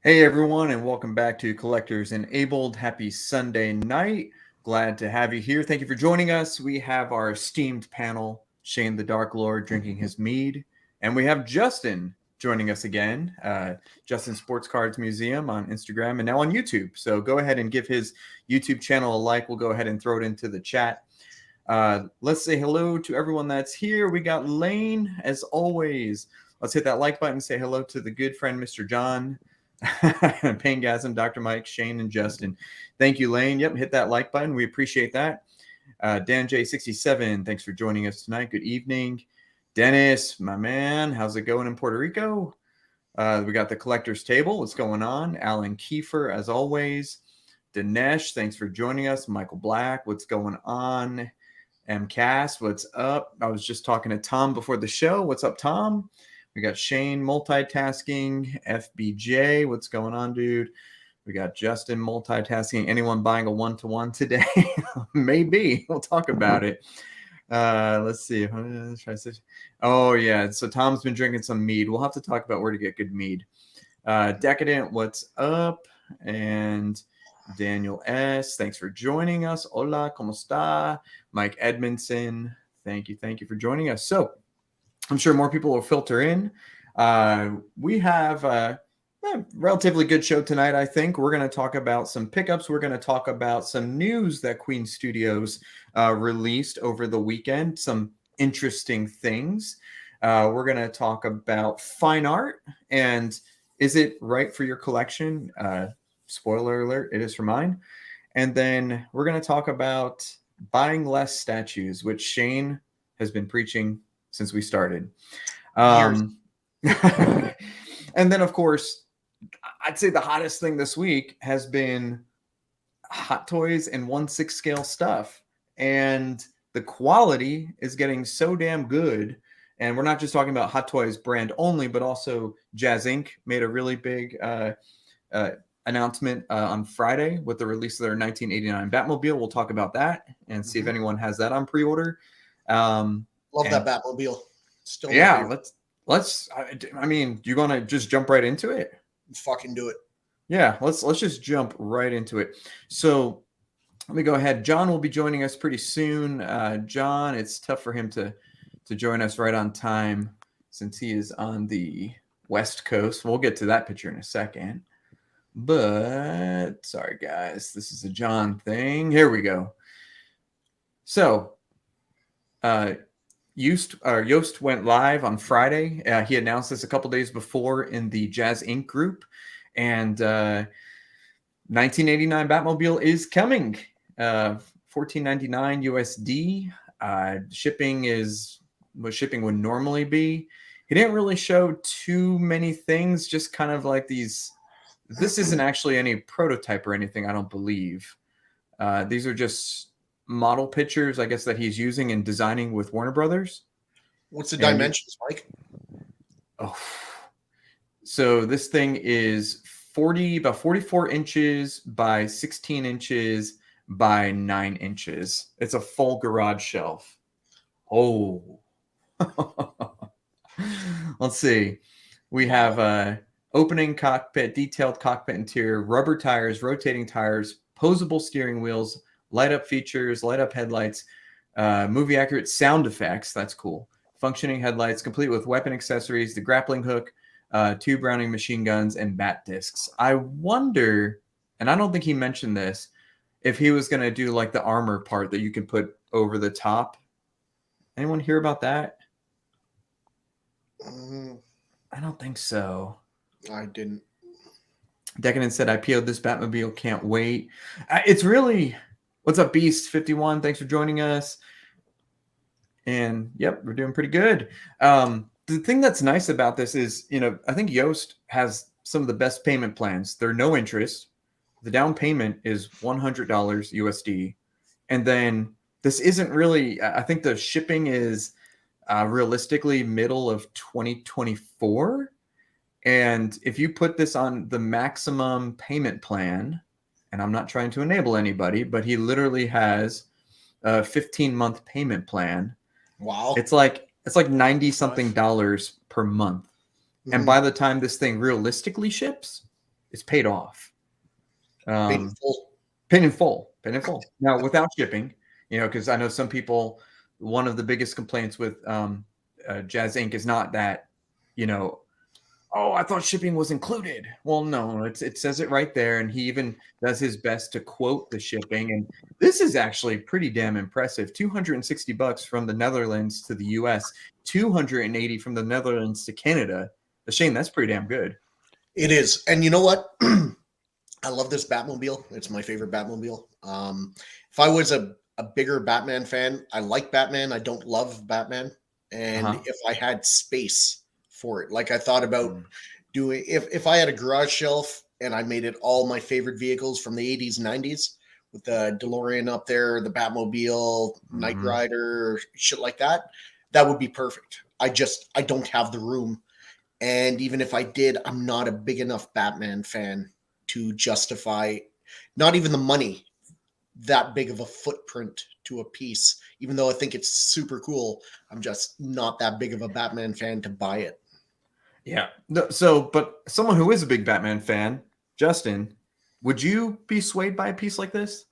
Hey everyone, and welcome back to Collectors Enabled. Happy Sunday night. Glad to have you here. Thank you for joining us. We have our esteemed panel, Shane the Dark Lord drinking his mead, and we have Justin joining us again, Justin Sports Cards Museum on Instagram and now on YouTube. So go ahead and give his YouTube channel a like. We'll go ahead and throw it into the chat. Let's say hello to everyone that's here. We got Lane, as always. Let's hit that like button, say hello to the good friend, Mr. John. Paingasm, Dr. Mike, Shane, and Justin. Thank you, Lane. Yep, hit that like button. We appreciate that. Dan J67, thanks for joining us tonight. Good evening. Dennis, my man, how's it going in Puerto Rico? We got the collector's table. What's going on? Alan Kiefer, as always. Dinesh, thanks for joining us. Michael Black, what's going on? MCast, what's up? I was just talking to Tom before the show. What's up, Tom? We got Shane multitasking, FBJ. What's going on, dude? We got Justin multitasking. Anyone buying a one-to-one today? Maybe. We'll talk about it. Let's see. Oh, yeah. So Tom's been drinking some mead. We'll have to talk about where to get good mead. Decadent, what's up? And Daniel S., thanks for joining us. Hola, ¿cómo está? Mike Edmondson, thank you for joining us. So I'm sure more people will filter in. We have a relatively good show tonight, I think. We're going to talk about some pickups. We're going to talk about some news that Queen Studios released over the weekend, some interesting things. We're going to talk about fine art, and is it right for your collection? Spoiler alert, it is for mine. And then we're going to talk about buying less statues, which Shane has been preaching since we started. And then, of course, I'd say the hottest thing this week has been Hot Toys and 1/6 scale stuff. And the quality is getting so damn good. And we're not just talking about Hot Toys brand only, but also Jazz Inc. made a really big announcement on Friday with the release of their 1989 Batmobile. We'll talk about that and see if anyone has that on pre-order. Love that Batmobile. Still, yeah. Let's. I mean, you want to just jump right into it? Fucking do it. Yeah. Let's just jump right into it. So let me go ahead. John will be joining us pretty soon. John, it's tough for him to join us right on time since he is on the West Coast. We'll get to that picture in a second. But sorry, guys, this is a John thing. Here we go. So, Yost went live on Friday. He announced this a couple days before in the Jazz Inc. group, and 1989 Batmobile is coming. $14.99 USD. Shipping is what shipping would normally be. He didn't really show too many things, just kind of like these. This isn't actually any prototype or anything, I don't believe. These are just model pictures, I guess, that he's using and designing with Warner Brothers. What's the dimensions, Mike? Oh, so this thing is about 44 inches by 16 inches by 9 inches. It's a full garage shelf. Oh, let's see. We have opening cockpit, detailed cockpit interior, rubber tires, rotating tires, posable steering wheels, light up features, light up headlights, movie accurate sound effects. That's cool. Functioning headlights, complete with weapon accessories, the grappling hook, 2 Browning machine guns, and bat discs. I wonder, and I don't think he mentioned this, if he was going to do like the armor part that you can put over the top. Anyone hear about that? I don't think so. I didn't. Decadent said, I PO'd this Batmobile, can't wait. It's really, what's up, Beast 51? Thanks for joining us. And yep, we're doing pretty good. The thing that's nice about this is, I think Yost has some of the best payment plans. They're no interest. The down payment is $100 USD. And then this isn't really, I think the shipping is realistically middle of 2024. And if you put this on the maximum payment plan, and I'm not trying to enable anybody, but he literally has a 15-month payment plan. Wow. It's like 90 something dollars per month. And by the time this thing realistically ships, it's paid off. Painful. Paid in full, paid in full. Now without shipping, because I know some people. One of the biggest complaints with Jazz Inc. is not that, oh, I thought shipping was included. Well, no, it says it right there, and he even does his best to quote the shipping. And this is actually pretty damn impressive. $260 from the Netherlands to the U.S., 280 from the Netherlands to Canada. Shane, that's pretty damn good. It is, and you know what? I love this Batmobile. It's my favorite Batmobile. If I was a bigger Batman fan, I like Batman. I don't love Batman, and if I had space for it, like I thought about doing, if I had a garage shelf and I made it all my favorite vehicles from the 80s, 90s, with the DeLorean up there, the Batmobile, Knight Rider, shit like that, that would be perfect. I don't have the room. And even if I did, I'm not a big enough Batman fan to justify not even the money, that big of a footprint to a piece. Even though I think it's super cool, I'm just not that big of a Batman fan to buy it. Yeah. But someone who is a big Batman fan, Justin, would you be swayed by a piece like this?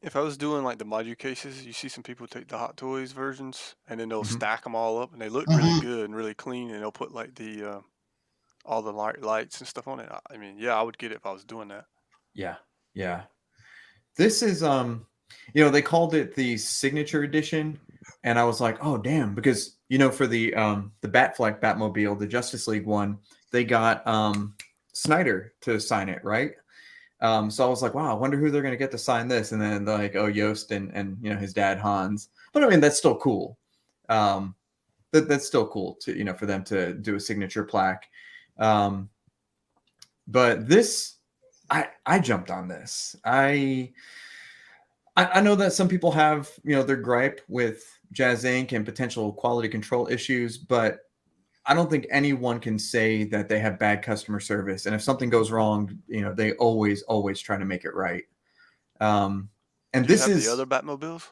If I was doing like the module cases, you see some people take the Hot Toys versions and then they'll stack them all up and they look really good and really clean, and they'll put like the all the lights and stuff on it. I mean, yeah, I would get it if I was doing that. Yeah. This is they called it the signature edition, and I was like, oh damn, because for the Batfleck Batmobile, the Justice League one, they got Snyder to sign it, right? So I was like, wow, I wonder who they're going to get to sign this. And then they're like, oh, Yost and his dad, Hans. But I mean, that's still cool. That's still cool to, for them to do a signature plaque. But this, I jumped on this. I know that some people have, their gripe with Jazz Inc. and potential quality control issues, but I don't think anyone can say that they have bad customer service. And if something goes wrong, they always try to make it right. And this is the other Batmobiles.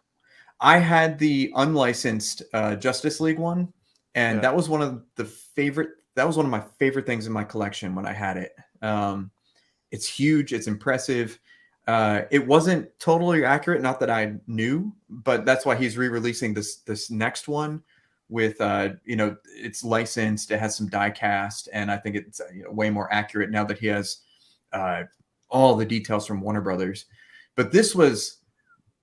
I had the unlicensed Justice League one, and that was one of my favorite things in my collection when I had it. It's huge. It's impressive. It wasn't totally accurate. Not that I knew, but that's why he's re-releasing this next one. With it's licensed, it has some die cast, and I think it's way more accurate now that he has all the details from Warner Brothers. But this was,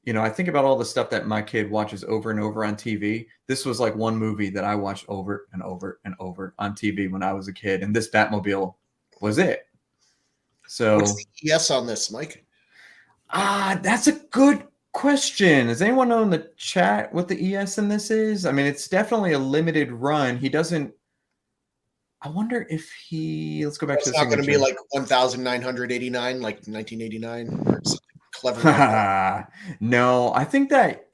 I think about all the stuff that my kid watches over and over on TV. This was like one movie that I watched over and over and over on TV when I was a kid, and this Batmobile was it. So what's the ES on this, Mike? That's a good question. Does anyone know in the chat what the ES in this is? I mean, it's definitely a limited run. He doesn't. I wonder if let's go back to the signature. It's not going to be like 1,989, like 1989, or something clever like that. No, I think that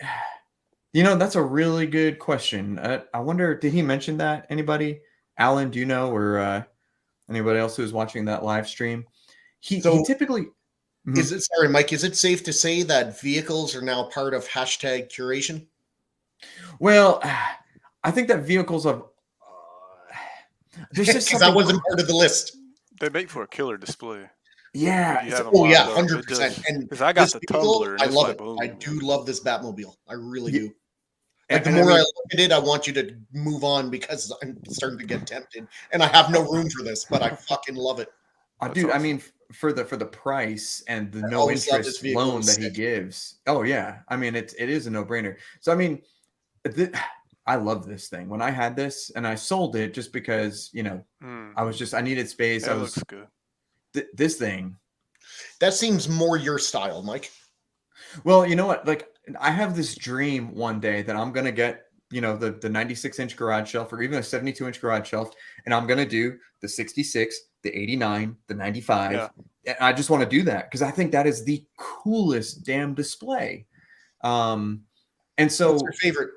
that's a really good question. I wonder, did he mention that? Anybody? Alan, do you know, or anybody else who's watching that live stream? He typically. Is it, sorry, Mike, is it safe to say that vehicles are now part of hashtag curation? Well, I think that vehicles of because that wasn't part of the list. They make for a killer display. Yeah. 100%. And because I got the Tumbler. I love it. I do love this Batmobile. I really do. Like the more I look at it, I want you to move on because I'm starting to get tempted, and I have no room for this, but I fucking love it. Dude, awesome. I mean, for the price and the no interest loan that he gives. Oh yeah, I mean it is a no-brainer. So I mean, I love this thing. When I had this and I sold it just because I needed space. That looks good. This thing. That seems more your style, Mike. Well, you know what? Like I have this dream one day that I'm gonna get the 96-inch garage shelf or even a 72-inch garage shelf, and I'm gonna do the 66. The 89, the 95. Yeah. And I just want to do that because I think that is the coolest damn display. And so what's your favorite?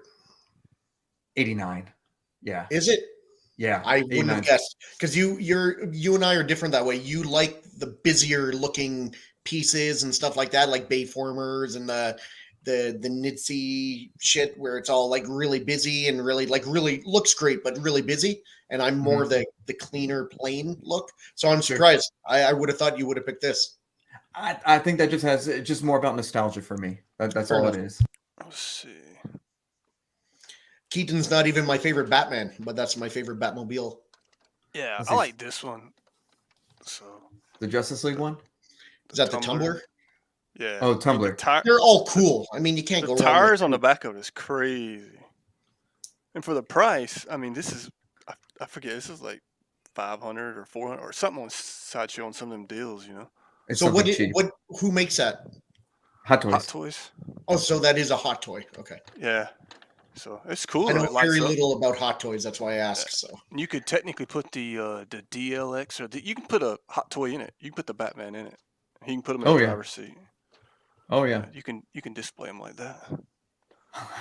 89. Yeah. Is it? Yeah. I wouldn't have guessed because you and I are different that way. You like the busier looking pieces and stuff like that, like Bayformers and the the Nitsy shit where it's all like really busy and really looks great, but really busy. And I'm more the cleaner, plain look. So I'm surprised. I would have thought you would have picked this. I think that it's just more about nostalgia for me. That's Fair all enough. it is. Let's see. Keaton's not even my favorite Batman, but that's my favorite Batmobile. Yeah, Let's I see. like this one. So The Justice League one? Is that the Tumbler? Yeah. Oh, Tumbler. They're all cool. I mean, you can't The go wrong. tires on the back of it is crazy. And for the price, I mean, this is, I forget, this is like 500 or 400 or something on Sideshow on some of them deals, you know? It's So cheap. who makes that? Hot Toys. Hot Toys. Oh, so that is a Hot Toy. Okay. Yeah. So it's cool. I know It lights very up. little about Hot Toys. That's why I asked. So And you could technically put the DLX or you can put a Hot Toy in it. You can put the Batman in it. He can put him in the driver's seat. Oh yeah. You can display him like that.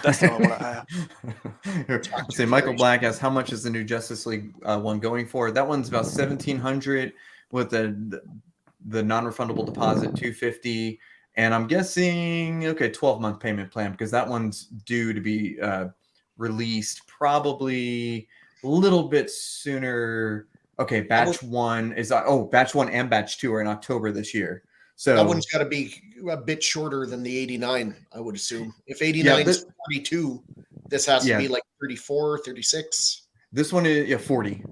That's the only one I have. Let's see. Michael Black asks, how much is the new Justice League one going for? That one's about $1,700 with the non-refundable deposit $250, and I'm guessing 12-month payment plan because that one's due to be released probably a little bit sooner. Okay, batch one and batch 2 are in October this year. So that one's got to be a bit shorter than the 89, I would assume. If 89 is 42, this has to be like 34, 36. This one is 40.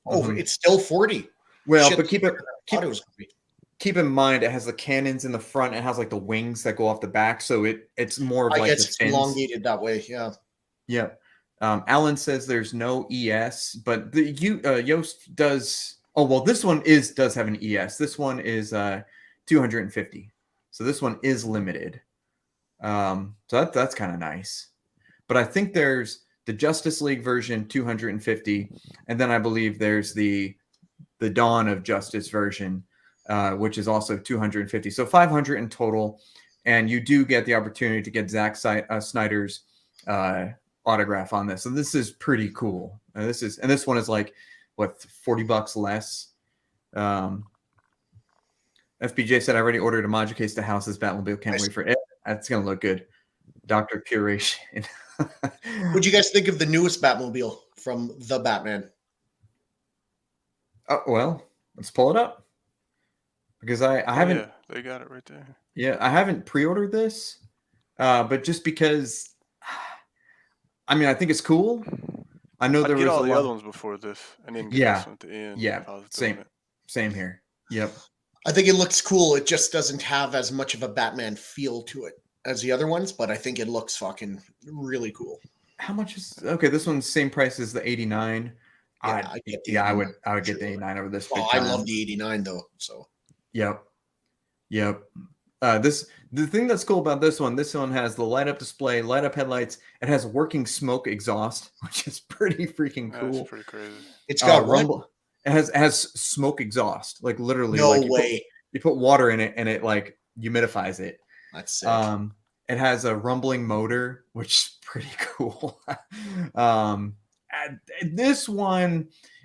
Oh, it's still 40. Well, but keep in mind it has the cannons in the front. It has like the wings that go off the back, so it's more of like I guess it's elongated that way. Yeah. Yeah. Alan says there's no ES, but the Yoast does. Oh well, this one does have an ES. This one is 250. So this one is limited. So that's kind of nice. But I think there's the Justice League version 250, and then I believe there's the Dawn of Justice version, which is also 250. So 500 in total, and you do get the opportunity to get Zack Snyder's autograph on this. So this is pretty cool. This one is like what, $40 less. FBJ said I already ordered a module case to house this Batmobile. Can't wait for it. That's gonna look good. Dr. Curation. What'd you guys think of the newest Batmobile from the Batman? Oh well, let's pull it up because I haven't. Yeah, they got it right there. Yeah, I haven't pre-ordered this, but just because, I mean, I think it's cool. I know there was all the other ones before this, and then get this one at the end. Yeah, same here. Yep. I think it looks cool. It just doesn't have as much of a Batman feel to it as the other ones, but I think it looks fucking really cool. How much is okay? This one's same price as the 89. Yeah, I would get the 89 over this. Well, I love the 89 though. So. Yep. The thing that's cool about this one has the light up display, light up headlights. It has working smoke exhaust, which is pretty freaking cool. That's pretty crazy. It's got rumble. It has smoke exhaust, like literally. No like way. You put water in it and it like humidifies it. That's sick. It has a rumbling motor, which is pretty cool.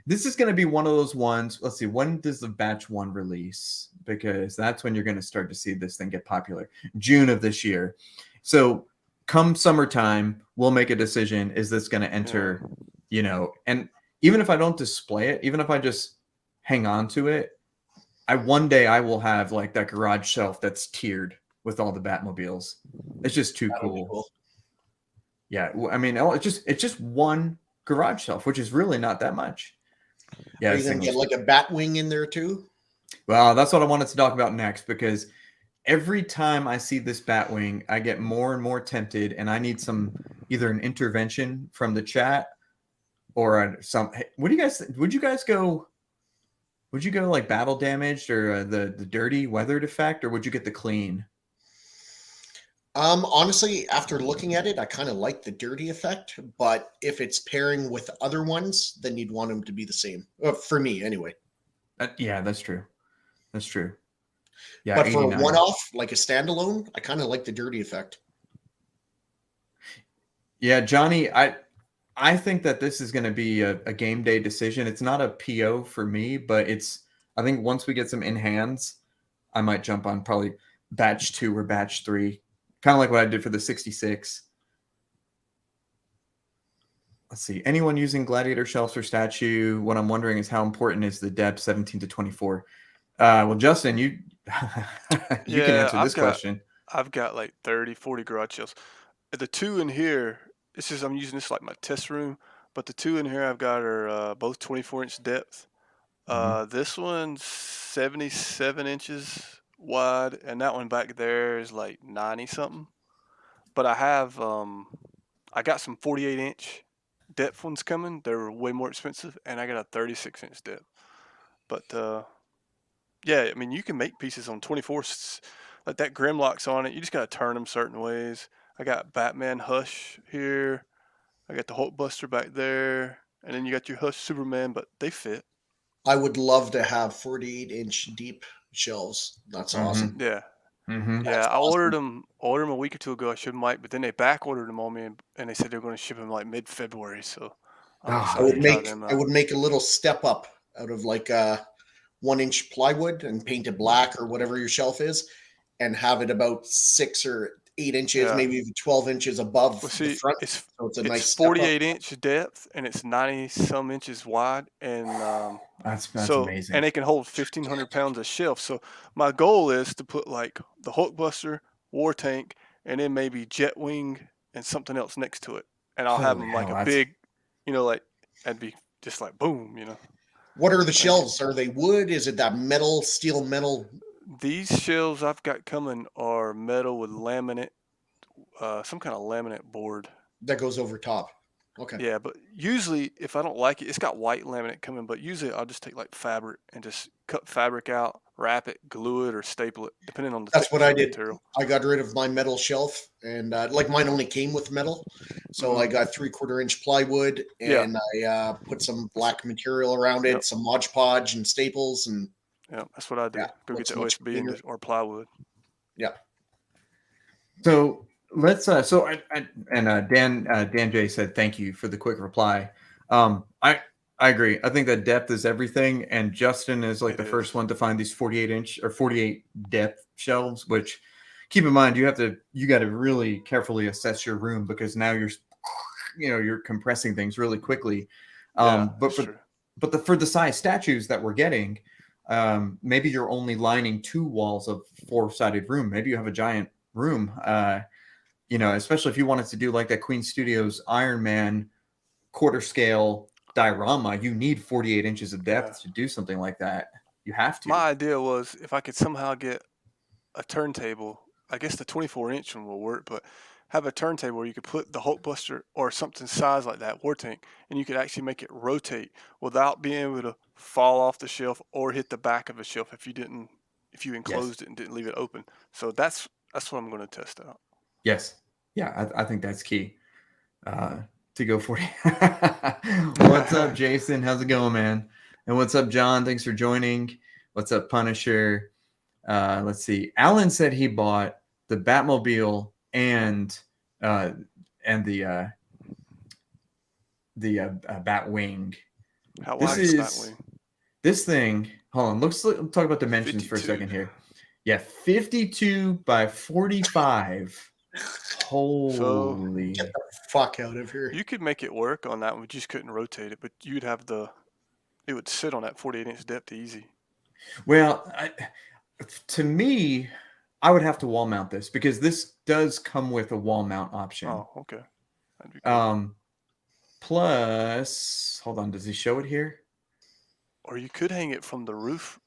This is going to be one of those ones. Let's see, when does the batch 1 release? Because that's when you're going to start to see this thing get popular. June of this year. So come summertime, we'll make a decision. Is this going to enter, and even if I don't display it, even if I just hang on to it, one day I will have like that garage shelf that's tiered with all the Batmobiles. It's just too cool. Yeah, I mean, it's just one garage shelf, which is really not that much. Yeah, are you gonna get like a Batwing in there too? Well, that's what I wanted to talk about next, because every time I see this Batwing, I get more and more tempted, and I need either an intervention from the chat or some. Would you guys go? Would you go like battle damaged or the dirty weathered effect, or would you get the clean? Honestly, after looking at it, I kind of like the dirty effect, but if it's pairing with other ones, then you'd want them to be the same. For me, anyway. Yeah, that's true. That's true. Yeah, but for a one-off, like a standalone, I kind of like the dirty effect. Yeah, Johnny, I think that this is going to be a game day decision. It's not a PO for me, but I think once we get some in hands, I might jump on probably batch 2 or batch 3 kind of like what I did for the 66. Let's see. Anyone using gladiator shelves or statue? What I'm wondering is how important is the depth 17 to 24? Well, Justin, you you can answer this question. I've got like 30, 40 garage shelves. The two in here, I'm using this like my test room, but the two in here I've got are both 24-inch depth. This one's 77 inches wide, and that one back there is like 90 something. But I have I got some 48-inch depth ones coming. They're way more expensive, and I got a 36-inch depth. But yeah, I mean, you can make pieces on 24, like that Grimlock's on it. You just got to turn them certain ways. I got Batman Hush here. I got the Hulkbuster back there. And then you got your Hush Superman, but they fit. I would love to have 48-inch deep shelves. That's awesome. Yeah. Mm-hmm. Yeah, I ordered them a week or two ago. I should might, but then they back ordered them on me, and they said they're going to ship them like mid-February. So I would make a little step up out of like 1-inch plywood and paint it black or whatever your shelf is, and have it about 6 or 8 inches, maybe even 12 inches above the front. So it's a nice 48-inch depth, and it's 90 some inches wide, and that's amazing. And they can hold 1,500 pounds of shelf. So my goal is to put like the Hulkbuster, War Tank, and then maybe Jetwing and something else next to it, and I'll have them like a big, like that'd be just like boom, What are the shelves? Are they wood? Is it that steel metal? These shelves I've got coming are metal with laminate, some kind of laminate board that goes over top. Okay. Yeah, but usually if I don't like it, it's got white laminate coming, but usually I'll just take like fabric and just cut fabric out, wrap it, glue it, or staple it, depending on the That's what I did. Material. I got rid of my metal shelf, and like mine only came with metal. So I got 3/4-inch plywood, and I put some black material around it, some Mod Podge and staples, and that's what I do. Go get the OSB or plywood. Yeah. So let's Dan J said thank you for the quick reply. I agree. I think that depth is everything, and Justin is like the first one to find these 48-inch or 48 depth shelves, which keep in mind you got to really carefully assess your room, because now you're compressing things really quickly. But for the size statues that we're getting, maybe you're only lining 2 walls of 4-sided room. Maybe you have a giant room, especially if you wanted to do like that Queen Studios Iron Man quarter scale diorama, you need 48 inches of depth to do something like that. You have to. My idea was if I could somehow get a turntable, I guess the 24-inch one will work, but have a turntable where you could put the Hulkbuster or something size like that, War Tank, and you could actually make it rotate without being able to fall off the shelf or hit the back of the shelf if you enclosed it and didn't leave it open. So that's what I'm going to test out. Yes. Yeah, I think that's key. To go 40. What's up, Jason? How's it going, man? And what's up, John? Thanks for joining. What's up, Punisher? Let's see. Alan said he bought the Batmobile and the Batwing. How wide is Batwing? This thing. Hold on. Let's talk about dimensions 52. For a second here. Yeah, 52 by 45. Holy! Get the fuck out of here! You could make it work on that one, but you just couldn't rotate it. But you'd have it would sit on that 48-inch depth easy. Well, to me, I would have to wall mount this, because this does come with a wall mount option. Oh, okay. That'd be cool. Plus, hold on, does he show it here? Or you could hang it from the roof,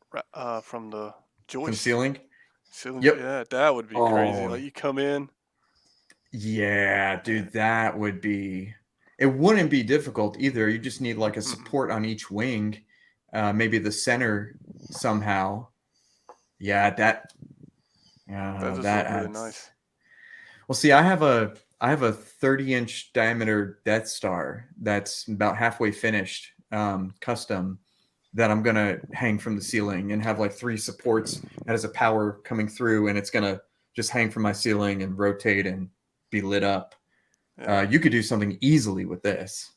from the joist. From ceiling? Yep. Yeah, that would be crazy. Like you come in. Yeah, dude, that would be. It wouldn't be difficult either. You just need like a support on each wing, maybe the center somehow. Yeah, that really nice. Well, see, I have a 30-inch diameter Death Star that's about halfway finished, custom, that I'm gonna hang from the ceiling and have like 3 supports that has a power coming through, and it's gonna just hang from my ceiling and rotate and be lit up. Yeah. You could do something easily with this.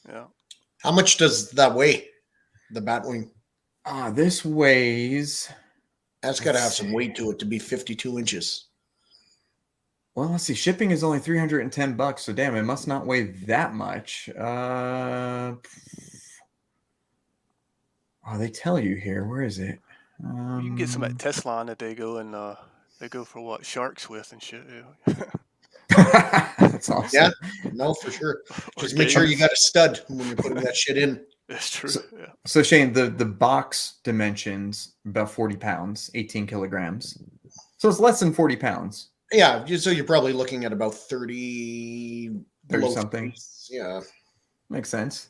Yeah. How much does that weigh? The Batwing? This weighs. That's got to have some weight to it to be 52 inches. Well, let's see. Shipping is only $310, so damn, it must not weigh that much. Oh, they tell you here. Where is it? You can get some at Tesla that they go for what sharks with and shit. That's awesome. Yeah, no, for sure. Just make sure you got a stud when you're putting that shit in. That's true. So, yeah. So Shane, the box dimensions about 40 pounds, 18 kilograms. So it's less than 40 pounds. Yeah, so you're probably looking at about 30 something. 30s. Yeah. Makes sense.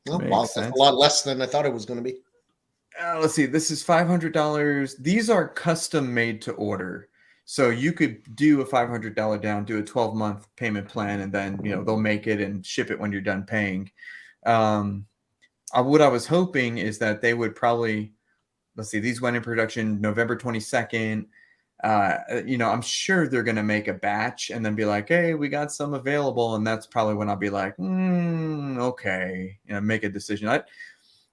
Oh, wow, that's a lot less than I thought it was going to be. Let's see. This is $500. These are custom made to order. So you could do a $500 down, do a 12-month payment plan, and then they'll make it and ship it when you're done paying. What I was hoping is that they would probably, let's see, these went in production November 22nd. I'm sure they're going to make a batch and then be like, hey, we got some available. And that's probably when I'll be like, okay, make a decision.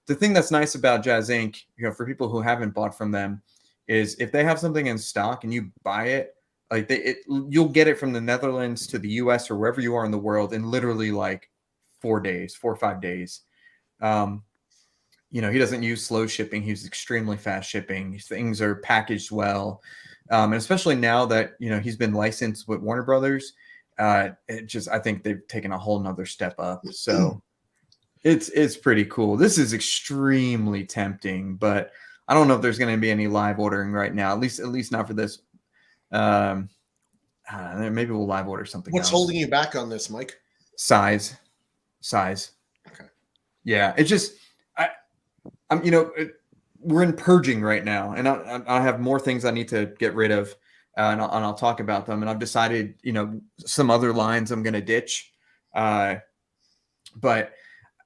The thing that's nice about Jazz Inc., for people who haven't bought from them, is if they have something in stock and you buy it, like you'll get it from the Netherlands to the US or wherever you are in the world in literally like 4 or 5 days. He doesn't use slow shipping. He uses extremely fast shipping. Things are packaged well. And especially now that, he's been licensed with Warner Brothers, I think they've taken a whole nother step up. So it's pretty cool. This is extremely tempting, but I don't know if there's going to be any live ordering right now, at least not for this. Maybe we'll live order something What's else. holding you back on this, Mike? Size. Okay. Yeah. It's just, we're in purging right now, and I have more things I need to get rid of, and I'll talk about them. And I've decided, some other lines I'm going to ditch. But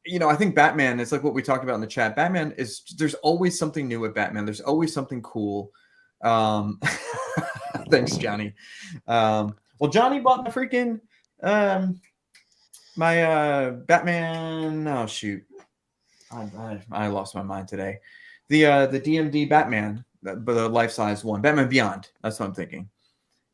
I think Batman is like what we talked about in the chat. Batman there's always something new with Batman. There's always something cool. Thanks, Johnny. Well, Johnny bought my freaking my Batman. Oh shoot, I lost my mind today. The DMD Batman, but the life-size one, Batman Beyond. That's what I'm thinking.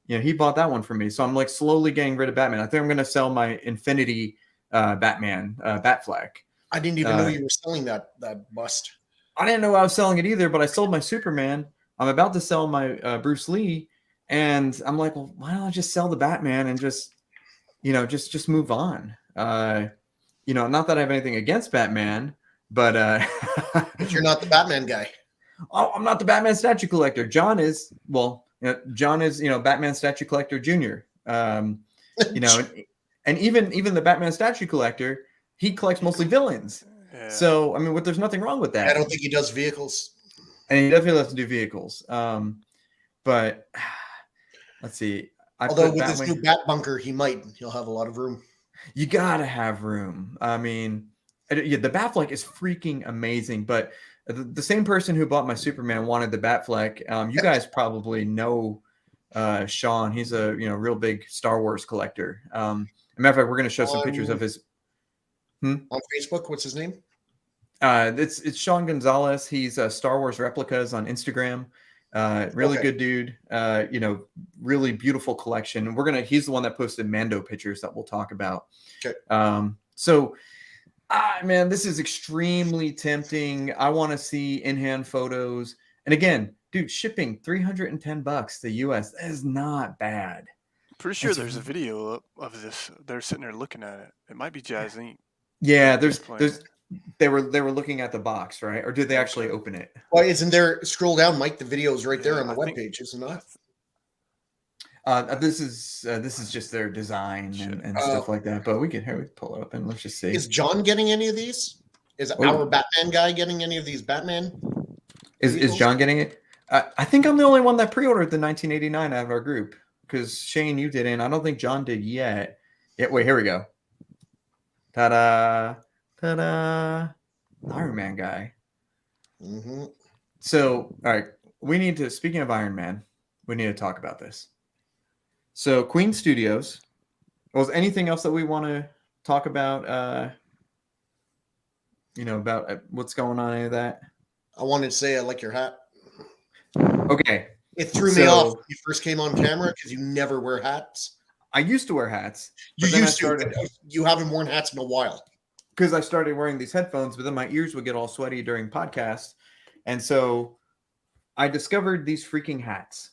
He bought that one for me, so I'm like slowly getting rid of Batman. I think I'm going to sell my Infinity Batman Batfleck. I didn't even know you were selling that bust. I didn't know I was selling it either, but I sold my Superman. I'm about to sell my Bruce Lee, and I'm like, well, why don't I just sell the Batman and just move on? Not that I have anything against Batman, but but you're not the Batman guy. Oh, I'm not the Batman statue collector. John is. Well, John is. Batman statue collector Junior. And even the Batman statue collector, he collects mostly villains. Yeah. So there's nothing wrong with that. I don't think he does vehicles. And he definitely loves to do vehicles. But let's see. Although with this new Bat bunker, he'll have a lot of room. You gotta have room. The Batfleck is freaking amazing. But the same person who bought my Superman wanted the Batfleck. You guys probably know Sean. He's a real big Star Wars collector. As a matter of fact, we're going to show some pictures of his. On Facebook, what's his name? It's Sean Gonzalez. He's Star Wars Replicas on Instagram. Really good dude. Really beautiful collection. He's the one that posted Mando pictures that we'll talk about. Okay. Man, this is extremely tempting. I want to see in-hand photos. And again, dude, shipping $310 to US, that is not bad. Pretty sure there's a video up of this. They're sitting there looking at it. It might be Jazz Inc. Yeah, they were looking at the box, right? Or did they actually open it? Well, isn't there? Scroll down, Mike. The video is right there on the webpage, isn't it? This is just their design and stuff like that. But we can pull it up and let's just see. Is John getting any of these? Is our Batman guy getting any of these Batman? Is John getting it? I think I'm the only one that pre-ordered the 1989 out of our group because Shane, you didn't. I don't think John did yet. Yeah, wait, here we go. Ta-da! Ta-da! Iron Man guy. Mm-hmm. So, all right, speaking of Iron Man, we need to talk about this. So, Queen Studios. Was anything else that we want to talk about? About what's going on, any of that? I wanted to say I like your hat. Okay. It threw me off when you first came on camera because you never wear hats. I used to wear hats. You used to. You haven't worn hats in a while. Because I started wearing these headphones, but then my ears would get all sweaty during podcasts. And so I discovered these freaking hats.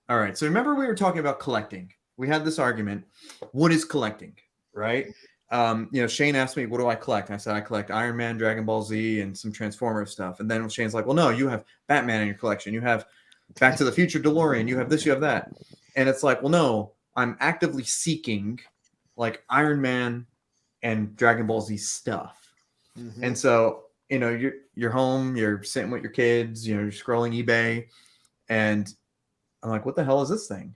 All right. So remember we were talking about collecting. We had this argument. What is collecting? Right? Shane asked me, what do I collect? And I said, I collect Iron Man, Dragon Ball Z, and some Transformer stuff. And then Shane's like, well, no, you have Batman in your collection. You have Back to the Future DeLorean. You have this, you have that. And it's like, well, no, I'm actively seeking like Iron Man and Dragon Ball Z stuff. Mm-hmm. And so, you're home, you're sitting with your kids, you're scrolling eBay, and I'm like, what the hell is this thing?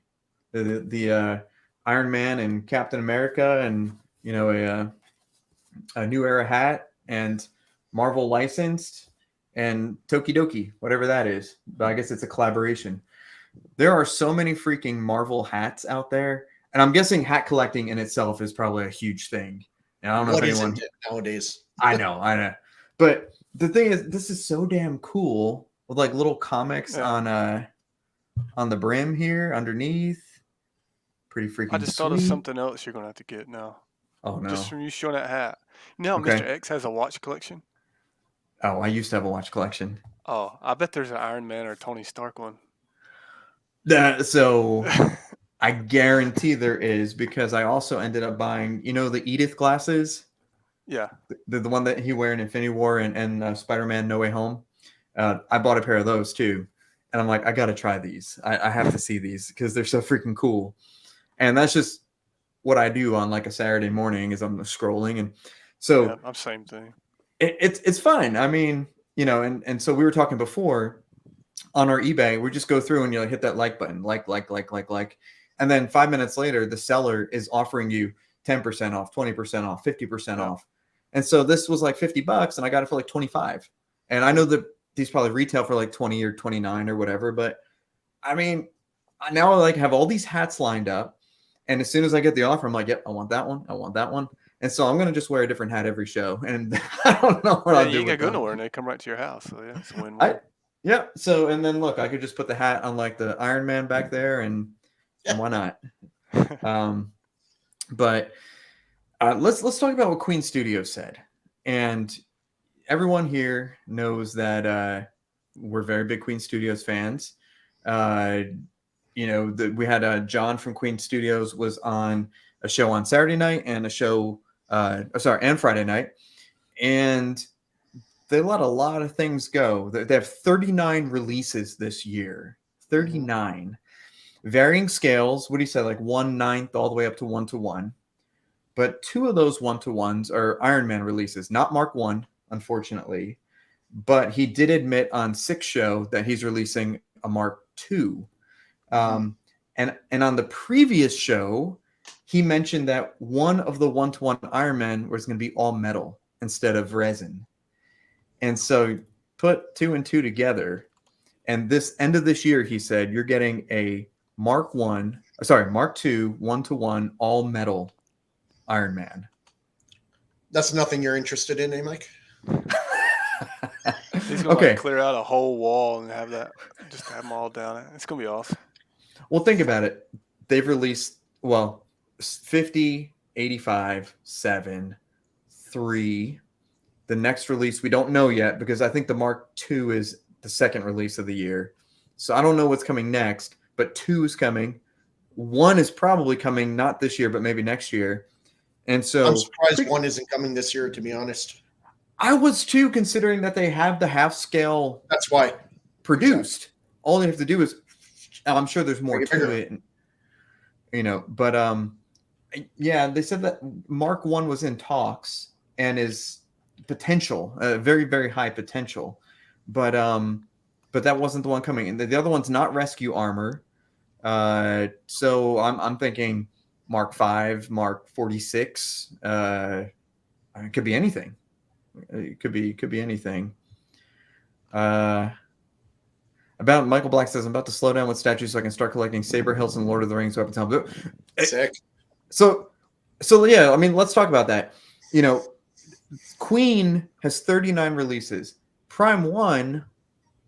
The Iron Man and Captain America and, a New Era hat and Marvel licensed and Tokidoki, whatever that is. But I guess it's a collaboration. There are so many freaking Marvel hats out there. And I'm guessing hat collecting in itself is probably a huge thing. And I don't know if anyone nowadays. I know. But the thing is, this is so damn cool with like little comics on the brim here underneath. Pretty freaking I just sweet. thought of something else you're gonna have to get now. Oh no. Just from you showing that hat. Mr. X has a watch collection. Oh, I used to have a watch collection. Oh, I bet there's an Iron Man or Tony Stark one. So I guarantee there is, because I also ended up buying, the Edith glasses. Yeah. The one that he wore in Infinity War and Spider-Man No Way Home. I bought a pair of those too. And I'm like, I got to try these. I have to see these because they're so freaking cool. And that's just what I do on like a Saturday morning is I'm scrolling. And so yeah, I'm same thing. It's fun. I mean, and so we were talking before on our eBay, we just go through and hit that like button, like. And then 5 minutes later, the seller is offering you 10% off, 20% off, 50% off. And so this was like $50 and I got it for like 25. And I know that these probably retail for like 20 or 29 or whatever. But I mean, now I like have all these hats lined up. And as soon as I get the offer, I'm like, yep, I want that one. I want that one. And so I'm going to just wear a different hat every show. And I don't know what I'll do. You ain't got to go them. nowhere and they come right to your house. So yeah, it's a win-win. Yeah. So, and then look, I could just put the hat on like the Iron Man back there and why not? But let's talk about what Queen Studios said. And everyone here knows that we're very big Queen Studios fans. We had John from Queen Studios was on a show on Saturday night and a show, and Friday night. And they let a lot of things go. They have 39 releases this year. 39. Varying scales. What do you say? Like 1/9 all the way up to 1:1. But 2 of those 1:1s are Iron Man releases, not Mark 1, unfortunately. But he did admit on Six Show that he's releasing a Mark 2. And on the previous show, he mentioned that one of the 1:1 Iron Man was going to be all metal instead of resin. And so put 2 and 2 together. And this end of this year, he said, you're getting a Mark 2 1:1 all metal Iron Man. That's nothing you're interested in, eh, Mike? He's gonna clear out a whole wall and have them all down. It's gonna be awesome. Well, think about it. They've released 50, 85, 7, 3. The next release we don't know yet because I think the Mark II is the second release of the year. So I don't know what's coming next, but 2 is coming. 1 is probably coming not this year, but maybe next year. And so I'm surprised 1 isn't coming this year, to be honest. I was too, considering that they have the half scale. That's why produced. Exactly. All they have to do is, I'm sure there's more to it, but they said that Mark 1 was in talks and is potential, very, very high potential, but that wasn't the one coming. And the other one's not rescue armor. So I'm thinking Mark 5, Mark 46. It could be anything. It could be anything. About Michael Black says, I'm about to slow down with statues so I can start collecting Saber Hills and Lord of the Rings weapons. Sick. So yeah, I mean, let's talk about that. Queen has 39 releases. Prime 1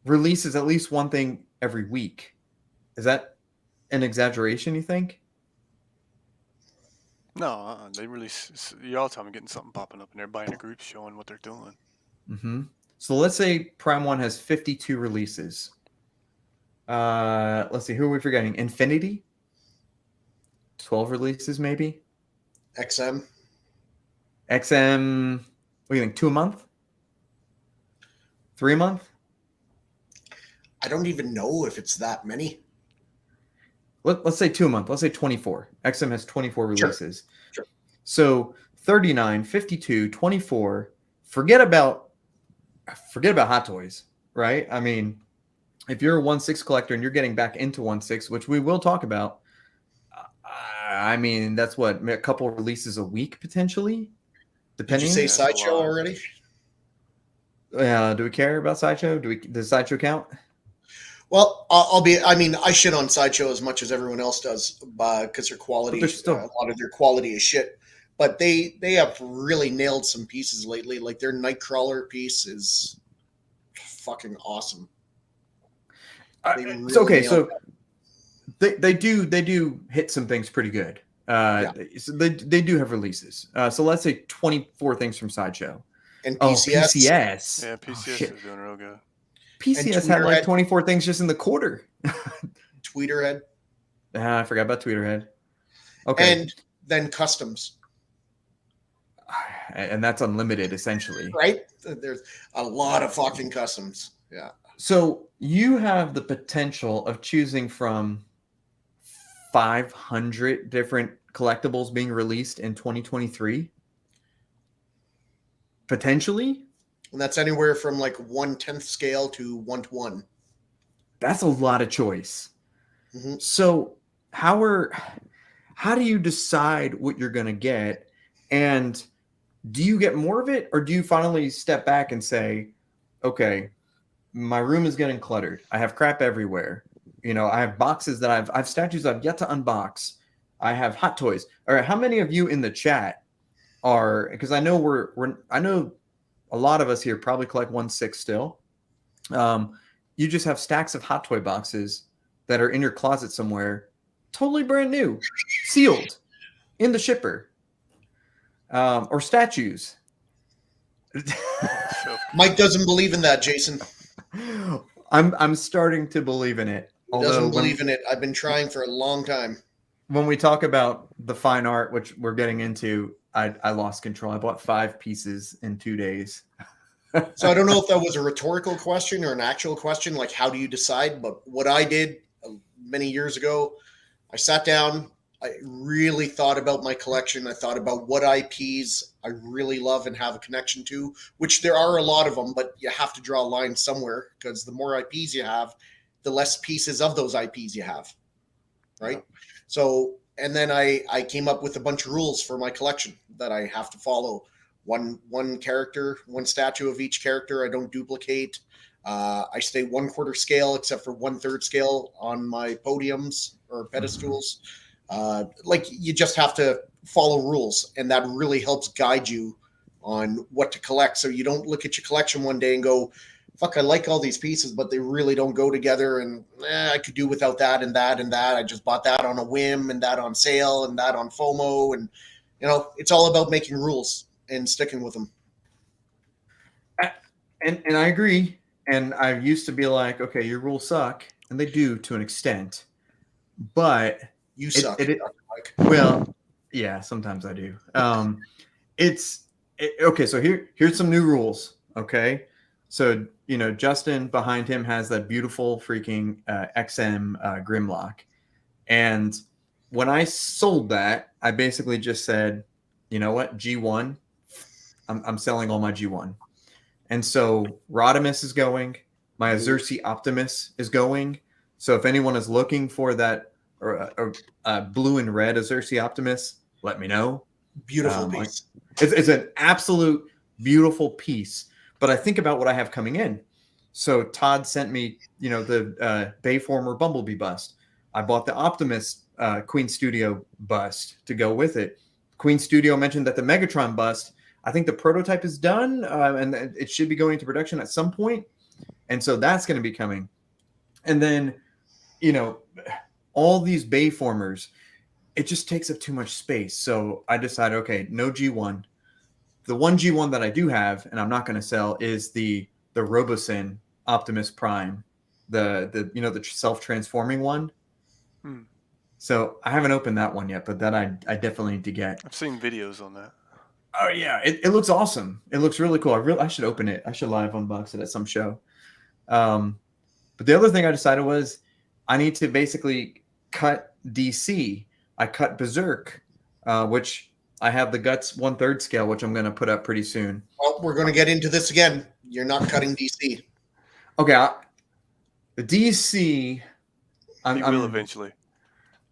releases at least one thing every week. Is that an exaggeration, you think? No, they really. Y'all tell me getting something popping up, and everybody in the group showing what they're doing. Mm-hmm. So let's say Prime 1 has 52 releases. Let's see, who are we forgetting? Infinity? 12 releases, maybe? XM. XM, what do you think, 2 a month? 3 a month? I don't even know if it's that many. Let's say 2 a month. Let's say 24. XM has 24 releases. Sure. So 39, 52, 24. Forget about Hot Toys, right? I mean, if you're a 1/6 collector and you're getting back into 1/6, which we will talk about, I mean, that's what, a couple releases a week potentially, depending. Did you say Yeah, that's a Sideshow lot. already? Do we care about Sideshow? Does Sideshow count? Well, I shit on Sideshow as much as everyone else does, because their quality, But they're still- a lot of their quality is shit. But they have really nailed some pieces lately. Like their Nightcrawler piece is fucking awesome. So they do hit some things pretty good. So they do have releases. So let's say 24 things from Sideshow. And PCS. PCS. Yeah, PCS is doing real good. PCS had like 24 things just in the quarter. Tweeterhead. I forgot about Tweeterhead. Okay. And then Customs. And that's unlimited, essentially. Right? There's a lot of fucking Customs. Yeah. So you have the potential of choosing from 500 different collectibles being released in 2023. Potentially. And that's anywhere from like 1/10 scale to 1/1. That's a lot of choice. Mm-hmm. So how do you decide what you're going to get? And do you get more of it, or do you finally step back and say, okay, my room is getting cluttered. I have crap everywhere. I have boxes that I have statues I've yet to unbox. I have Hot Toys. All right, how many of you in the chat are, because I know I know a lot of us here probably collect 1/6 still. You just have stacks of Hot Toy boxes that are in your closet somewhere, totally brand new, sealed, in the shipper, or statues. Mike doesn't believe in that, Jason. I'm starting to believe in it. He doesn't believe in it. I've been trying for a long time. When we talk about the fine art, which we're getting into, I lost control. I bought 5 pieces in 2 days. So I don't know if that was a rhetorical question or an actual question, like how do you decide? But what I did many years ago, I sat down, I really thought about my collection. I thought about what IPs I really love and have a connection to, which there are a lot of them, but you have to draw a line somewhere because the more IPs you have, the less pieces of those IPs you have, right? Yeah. So, and then I came up with a bunch of rules for my collection that I have to follow. One character, one statue of each character. I don't duplicate. I stay 1/4 scale except for 1/3 scale on my podiums or pedestals. Like you just have to follow rules, and that really helps guide you on what to collect. So you don't look at your collection one day and go, fuck, I like all these pieces, but they really don't go together. And I could do without that and that and that. I just bought that on a whim and that on sale and that on FOMO. And, it's all about making rules and sticking with them. And I agree. And I used to be like, okay, your rules suck. And they do to an extent. But you suck. Well, yeah, sometimes I do. Okay, so here's some new rules. Okay. So, Justin behind him has that beautiful freaking XM Grimlock. And when I sold that, I basically just said, you know what, G1, I'm selling all my G1. And so Rodimus is going, my Azursi Optimus is going. So if anyone is looking for that or blue and red Azursi Optimus, let me know. Beautiful piece. It's an absolute beautiful piece. But I think about what I have coming in. So Todd sent me, the Bayformer Bumblebee bust. I bought the Optimus Queen Studio bust to go with it. Queen Studio mentioned that the Megatron bust, I think the prototype is done, and it should be going into production at some point. And so that's going to be coming. And then you know, all these Bayformers, it just takes up too much space. So I decided, okay, no G1. The one G1 that I do have, and I'm not going to sell, is the Robosin Optimus Prime, the the self-transforming one. Hmm. So I haven't opened that one yet, but that I definitely need to get. I've seen videos on that. Oh yeah, it looks awesome. It looks really cool. I should open it. I should live unbox it at some show. But the other thing I decided was I need to basically cut DC. I cut Berserk, which I have the Guts 1/3 scale, which I'm going to put up pretty soon. Well, we're going to get into this again. You're not cutting DC. Okay, the DC. He will eventually.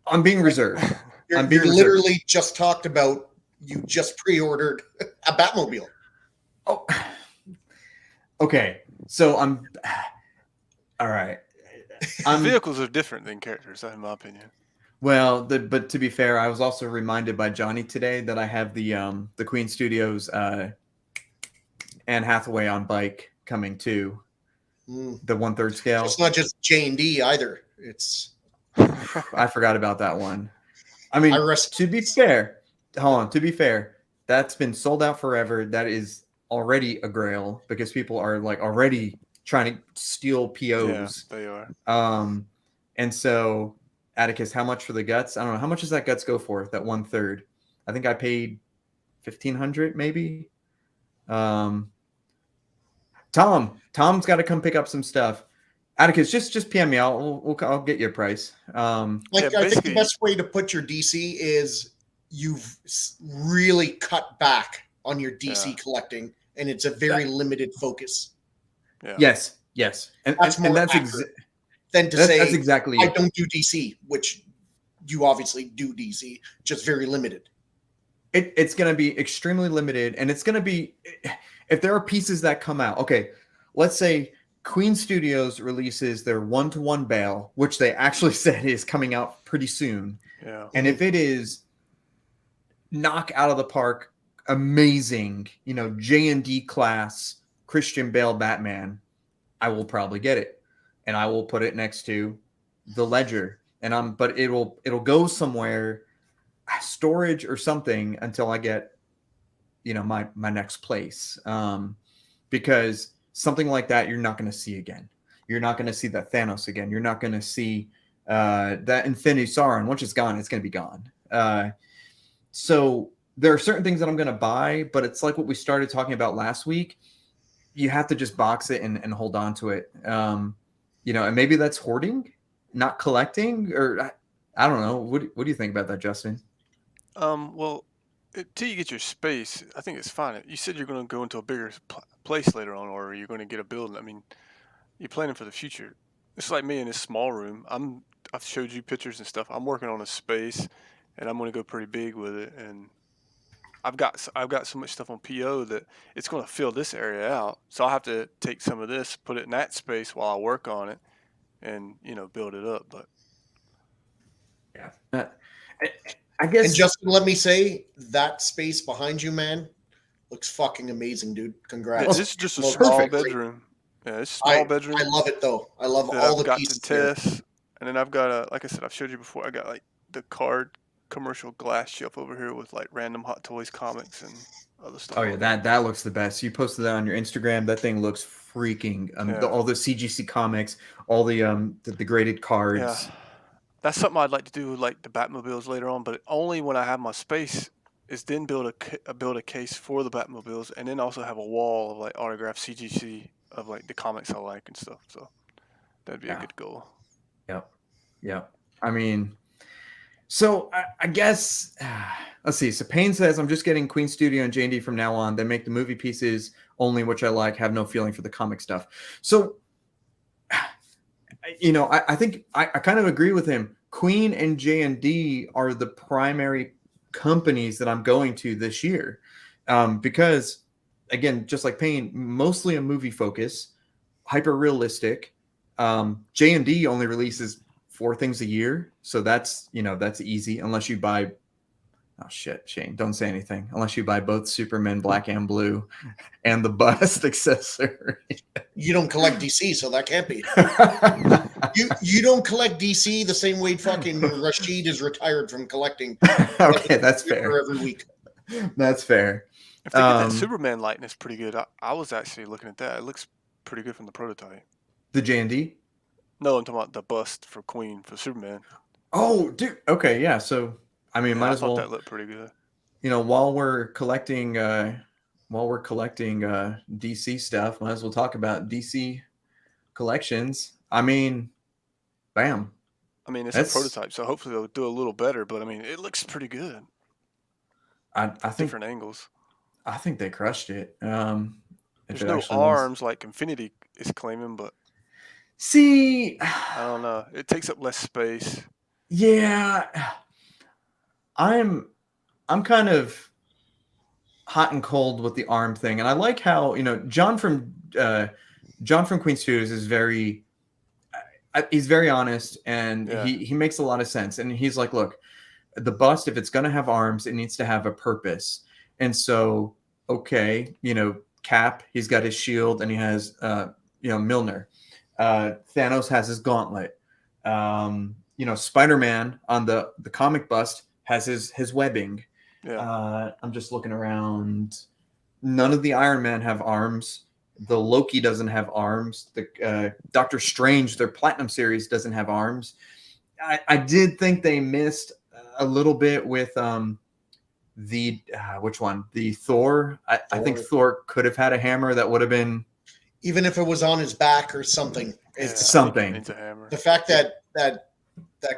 I'm being reserved. You're literally just talked about. You just pre-ordered a Batmobile. Oh, okay. So I'm. All right. Vehicles are different than characters, in my opinion. Well, but to be fair, I was also reminded by Johnny today that I have the Queen Studios Anne Hathaway on bike coming too. The 1/3 scale. It's not just J&D either. It's. I forgot about that one. I mean, to be fair, to be fair, that's been sold out forever. That is already a grail because people are like already trying to steal POs. Yeah, they are. And so Atticus, how much for the Guts? I don't know. How much does that Guts go for? That 1/3? I think I paid $1,500 maybe. Tom's got to come pick up some stuff. Atticus, just PM me. I'll get you a price. I think the best way to put your DC is you've really cut back on your DC collecting, and it's a very limited focus. Yeah. Yes, and that's more accurate than to say that's exactly I don't do DC, which you obviously do DC, just very limited. It's going to be extremely limited, and it's going to be if there are pieces that come out. Okay, let's say Queen Studios releases their 1-to-1 Bale, which they actually said is coming out pretty soon. Yeah. And if it is knock out of the park, amazing, J&D class Christian Bale Batman, I will probably get it, and I will put it next to the Ledger, but it'll go somewhere, storage or something, until I get, my next place, because something like that you're not going to see again. You're not going to see that Thanos again. You're not going to see that Infinity Sauron. Once it's gone, it's going to be gone. So there are certain things that I'm going to buy, but it's like what we started talking about last week. You have to just box it and hold on to it. And maybe that's hoarding, not collecting, or I don't know. What do you think about that, Justin? Well, till you get your space, I think it's fine. You said you're going to go into a bigger place later on, or you're going to get a building. I mean, you're planning for the future. It's like me in this small room. I've showed you pictures and stuff. I'm working on a space, and I'm going to go pretty big with it. And I've got so much stuff on PO that it's going to fill this area out. So I'll have to take some of this, put it in that space while I work on it, and build it up. But yeah, I guess. And Justin, let me say that space behind you, man, looks fucking amazing, dude. Congrats. Yeah, this is just a small bedroom. Yeah, it's a small bedroom. I love it though. I love all I've the got pieces. To test, and then I've got like I said, I've showed you before. I got like the card commercial glass shelf over here with like random Hot Toys comics and other stuff. Oh yeah, that looks the best. You posted that on your Instagram. That thing looks freaking. All the CGC comics, all the graded cards. Yeah, that's something I'd like to do with like the Batmobiles later on, but only when I have my space. Is then build a case for the Batmobiles, and then also have a wall of like autographed CGC of like the comics I like and stuff. So that'd be a good goal. Yep. I mean, so I guess let's see. So Payne says I'm just getting Queen Studio and J&D from now on. They make the movie pieces only, which I like. Have no feeling for the comic stuff. So I think I kind of agree with him. Queen and J&D are the primary companies that I'm going to this year, because again, just like Payne, mostly a movie focus, hyper realistic. J&D only releases 4 things a year, so that's easy unless you buy. Oh shit, Shane, don't say anything. Unless you buy both Superman Black and Blue and the bust accessory. You don't collect DC, so that can't be. You don't collect DC the same way fucking Rashid is retired from collecting Okay, that's fair. every week. That's fair. If they get that Superman likeness pretty good, I was actually looking at that. It looks pretty good from the prototype. The J&D? No, I'm talking about the bust for Queen for Superman. Oh, dude. Okay, yeah. So, I mean, might I as thought well. that looked pretty good. You know, while we're collecting DC stuff, might as well talk about DC collections. I mean, bam. I mean, it's a prototype, so hopefully they'll do a little better. But I mean, it looks pretty good. I think different angles. I think they crushed it. There's no arms like Infinity is claiming, but see, I don't know. It takes up less space. Yeah, I'm kind of hot and cold with the arm thing, and I like how John from Queen Studios is he's very honest, and he makes a lot of sense. And he's like, look, the bust, if it's going to have arms, it needs to have a purpose. And so, okay, Cap, he's got his shield, and he has Milner. Thanos has his gauntlet. Spider-Man on the comic bust has his webbing. I'm just looking around. None of the Iron Man have arms. The Loki doesn't have arms. The Doctor Strange, their Platinum series, doesn't have arms. I did think they missed a little bit with which one? The Thor. I think Thor could have had a hammer that would have been, even if it was on his back or something. It's something. It's a hammer. The fact that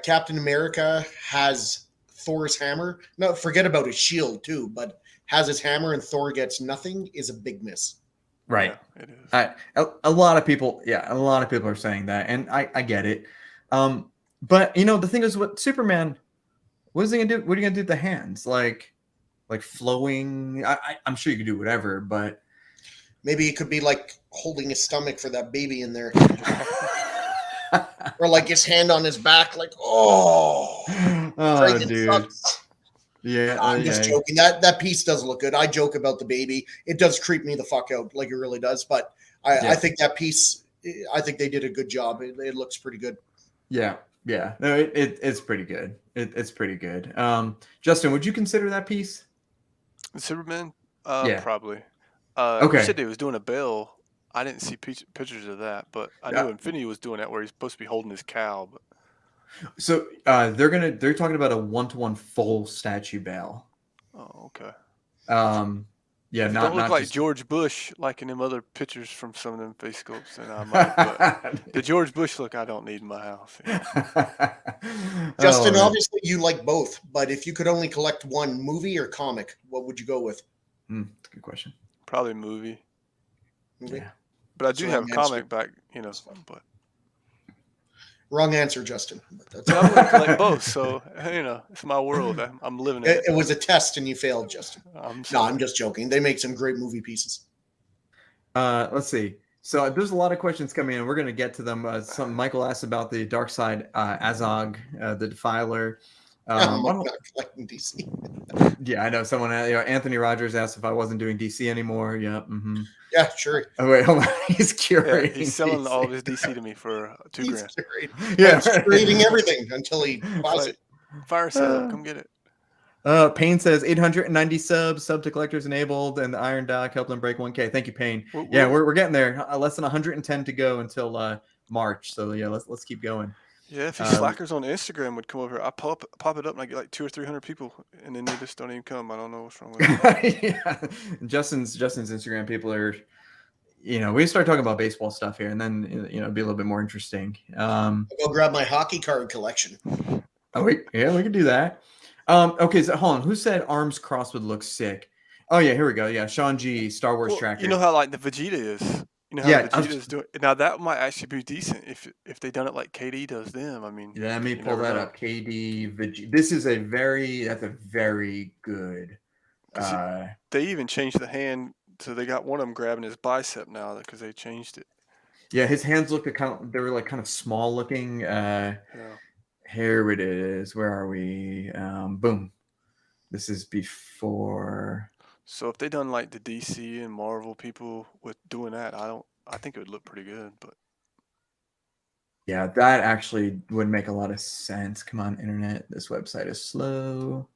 Captain America has Thor's hammer. No, forget about his shield too, but has his hammer and Thor gets nothing is a big miss. Right. Yeah, it is. A lot of people are saying that, and I get it. But the thing is, what Superman, what is he gonna do? What are you gonna do with the hands? Like flowing? I'm sure you could do whatever, but maybe it could be like holding his stomach for that baby in there. Or like his hand on his back, like, dude. Sucks. Yeah, I'm just joking. That piece does look good. I joke about the baby. It does creep me the fuck out, like it really does. But I think that piece, I think they did a good job. It looks pretty good. Yeah. No, it's pretty good. It's pretty good. Justin, would you consider that piece? Superman? Yeah. Probably. Okay. You said he was doing a bell. I didn't see pictures of that, but I knew Infinity was doing that where he's supposed to be holding his cow. But so they're talking about a 1-to-1 full statue bell. Oh, okay. Yeah, don't look like just George Bush like in them other pictures from some of them face scopes, and I might. But the George Bush look, I don't need in my house. Justin, obviously you like both, but if you could only collect one, movie or comic, what would you go with? That's a good question. Probably movie. Yeah. But I do have a comic back, but wrong answer, Justin. I'm going to collect both, so it's my world. I'm living it. It was a test, and you failed, Justin. I'm just joking. They make some great movie pieces. Let's see. So there's a lot of questions coming in. We're going to get to them. Michael asked about the Dark Side Azog, the Defiler. I'm not collecting DC. Yeah, I know. Someone, Anthony Rogers asked if I wasn't doing DC anymore. Yeah. Mm-hmm. Yeah, sure. Oh wait, hold on. He's curating. Yeah, he's selling all of his DC to me for $2,000. Yeah, he's curating everything until he buys it. Fire sale, come get it. Payne says 890 subs, sub to collectors enabled, and the Iron Doc helped them break 1K. Thank you, Payne. We're getting there. Less than 110 to go until March. So yeah, let's keep going. Yeah, if these slackers on Instagram would come over, I pop it up and I get like 200 or 300 people, and then they just don't even come. I don't know what's wrong with it. Yeah. Justin's Instagram people are, we start talking about baseball stuff here, and then be a little bit more interesting. I'll go grab my hockey card collection. Oh wait, yeah, we can do that. Okay, so hold on. Who said arms crossed would look sick? Oh yeah, here we go. Yeah, Sean G, Star Wars tracker. You know how like the Vegeta is. You know how Vegeta's doing. Now that might actually be decent if they done it like KD does them. I mean, let me pull that up. KD Vegeta. This is a very good. They even changed the hand, so they got one of them grabbing his bicep now because they changed it. Yeah, his hands look they were like kind of small looking. Here it is. Where are we? Boom. This is before. So if they done like the DC and Marvel people with doing that, I think it would look pretty good. But Yeah, that actually would make a lot of sense. Come on, internet. This website is slow.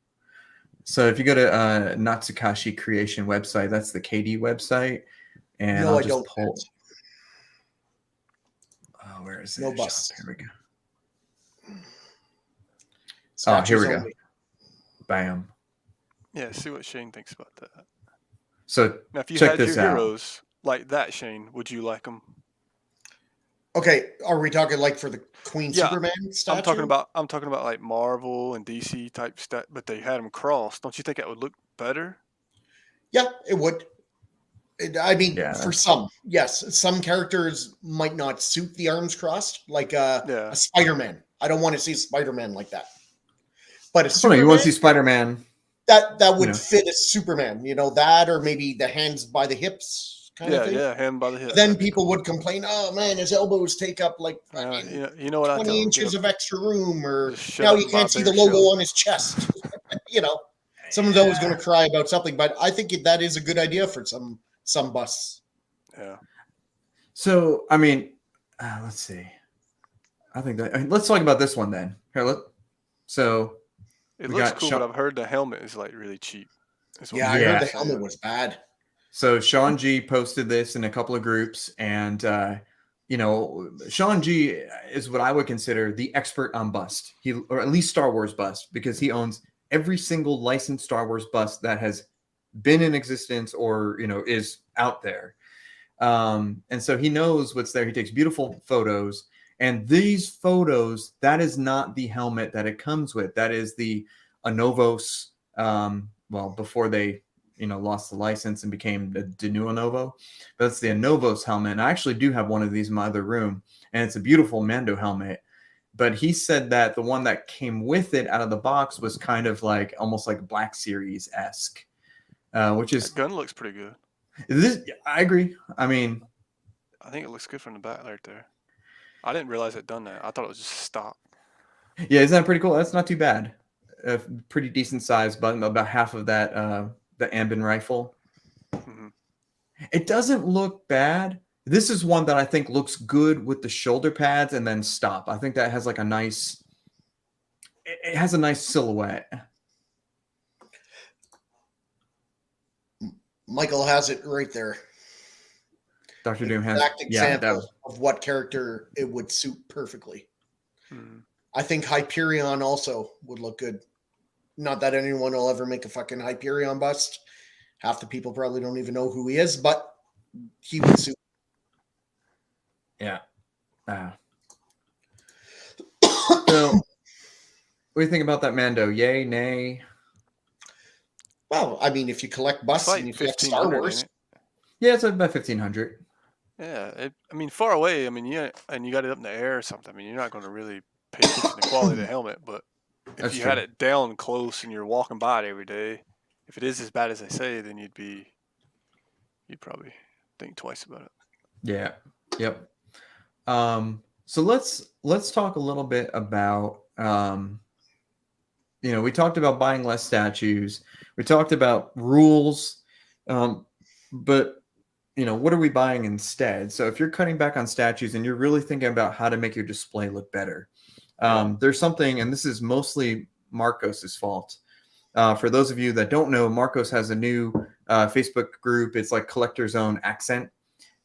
So if you go to Natsukashi Creation website, that's the KD website. And No, I'll I just don't. pull. Oh, where is it? No Shop. busts. Here we go. Oh, here Statues we go. only. Bam. Yeah, see what Shane thinks about that. So Now, if you check had this your out. heroes like that, Shane, would you like them? Okay, are we talking like for the Queen Yeah, Superman statue? I'm talking about like Marvel and DC type stuff, but they had them crossed. Don't you think that would look better? Yeah, it would. I mean, Yeah, for some, yes, some characters might not suit the arms crossed, like Yeah. a Spider-Man. I don't want to see Spider-Man like that. But a I don't know. Superman, You want to see Spider-Man? that would know. fit a Superman, that, or maybe the hands by the hips kind of thing. Yeah, him by the hip. But then people would complain, "Oh man, his elbows take up like you know what I tell 20 him? inches of extra room," or Just shut now up you and buy can't a see the bigger logo shell. on his chest. Someone's always going to cry about something, but I think that is a good idea for some busts. Yeah. So I mean, let's see. I think that let's talk about this one then. Here, so It we looks got cool, but I've heard the helmet is like really cheap. Yeah, I heard the helmet was bad. So Sean G posted this in a couple of groups, and Sean G is what I would consider the expert on bust. Or at least Star Wars bust, because he owns every single licensed Star Wars bust that has been in existence or is out there. And so he knows what's there. He takes beautiful photos, and these photos, that is not the helmet that it comes with. That is the Anovos. Before they lost the license and became the Denuo Novo. That's the Anovos helmet. And I actually do have one of these in my other room, and it's a beautiful Mando helmet. But he said that the one that came with it out of the box was kind of like almost like Black Series-esque, which is... That gun looks pretty good. I agree. I mean... I think it looks good from the back right there. I didn't realize it done that. I thought it was just stock. Yeah, isn't that pretty cool? That's not too bad. A pretty decent size button, about half of that the Ambin rifle. Mm-hmm. It doesn't look bad. This is one that I think looks good with the shoulder pads and then stop. I think that has like a nice... It has a nice silhouette. Michael has it right there. Dr. Doom has... Exact example of what character it would suit perfectly. Mm-hmm. I think Hyperion also would look good. Not that anyone will ever make a fucking Hyperion bust. Half the people probably don't even know who he is, but he would suit. Yeah. So, what do you think about that Mando? Yay, nay? Well, I mean, if you collect busts and you collect Star Wars. Yeah, it's about 1,500. Yeah, far away. You got it up in the air or something. You're not going to really pay attention to the quality of the helmet, but if you had it down close and you're walking by it every day, if it is as bad as they say, then you'd probably think twice about it. Yeah. Yep. So let's talk a little bit about we talked about buying less statues. We talked about rules, but what are we buying instead? So if you're cutting back on statues and you're really thinking about how to make your display look better, there's something, and this is mostly Marcos's fault. For those of you that don't know, Marcos has a new Facebook group. It's like Collector's Own Accent,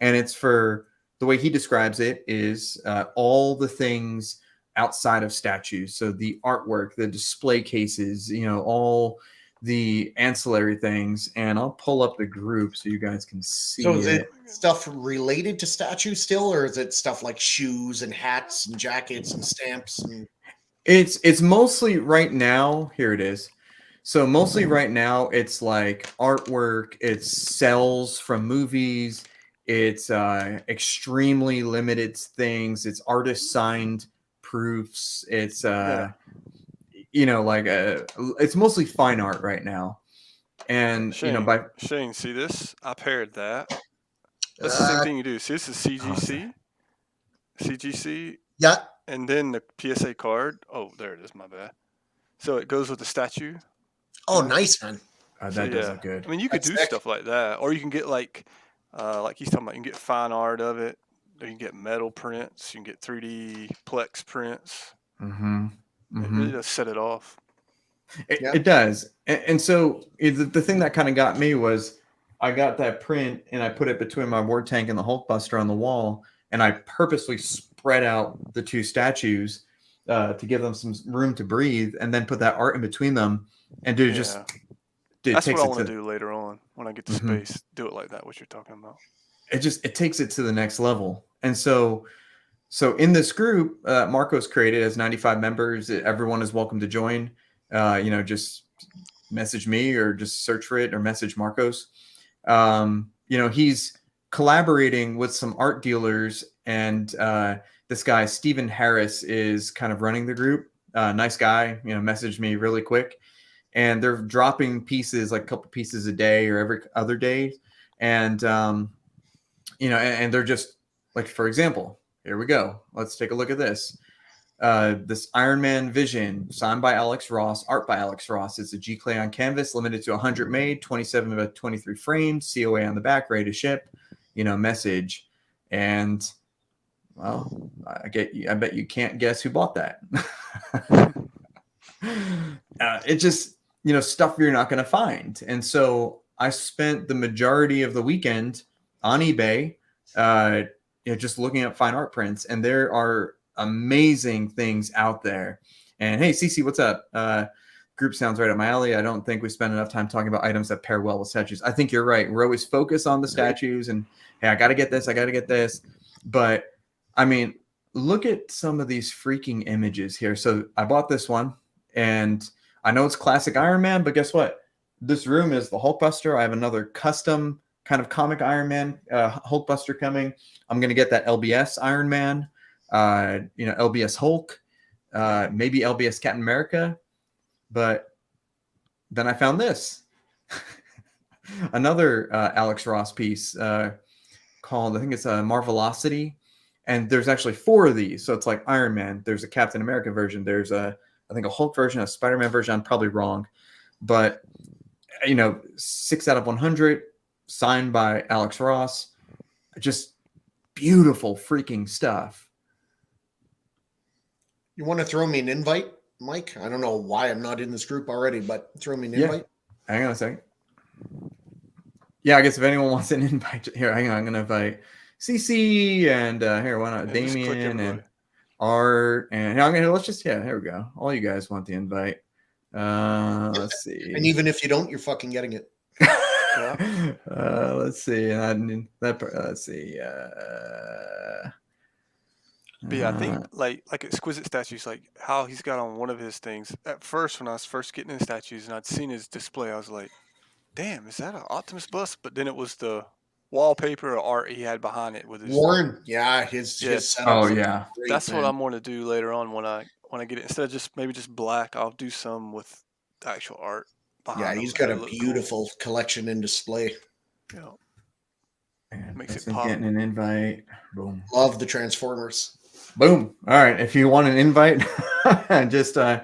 and it's for, the way he describes it is all the things outside of statues. So the artwork, the display cases, all the ancillary things. And I'll pull up the group so you guys can see it. So is it stuff related to statues still, or is it stuff like shoes and hats and jackets and stamps? It's mostly right now. Here it is. So mostly right now, it's like artwork. It's cells from movies. It's extremely limited things. It's artist signed proofs. It's it's mostly fine art right now. And Shane, see this? I paired that. That's the same thing you do. See, this is CGC. Yeah. And then the PSA card. Oh, there it is. My bad. So it goes with the statue. Oh, nice, man. That does look good. You could do stuff like that, or you can get like he's talking about. You can get fine art of it. You can get metal prints. You can get 3D Plex prints. Mm-hmm. It really does set it off. It does. And so the thing that kind of got me was I got that print and I put it between my War Tank and the Hulkbuster on the wall, and I purposely spread out the two statues to give them some room to breathe, and then put that art in between them, and dude, just that's what I want to do later on when I get to space. Do it like that. What you're talking about. It takes it to the next level. And so in this group, Marco's created as 95 members. Everyone is welcome to join. Just message me or just search for it or message Marcos. He's collaborating with some art dealers, and this guy, Stephen Harris, is kind of running the group. Nice guy, messaged me really quick, and they're dropping pieces, like a couple pieces a day or every other day. And, and they're just like, for example, here we go. Let's take a look at this. This Iron Man Vision, signed by Alex Ross, art by Alex Ross. It's a G-Clay on canvas, limited to 100 made, 27 by 23 frames, COA on the back, ready to ship, message. And, well, I bet you can't guess who bought that. It just, stuff you're not going to find. And so I spent the majority of the weekend on eBay, just looking at fine art prints, and there are amazing things out there. And hey, Cece, what's up? Group sounds right up my alley. I don't think we spend enough time talking about items that pair well with statues. I think you're right. We're always focused on the statues and, hey, I got to get this. But I mean, look at some of these freaking images here. So I bought this one, and I know it's classic Iron Man, but guess what? This room is the Hulkbuster. I have another custom kind of comic Iron Man Hulkbuster coming. I'm going to get that LBS Iron Man, LBS Hulk, maybe LBS Captain America. But then I found this. Another Alex Ross piece called, I think it's a Marvelocity. And there's actually 4 of these. So it's like Iron Man. There's a Captain America version. There's I think a Hulk version, a Spider-Man version. I'm probably wrong. But, 6 out of 100, signed by Alex Ross. Just beautiful freaking stuff. You want to throw me an invite, Mike? I don't know why I'm not in this group already, but throw me an invite. Hang on a second. Yeah, I guess if anyone wants an invite, here, hang on. I'm going to invite CC and here, why not Damien and Art. And here we go. All you guys want the invite. Let's see. And even if you don't, you're fucking getting it. Let's see. Let's see. But yeah, I think like exquisite statues, like how he's got on one of his things. At first, when I was first getting into statues and I'd seen his display, I was like, "Damn, is that an Optimus bust?" But then it was the wallpaper or art he had behind it with his Warren. Yeah, his setup. Oh yeah, great, that's man. what I'm going to do later on when I get it. Instead of just black, I'll do some with the actual art behind. Yeah, he's got a beautiful collection and display. Yeah, makes it pop. Getting an invite. Boom. Love the Transformers. Boom. All right. If you want an invite, just let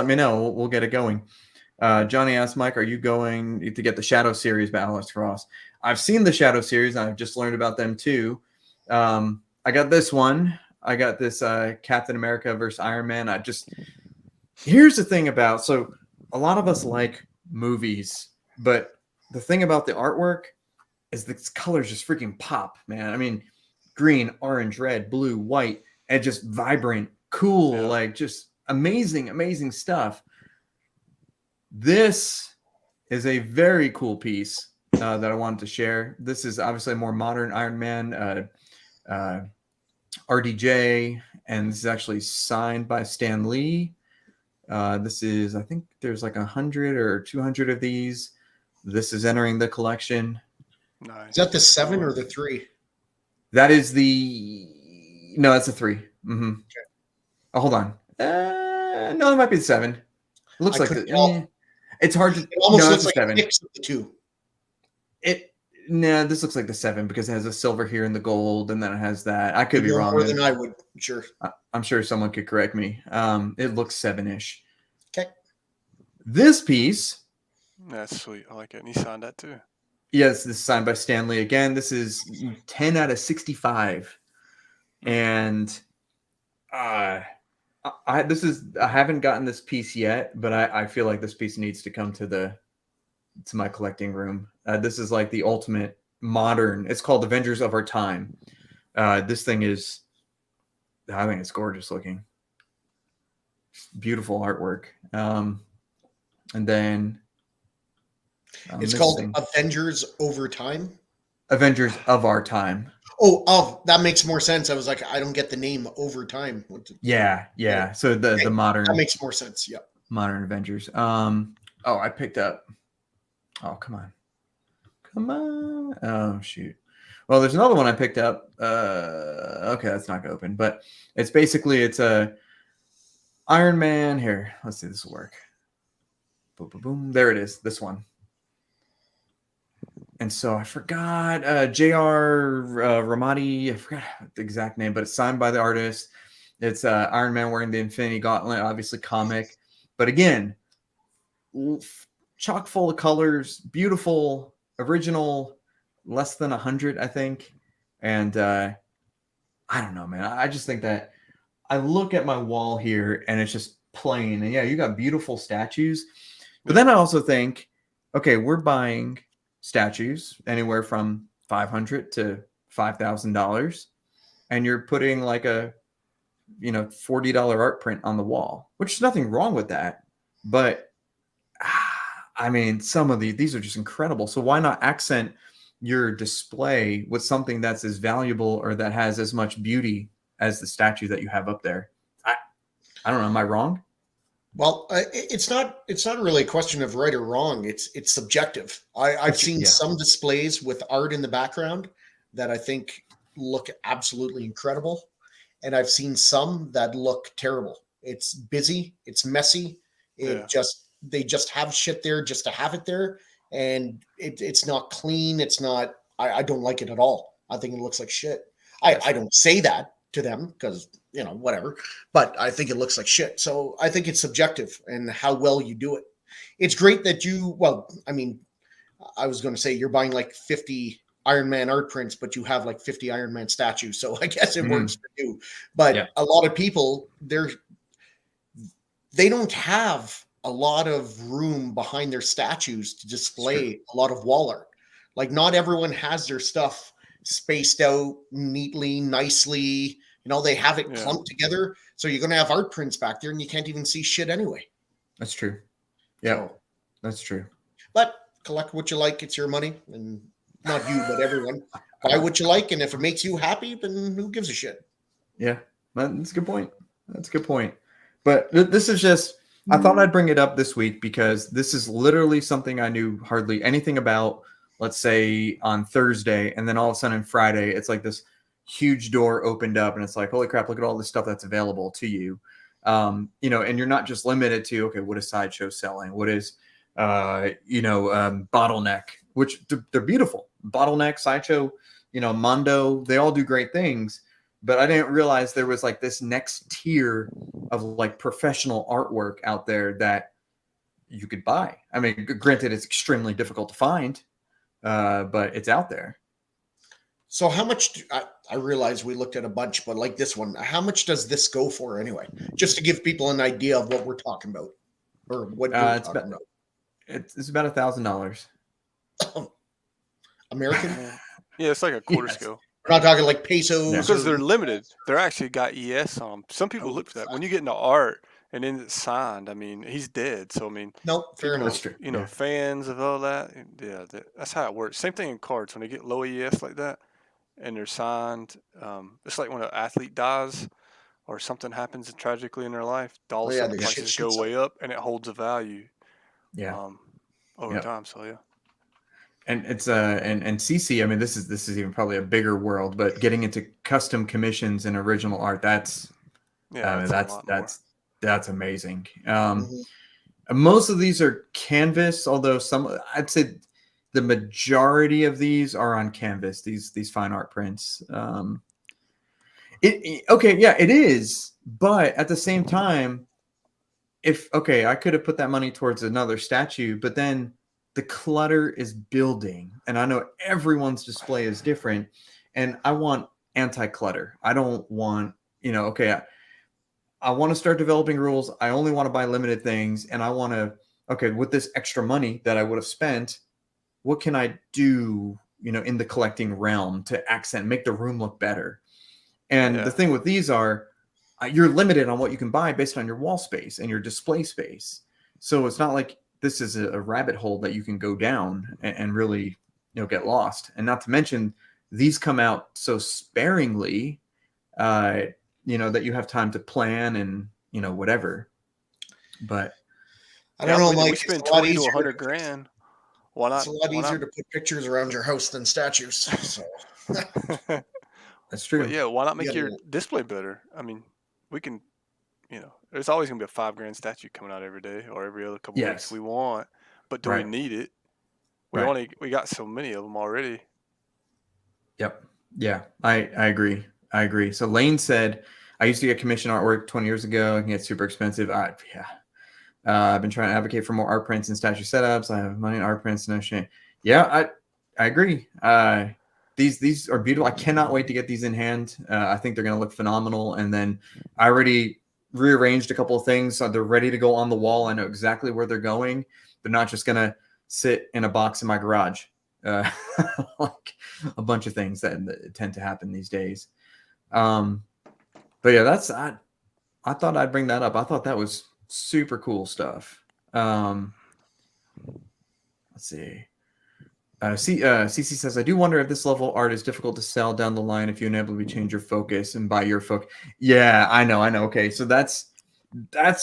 me know. We'll get it going. Johnny asked Mike, are you going to get the Shadow series by Alex Ross? I've seen the Shadow series. I've just learned about them too. I got this one. I got this Captain America versus Iron Man. Here's the thing about, so a lot of us like movies, but the thing about the artwork is the colors just freaking pop, man. I mean, green, orange, red, blue, white, and just vibrant, cool, like just amazing stuff. This is a very cool piece that I wanted to share. This is obviously a more modern Iron Man, RDJ, and this is actually signed by Stan Lee. This is, I think there's like 100 or 200 of these. This is entering the collection. Nice. Is that the 7 or the 3? That is no, that's a 3. Mm-hmm. Okay. Oh, hold on. No, it might be the 7. It looks like it's hard to. It almost looks like 7. Mix of the 2. This looks like the 7 because it has a silver here and the gold, and then it has that. I could be wrong. More than I would. Sure. I'm sure someone could correct me. It looks 7-ish. Okay. This piece. That's sweet. I like it. And he signed that too. Yes, this is signed by Stan Lee again. This is 10 out of 65. And I haven't gotten this piece yet, but I feel like this piece needs to come to my collecting room. This is like the ultimate modern. It's called Avengers of Our Time. This thing is, I think it's gorgeous looking. Beautiful artwork. And then it's called Avengers Over Time. Avengers of Our Time. Oh, that makes more sense. I was like, I don't get the name Over Time. Yeah. So the modern, that makes more sense. Yeah. Modern Avengers. I picked up. Oh, come on. Oh, shoot. Well, there's another one I picked up. Okay, that's not gonna open, but it's a Iron Man. Here, let's see, this will work. Boom, boom, boom. There it is. This one. And so I forgot J.R. Ramadi. I forgot the exact name, but it's signed by the artist. It's Iron Man wearing the Infinity Gauntlet, obviously comic. But again, chock full of colors, beautiful, original, less than 100, I think. And I don't know, man. I just think that I look at my wall here and it's just plain. And yeah, you got beautiful statues. But then I also think, okay, we're buying statues anywhere from $500 to $5,000, and you're putting like a $40 art print on the wall, which is nothing wrong with that. But I mean, some of these are just incredible. So why not accent your display with something that's as valuable or that has as much beauty as the statue that you have up there? I don't know. Am I wrong? Well, it's not really a question of right or wrong. It's subjective. I've seen some displays with art in the background that I think look absolutely incredible, and I've seen some that look terrible. It's busy, it's messy. They just have shit there just to have it there, and it's not clean. It's not. I don't like it at all. I think it looks like shit. I don't say that to them because whatever, but I think it looks like shit. So I think it's subjective and how well you do it. It's great that I was going to say you're buying like 50 Iron Man art prints, but you have like 50 Iron Man statues. So I guess it works for you. But a lot of people, they don't have a lot of room behind their statues to display a lot of wall art. Like not everyone has their stuff spaced out neatly, nicely. They have it clumped together. So you're going to have art prints back there and you can't even see shit anyway. That's true. Yeah, that's true. But collect what you like. It's your money. And not you, but everyone. Buy what you like. And if it makes you happy, then who gives a shit? Yeah, that's a good point. But this is just, I thought I'd bring it up this week because this is literally something I knew hardly anything about, let's say on Thursday. And then all of a sudden Friday, it's like this huge door opened up and it's like, holy crap, look at all this stuff that's available to you. And you're not just limited to, okay, what is Sideshow selling? What is, Bottleneck, which they're beautiful. Bottleneck, Sideshow, Mondo, they all do great things. But I didn't realize there was like this next tier of like professional artwork out there that you could buy. I mean, granted, it's extremely difficult to find, but it's out there. So how much, I realize we looked at a bunch, but like this one, how much does this go for anyway? Just to give people an idea of what we're talking about or what we're talking about. It's about $1,000. American? Yeah, it's like a quarter scale. We're not talking like pesos. Because they're limited. They're actually got ES on them. Some people look for that. When you get into art and then it's signed, I mean, he's dead. So, I mean, fair enough. Fans of all that, that's how it works. Same thing in cards. When they get low ES like that and they're signed, it's like when an athlete dies or something happens tragically in their life, dollar prices go way up and it holds a value over time. So, yeah. And it's and CC, I mean, this is even probably a bigger world, but getting into custom commissions and original art, that's amazing. Most of these are canvas, although I'd say the majority of these are on canvas. These fine art prints. It is, but at the same time, I could have put that money towards another statue, but then the clutter is building, and I know everyone's display is different, and I want anti-clutter. I don't want, okay, I want to start developing rules. I only want to buy limited things, and I want to, okay, with this extra money that I would have spent, what can I do, in the collecting realm to make the room look better? And the thing with these are, you're limited on what you can buy based on your wall space and your display space. So it's not like this is a rabbit hole that you can go down and really, get lost. And not to mention, these come out so sparingly, that you have time to plan and, whatever. But I don't know, Mike. We spend 20 to 100 grand. Why not? It's a lot easier to put pictures around your house than statues. So that's true. But yeah, why not make your display better? I mean, we can, there's always gonna be a $5,000 statue coming out every day or every other couple weeks we want. But do we need it? We got so many of them already. Yep. Yeah, I agree. So Lane said, I used to get commission artwork 20 years ago and get super expensive. I've been trying to advocate for more art prints and statue setups. I have money in art prints, no shame. Yeah, I agree. These are beautiful. I cannot wait to get these in hand. I think they're going to look phenomenal. And then I already rearranged a couple of things so they're ready to go on the wall. I know exactly where they're going. They're not just going to sit in a box in my garage. Like a bunch of things that tend to happen these days. But yeah, I thought I'd bring that up. I thought that was super cool stuff. Let's see. CC says, I do wonder if this level art is difficult to sell down the line if you inevitably change your focus and buy your focus. Yeah, I know. Okay, so that's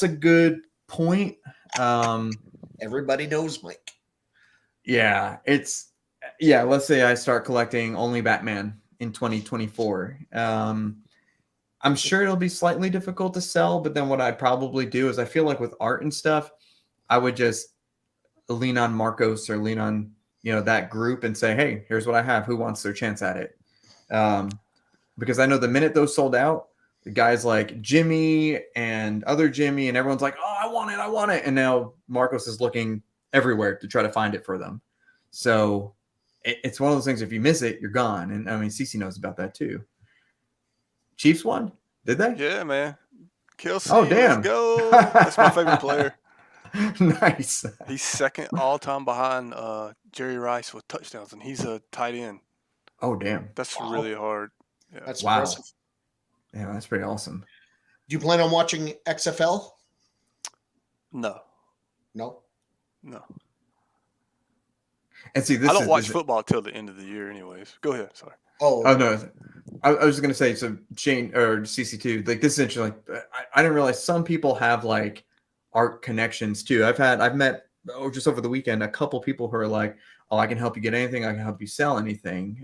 a good point. Everybody knows Mike. Yeah, let's say I start collecting only Batman in 2024. I'm sure it'll be slightly difficult to sell, but then what I'd probably do is I feel like with art and stuff, I would just lean on Marcos or lean on, that group and say, hey, here's what I have. Who wants their chance at it? Because I know the minute those sold out, the guys like Jimmy and other Jimmy and everyone's like, oh, I want it. And now Marcos is looking everywhere to try to find it for them. So it's one of those things. If you miss it, you're gone. And I mean, CC knows about that too. Chiefs won? Did they? Yeah, man. Kelsey, oh, damn. Let's go. That's my favorite player. Nice. He's second all time behind Jerry Rice with touchdowns, and he's a tight end. Oh, damn. That's really hard. Yeah. That's impressive. Yeah, that's pretty awesome. Do you plan on watching XFL? No. And see, I don't watch football till the end of the year, anyways. Go ahead. Sorry. Oh no. I was just gonna say, so Shane or CC2, like this is interesting. Like I didn't realize some people have like art connections too. I've met just over the weekend a couple people who are like, oh, I can help you get anything, I can help you sell anything.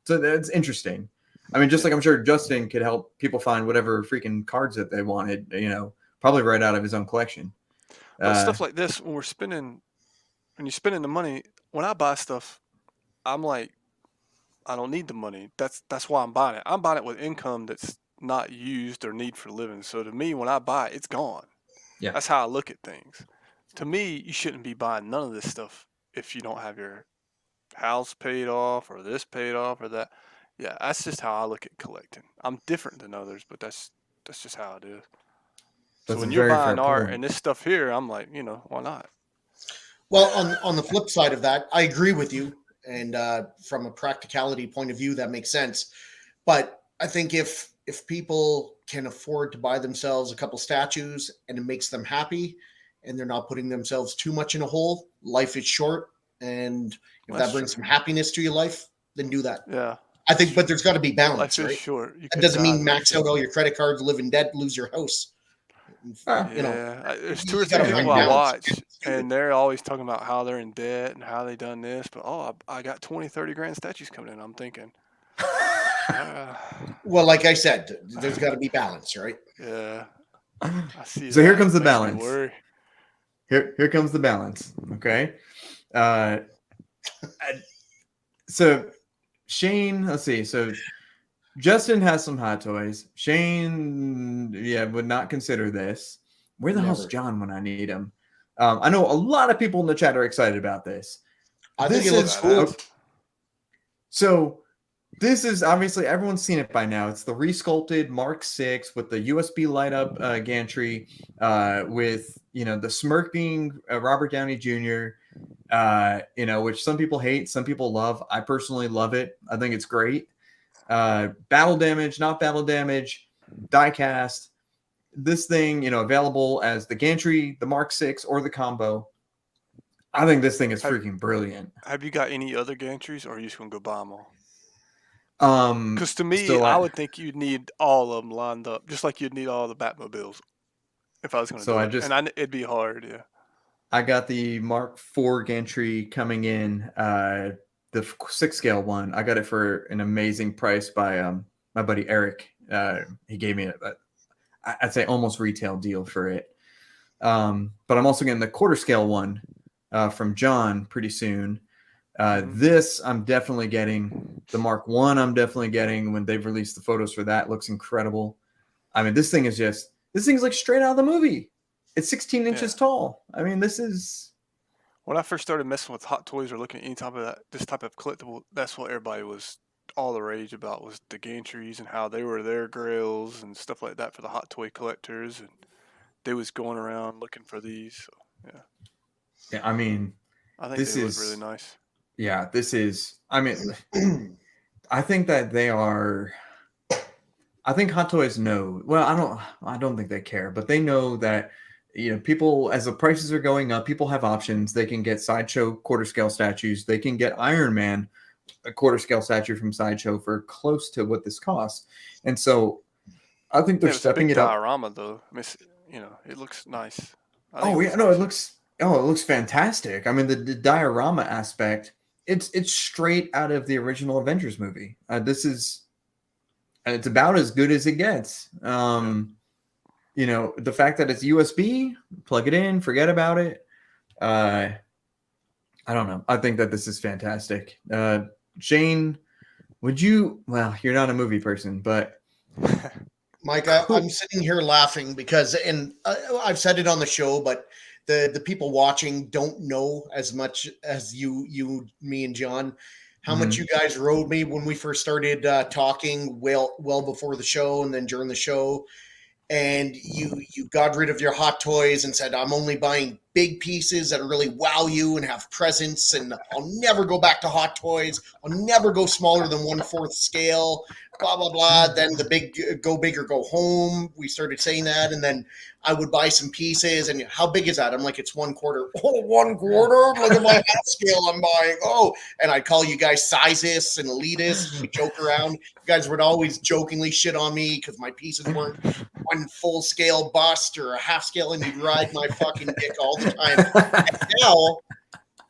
So that's interesting. I mean, just like I'm sure Justin could help people find whatever freaking cards that they wanted, probably right out of his own collection. But stuff like this, when you're spending the money, when I buy stuff, I'm like, I don't need the money. That's why I'm buying it. I'm buying it with income that's not used or need for living. So to me, when I buy it, it's gone. Yeah. That's how I look at things. To me, you shouldn't be buying none of this stuff if you don't have your house paid off or this paid off or that. Yeah, that's just how I look at collecting. I'm different than others, but that's just how it is. So when you're buying art and this stuff here, I'm like, why not? Well, on the flip side of that, I agree with you. And from a practicality point of view, that makes sense. But I think if people can afford to buy themselves a couple statues and it makes them happy and they're not putting themselves too much in a hole, life is short. And if that brings some happiness to your life, then do that. Yeah. I think, but there's got to be balance, life right? is short. That doesn't mean max out all your credit cards, live in debt, lose your house. There's two or three people I watch, and they're always talking about how they're in debt and how they done this. But I got 20, 30 grand statues coming in. I'm thinking. Well, like I said, there's got to be balance, right? Yeah. I see. So here comes the balance. Here comes the balance. Okay. So Shane, let's see. So Justin has some hot toys. Shane, would not consider this. Where the hell's John when I need him? I know a lot of people in the chat are excited about this. I think it looks cool. So This is obviously everyone's seen it by now. It's the resculpted Mark VI with the USB light up gantry, with the smirking Robert Downey Jr. Which some people hate, some people love. I personally love it. I think it's great. Battle damage, not battle damage, die cast. This thing, available as the gantry, the Mark VI, or the combo. I think this thing is freaking brilliant. Have you got any other gantries, or are you just gonna go buy them all? Because Because to me, I would think you'd need all of them lined up, just like you'd need all the Batmobiles. If I was going to do it, it'd be hard. Yeah. I got the Mark IV gantry coming in, the 6 scale one. I got it for an amazing price by my buddy Eric. He gave me I'd say almost retail deal for it. But I'm also getting the 1/4 scale one from John pretty soon. This I'm definitely getting. The Mark I I'm definitely getting. When they've released the photos for that, looks incredible. I mean, this thing's like straight out of the movie. It's 16 inches tall. I mean, this is. When I first started messing with Hot Toys or looking at any type of this type of collectible, that's what everybody was all the rage about, was the gantries and how they were their grails and stuff like that for the Hot Toy collectors, and they was going around looking for these. So, yeah. Yeah, I mean, I think they look really nice. Yeah, this is. I mean, I think that they are. I think Hot Toys know. Well, I don't think they care, but they know that people, as the prices are going up, people have options. They can get Sideshow 1/4 scale statues. They can get Iron Man, a 1/4 scale statue from Sideshow for close to what this costs. And so, I think they're stepping it up. Diorama though. I mean, it looks nice. It looks fantastic. I mean, the diorama aspect. It's straight out of the original Avengers movie. It's about as good as it gets. The fact that it's USB, plug it in, forget about it. I don't know. I think that this is fantastic. Shane, you're not a movie person, but Mike, I'm sitting here laughing because, and I've said it on the show, but the people watching don't know as much as you, me, and John, how much you guys rode me when we first started talking well before the show and then during the show. And you got rid of your Hot Toys and said, I'm only buying big pieces that really wow you and have presence, and I'll never go back to Hot Toys. I'll never go smaller than 1/4 scale, blah, blah, blah. Then the big go big or go home. We started saying that, and then I would buy some pieces. And how big is that? I'm like, it's 1/4. Oh, 1/4? Look at my half scale I'm buying. Oh, and I'd call you guys sizists and elitists. We joke around. You guys would always jokingly shit on me because my pieces weren't 1 full scale bust or a half scale, and you'd ride my fucking dick all the time. And now,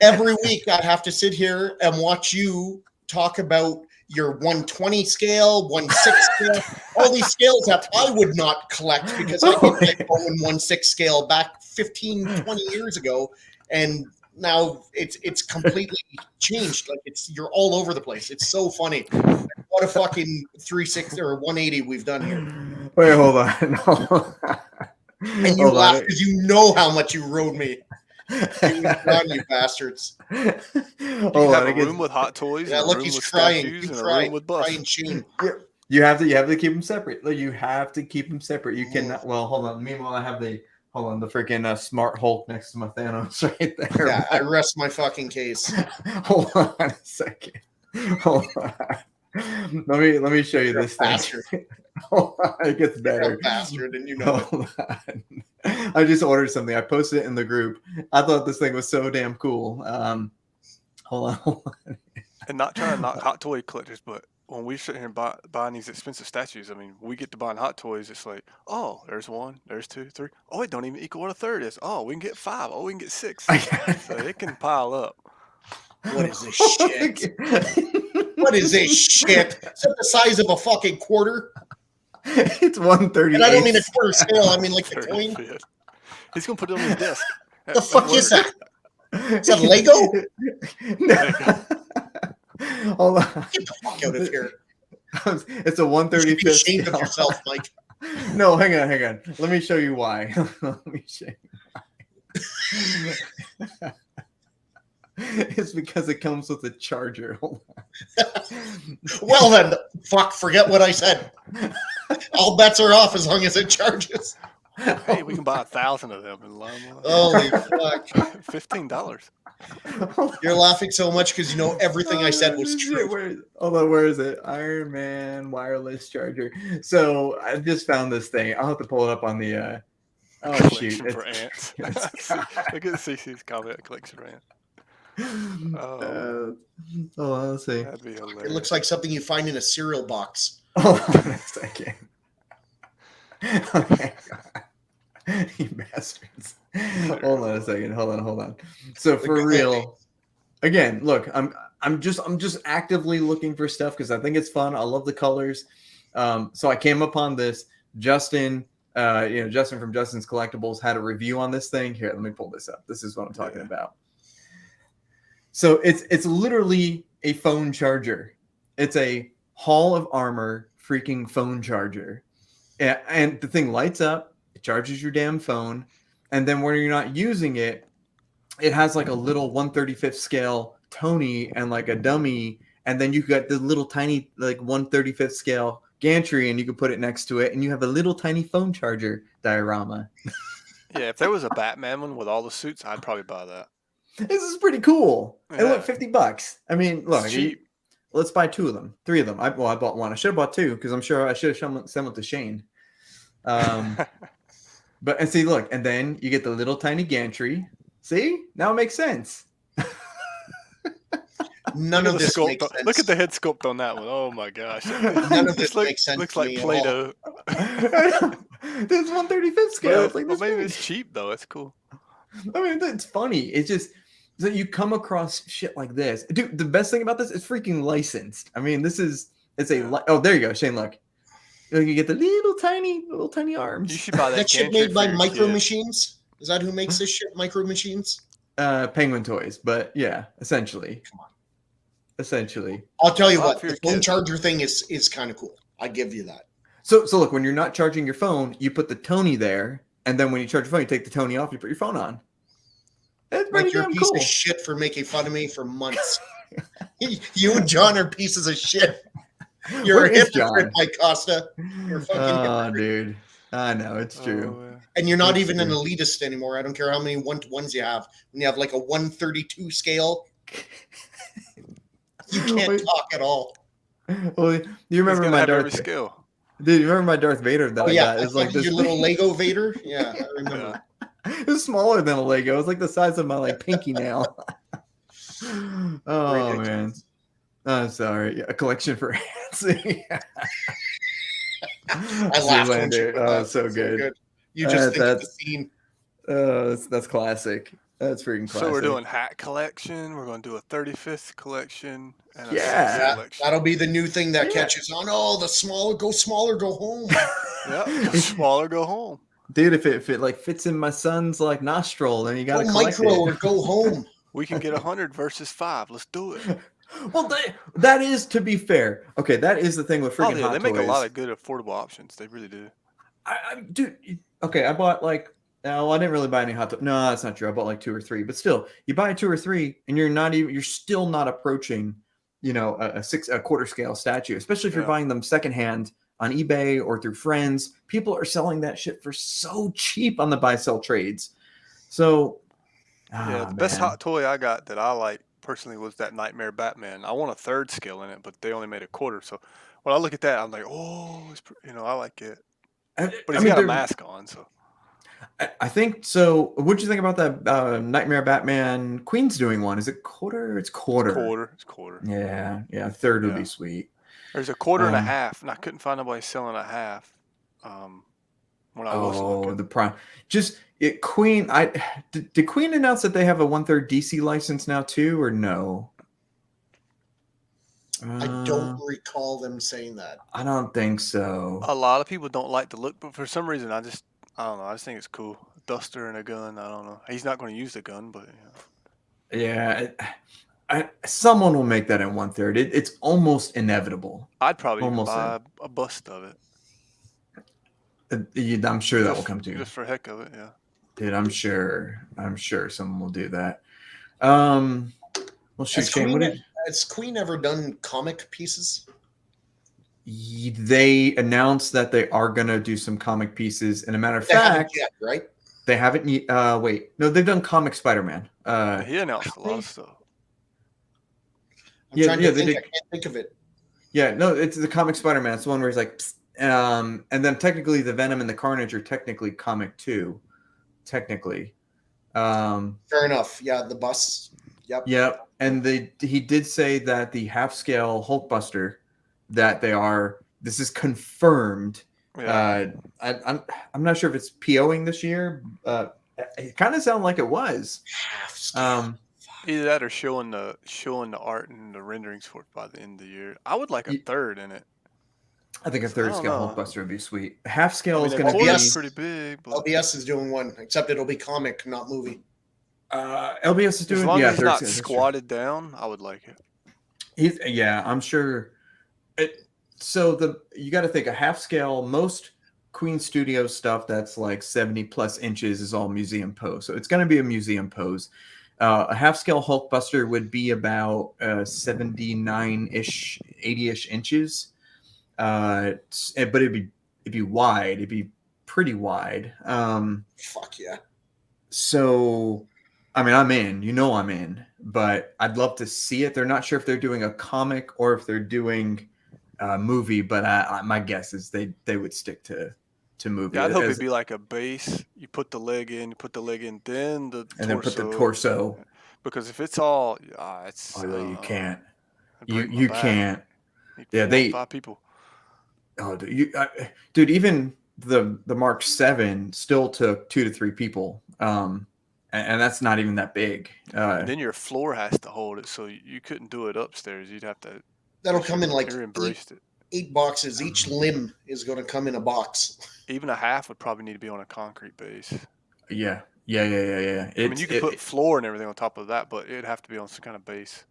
every week, I have to sit here and watch you talk about your 120 scale, 1/6 scale, all these scales that I would not collect because I did my own 1/6 scale back 15, 20 years ago. And now it's completely changed. Like you're all over the place. It's so funny. What a fucking 360 or 180 we've done here. Wait, hold on. And you laugh because you know how much you rode me. You bastards. You have a room with Hot Toys, yeah, and look, a room he's with crying. statues, and a crying, room with busts. You have to keep them separate. You have to keep them separate. You cannot. Well, hold on. Meanwhile, I have the freaking Smart Hulk next to my Thanos right there. Yeah, I rest my fucking case. Hold on a second. Hold on. Let me show you this thing. Hold on, it gets better. You're a bastard, and you know Hold on. I just ordered something. I posted it in the group. I thought this thing was so damn cool. Hold on. And not trying to knock Hot Toy collectors, but when we sit here and buying these expensive statues, I mean, we get to buying Hot Toys. It's like, oh, there's 1, there's 2, 3. Oh, it don't even equal what a third is. Oh, we can get 5. Oh, we can get 6. So it can pile up. What is this shit? What is this shit? Is that the size of a fucking quarter? It's 130. And I don't mean a 1/4 scale. I mean like the coin. He's gonna put it on his desk. The fuck is that? Is that Lego? Hold on. Get the fuck out of here. It's a 135th. You should be ashamed of yourself, Mike. No, hang on. Let me show you why. Let me show you why. It's because it comes with a charger. Hold Well then, forget what I said. All bets are off as long as it charges. Hey, we can buy 1,000 of them in Limelight. Holy fuck. $15. You're laughing so much because you know everything I said was true. Where is it? Iron Man wireless charger. So I just found this thing. I'll have to pull it up on the. Oh shoot! Collection for ants. Look at CC's comment. Collection for ants. Let's see. That'd be hilarious. It looks like something you find in a cereal box. Hold on a second. Okay. You bastards. Hold on a second. Hold on. So for real, again, look, I'm just actively looking for stuff because I think it's fun. I love the colors. So I came upon this. Justin from Justin's Collectibles had a review on this thing. Here, let me pull this up. This is what I'm talking about. So it's literally a phone charger. It's a Hall of Armor freaking phone charger. And the thing lights up, it charges your damn phone, and then when you're not using it, it has like a little 1/35th scale Tony and like a dummy, and then you got the little tiny like 1/35th scale gantry, and you can put it next to it, and you have a little tiny phone charger diorama. Yeah, if there was a Batman one with all the suits, I'd probably buy that. This is pretty cool. Yeah. And look, $50. I mean, look, It's cheap. Let's buy 2 of them, 3 of them. I bought one. I should have bought 2 because I'm sure I should have sent one to Shane. But and see, look, and then you get the little tiny gantry. See, now it makes sense. None of this makes sense. Look at the head sculpt on that one. Oh my gosh. None of this makes sense. Looks like Play-Doh. There's 1/35th scale. Well, maybe it's cheap though. It's cool. I mean, it's funny. It's just that you come across shit like this, dude. The best thing about this is freaking licensed. I mean, oh, there you go, Shane. Look, you get the little tiny arms. You should buy that. That shit made by Micro Machines. Is that who makes this shit? Micro Machines. Penguin Toys, but yeah, essentially. Come on. Essentially. I'll tell you what, the phone charger thing is kind of cool. I give you that. So look, when you're not charging your phone, you put the Tony there, and then when you charge your phone, you take the Tony off, you put your phone on. That's pretty you're a piece of shit for making fun of me for months. You and John are pieces of shit. You're a hypocrite, Mike Costa. You're a fucking hypocrite. Dude. I know, it's true. Yeah. And you're not even an elitist anymore. I don't care how many 1-to-1s you have. When you have like a 1/32 scale, you can't talk at all. Well, you remember my Darth skill. Dude, you remember my Darth Vader that I got? It's like this your little Lego Vader. Yeah, I remember. It was smaller than a Lego. It was like the size of my pinky nail. Oh man, I'm sorry. A collection for ants. I laughed when you so good. You just think of the scene. That's classic. That's freaking classic. So we're doing hat collection. We're going to do a 35th collection. And a collection. That'll be the new thing that catches on. Oh, the smaller, go home. Yeah, smaller, go home. Dude, if it like fits in my son's like nostril, then you got to collect micro it. Or go home. We can get 100 versus 5. Let's do it. Well, that is, to be fair. Okay, that is the thing with freaking Hot They Toys. make a lot of good affordable options. They really do. Dude, okay, I bought like, no, I didn't really buy any Hot Toys. No, that's not true. I bought like 2 or 3, but still, you buy 2 or 3, and you're still not approaching, a quarter scale statue, especially if you're buying them secondhand on eBay or through friends. People are selling that shit for so cheap on the buy sell trades. So, the best hot toy I got that I like personally was that Nightmare Batman. I want a 3rd scale in it, but they only made a quarter. So when I look at that, I'm like, oh, I like it. But he's got a mask on, so. I think so. What'd you think about that Nightmare Batman? Queen's doing one. Is it quarter? It's quarter. It's quarter. Yeah. 1/3 would be sweet. There's a quarter and a half, and I couldn't find nobody selling a half. When I was looking. The prime. Queen. Did Queen announce that they have a 1/3 DC license now too, or no? I don't recall them saying that. I don't think so. A lot of people don't like the look, but for some reason, I don't know. I just think it's cool. A duster and a gun. I don't know. He's not going to use the gun, but yeah. Someone will make that in 1/3. It's almost inevitable. I'd probably buy a bust of it. I'm sure that will come to you. Just for heck of it, yeah. Dude, I'm sure someone will do that. Well, shoot, Shane, what did has Queen ever done comic pieces? they announced that they are going to do some comic pieces? And a matter of They haven't fact, yet, right? they haven't. Wait, no, they've done comic Spider-Man. He announced a lot of stuff. I'm trying to think. I can't think of it. Yeah, no, it's the comic Spider-Man. It's the one where he's like, psst, and then technically the Venom and the Carnage are technically comic too. Technically. Fair enough. Yeah, the bus. Yep. Yep. And he did say that the half-scale Hulkbuster that they are. This is confirmed. Yeah. I'm not sure if it's POing this year. It kind of sounded like it was. Half scale. Either that or showing the art and the renderings for it by the end of the year. I would like a third in it. I think a third scale Hulkbuster would be sweet. Half scale is the going to be quarter's pretty big. But LBS is doing one, except it'll be comic, not movie. LBS is doing as long as he's third not scale, squatted down, I would like it. I'm sure. So you got to think a half scale. Most Queen Studio stuff that's like 70 plus inches is all museum pose. So it's going to be a museum pose. A half scale Hulkbuster would be about 79-ish, 80-ish inches. But it'd be wide. It'd be pretty wide. Fuck yeah. So, I mean, I'm in. I'm in. But I'd love to see it. They're not sure if they're doing a comic or if they're doing a movie. But my guess is they would stick to movie. Yeah, I'd hope it'd be like a base. You put the leg in, then then put the torso. Because if it's all, you can't. You can't. Yeah, 5 people. Oh, dude, even the Mark 7 still took 2 to 3 people. And that's not even that big. And then your floor has to hold it, so you couldn't do it upstairs. You'd have to. That'll come in like embraced it. 8 boxes. Each limb is going to come in a box. Even a half would probably need to be on a concrete base. Yeah. I mean, you could put floor and everything on top of that, but it'd have to be on some kind of base.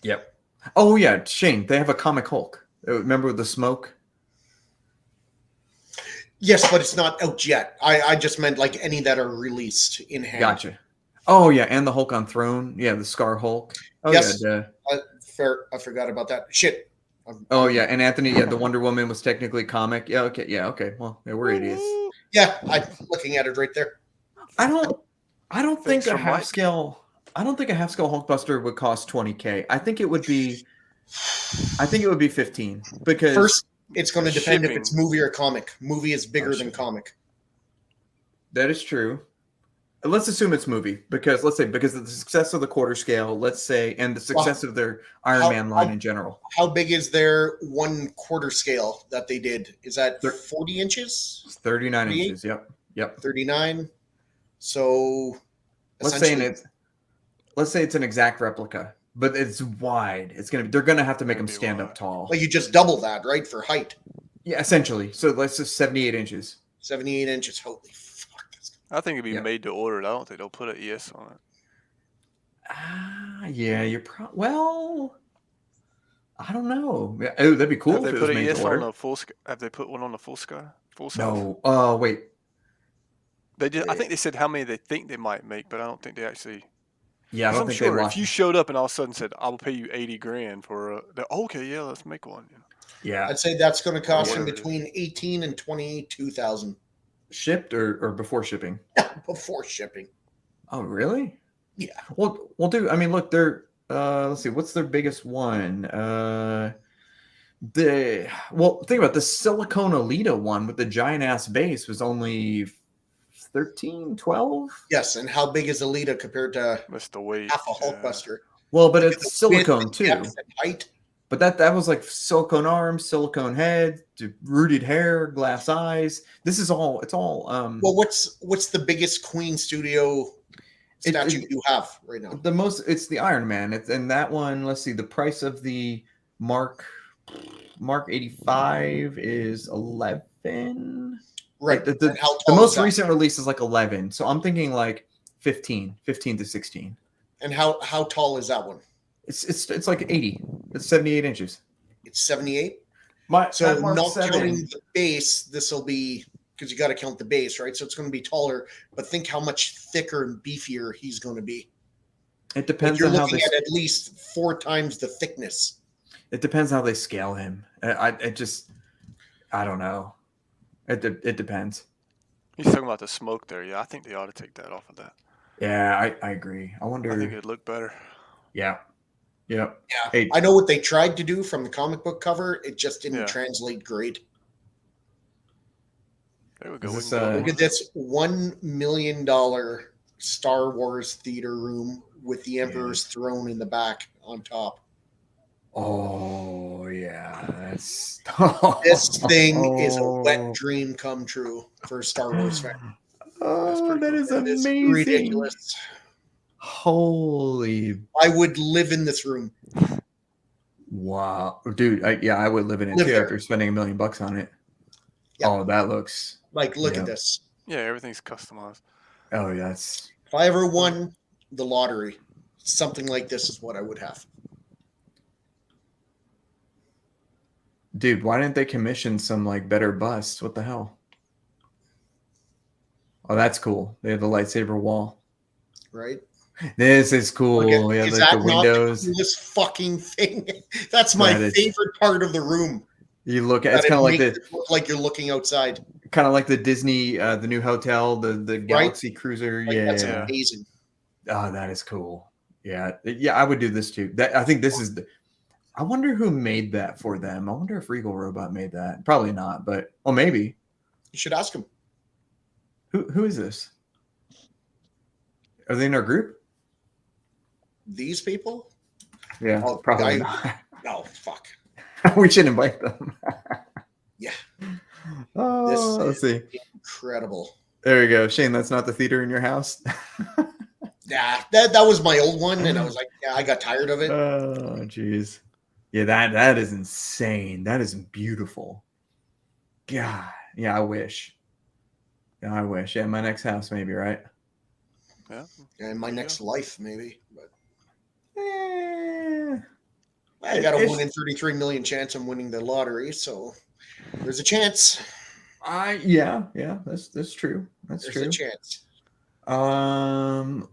Yep. Oh yeah, Shane. They have a comic Hulk. Remember the smoke? Yes, but it's not out yet. I just meant like any that are released in hand. Gotcha. Oh yeah, and the Hulk on Throne. Yeah, the Scar Hulk. Oh yes. Yeah. I forgot about that. Shit. Oh yeah, and Anthony. Yeah, the Wonder Woman was technically comic. Yeah. Okay. Yeah. Okay. Well, we're idiots. Yeah, I'm looking at it right there. I don't think a half scale. I don't think a half scale Hulkbuster would cost $20,000. I think it would be 15 because first it's going to depend if it's movie or comic. Movie is bigger than comic. That is true. Let's assume it's movie because of the success of the quarter scale, let's say, and the success of their Iron Man line in general. How big is their 1/4 scale that they did? Is that 40 inches? It's 39 inches. Yep. 39. So let's say it's an exact replica, but it's wide. They're gonna have to make them stand up tall. Well, you just double that, right, for height? Yeah, essentially. So let's just 78 inches. 78 inches. Holy fuck. I think it'd be made to order. I don't think they'll put an ES on it. Yeah, well, I don't know. Oh, that'd be cool. Have they put an ES on a full? Have they put one on the full size? No. Wait. They did. I think they said how many they think they might make, but I don't think they actually. Yeah, I don't think sure if you showed up and all of a sudden said, "I will pay you $80,000 for," okay, yeah, let's make one. Yeah, I'd say that's going to cost them between 18 and 22,000. Shipped or before shipping? Before shipping. Oh, really? Yeah. Well, dude. I mean, look, they're. Let's see. What's their biggest one? Think about the Silicone Alita one with the giant ass base was only 13, 12. Yes, and how big is Alita compared to That's the weight, half a Hulkbuster? Well, but it's silicone too. Height. But that was like silicone arms, silicone head, rooted hair, glass eyes. This is all. It's all. Well, what's the biggest Queen Studio statue you have right now? It's the Iron Man. And that one. Let's see. The price of the Mark 85 is 11. Right. The most recent release is like 11. So I'm thinking like 15 to 16. And how tall is that one? It's like 80. It's 78 inches. It's 78. So not counting the base, this will be because you got to count the base, right? So it's going to be taller. But think how much thicker and beefier he's going to be. It Like depends you're on how looking they. at least 4 times the thickness. It depends how they scale him. I don't know. It depends. He's talking about the smoke there. Yeah, I think they ought to take that off of that. Yeah, I agree. I I think wonder. it'd look better. Yeah. Yep. Yeah, Hey, I know what they tried to do from the comic book cover. It just didn't Yeah. translate great. There we go. Is We this, can build Look one at of those. this $1 million Star Wars theater room with the Emperor's throne in the back on top. oh yeah, that's This thing is a wet dream come true for a Star Wars fan. That's Oh, pretty that cool. is It is amazing. ridiculous. Holy I would live in this room. wow, dude! I would live in it Live too there. after spending $1 million on it. Yep. Oh, that looks Like, look Yeah. at this. Yeah, everything's customized. Oh yeah, that's If I ever won the lottery, something like this is what I would have. dude. Why didn't they commission some like better busts? What the hell? Oh, that's cool. They have the lightsaber wall. Right? This is cool. Look at, Yeah, is like that the not windows. the coolest fucking thing? That's my That is- favorite part of the room. You look at That it's it kind of like makes the it look like you're looking outside. Disney, the new hotel, the Galaxy Cruiser. Like, that's Yeah. amazing. Oh, that is cool. Yeah, I would do this too. I think this is. I wonder who made that for them. I wonder if Regal Robot made that. Probably not, but maybe. You should ask him. Who is this? Are they in our group? These people? Yeah, Oh, probably I- not. No, fuck. We should invite them. Yeah. Oh, This let's see. Incredible. There you go, Shane. That's not the theater in your house. Yeah, that was my old one, and I was like, yeah, I got tired of it. Oh, jeez. Yeah, that is insane. That is beautiful. God, yeah, I wish. Yeah, I wish. Yeah, my next house, maybe, right? Yeah. And my There you next life, maybe. But Eh, I got a it's- 1 in 33 million chance I'm winning the lottery, so there's a chance. Yeah, that's true. That's There's true. a chance.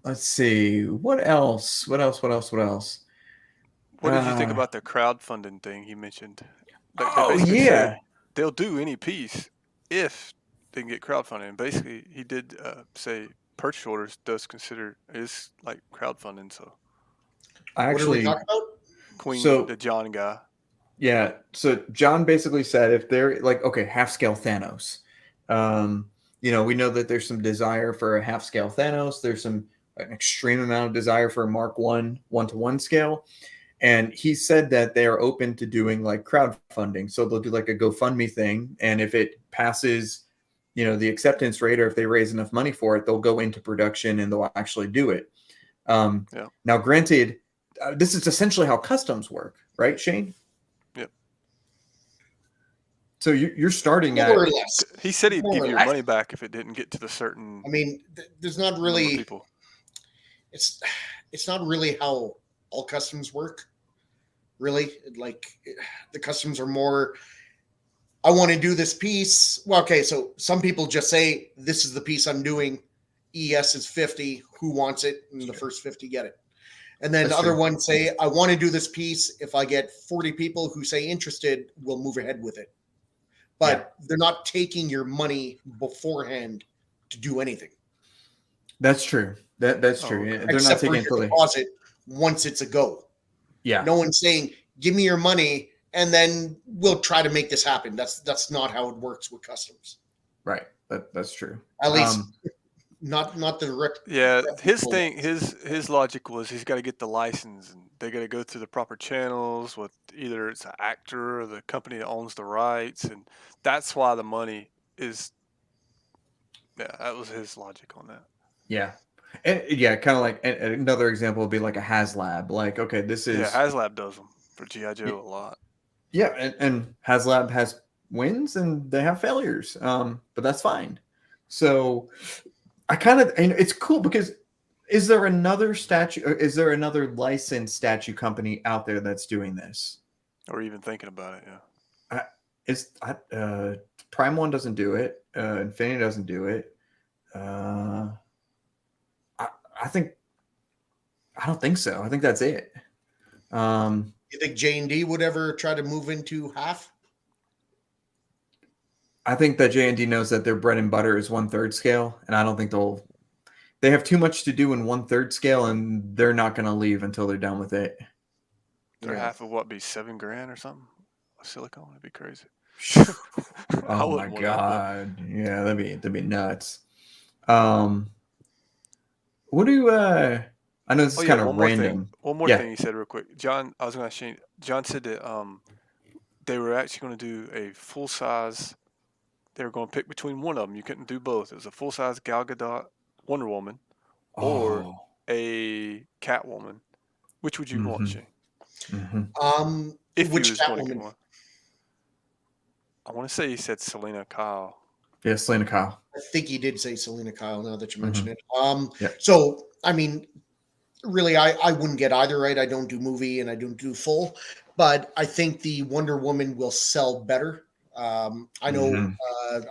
Let's see. What else? What else? What did you think Uh, about the crowdfunding thing he mentioned? Like, they Oh basically yeah. said they'll do any piece if they can get crowdfunding. And basically, he did say purchase orders is like crowdfunding. So I What are we actually, talking about? Queen, So- the John guy. yeah. So John basically said if they're like, okay, half scale Thanos. We know that there's some desire for a half scale Thanos. There's an extreme amount of desire for a Mark 1:1 scale. And he said that they are open to doing like crowdfunding. So they'll do like a GoFundMe thing. And if it passes, the acceptance rate, or if they raise enough money for it, they'll go into production and they'll actually do it. Yeah. Now, granted, this is essentially how customs work, right, Shane? Yep. So you're starting at More or less. He said he'd More give or you your less. money back if it didn't get to the certain I mean, there's not number of really. people. It's not really how all customs work. Really, like the customs are more. I want to do this piece. Well, okay, so some people just say this is the piece I'm doing. ES is 50. Who wants it? And the first 50 get it. And then That's other true. ones say, I want to do this piece. If I get 40 people who say interested, we'll move ahead with it. But they're not taking your money beforehand to do anything. That's true. That's Oh, true. okay. They're not Except for taking your until they. deposit once it's a go. Yeah. No one's saying, give me your money and then we'll try to make this happen. That's not how it works with customs. Right. That's true. At least not the direct. Yeah, his reputable thing, ones. his logic was he's got to get the license, and they got to go through the proper channels with either it's an actor or the company that owns the rights, and that's why the money is. Yeah, that was his logic on that. Yeah. And yeah, kind of like another example would be like a HasLab. Like, okay, this is Yeah, HasLab does them for GI Joe a lot. yeah, and HasLab has wins and they have failures. But that's fine. So I and it's cool because is there another licensed statue company out there that's doing this? Or even thinking about it, yeah. Prime One doesn't do it. Infinity doesn't do it. I I don't think so. I think that's it. You think J&D would ever try to move into half? I think that J&D knows that their bread and butter is 1/3 scale, and I don't think they have too much to do in 1/3 scale, and they're not going to leave until they're done with it. They're Yeah. half of what, be $7,000 or something? Silicone, it'd be crazy. I Oh my wouldn't want that, but god. Yeah, that'd be nuts. What do I know this oh is yeah, kind of random. one more Yeah. thing he said real quick. John, I was gonna ask you, John said that they were actually going to do a full size. They were going to pick between one of them. You couldn't do both. It was a full size Gal Gadot Wonder Woman or Oh. a Catwoman. Which would you want, Shane? If Which you was going to get Catwoman? one, I want to say he said Selena Kyle. Yeah, Selena Kyle. I think he did say Selena Kyle. Now that you mention it, Yeah. So I mean, really, I wouldn't get either right. I don't do movie and I don't do full, but I think the Wonder Woman will sell better. I know.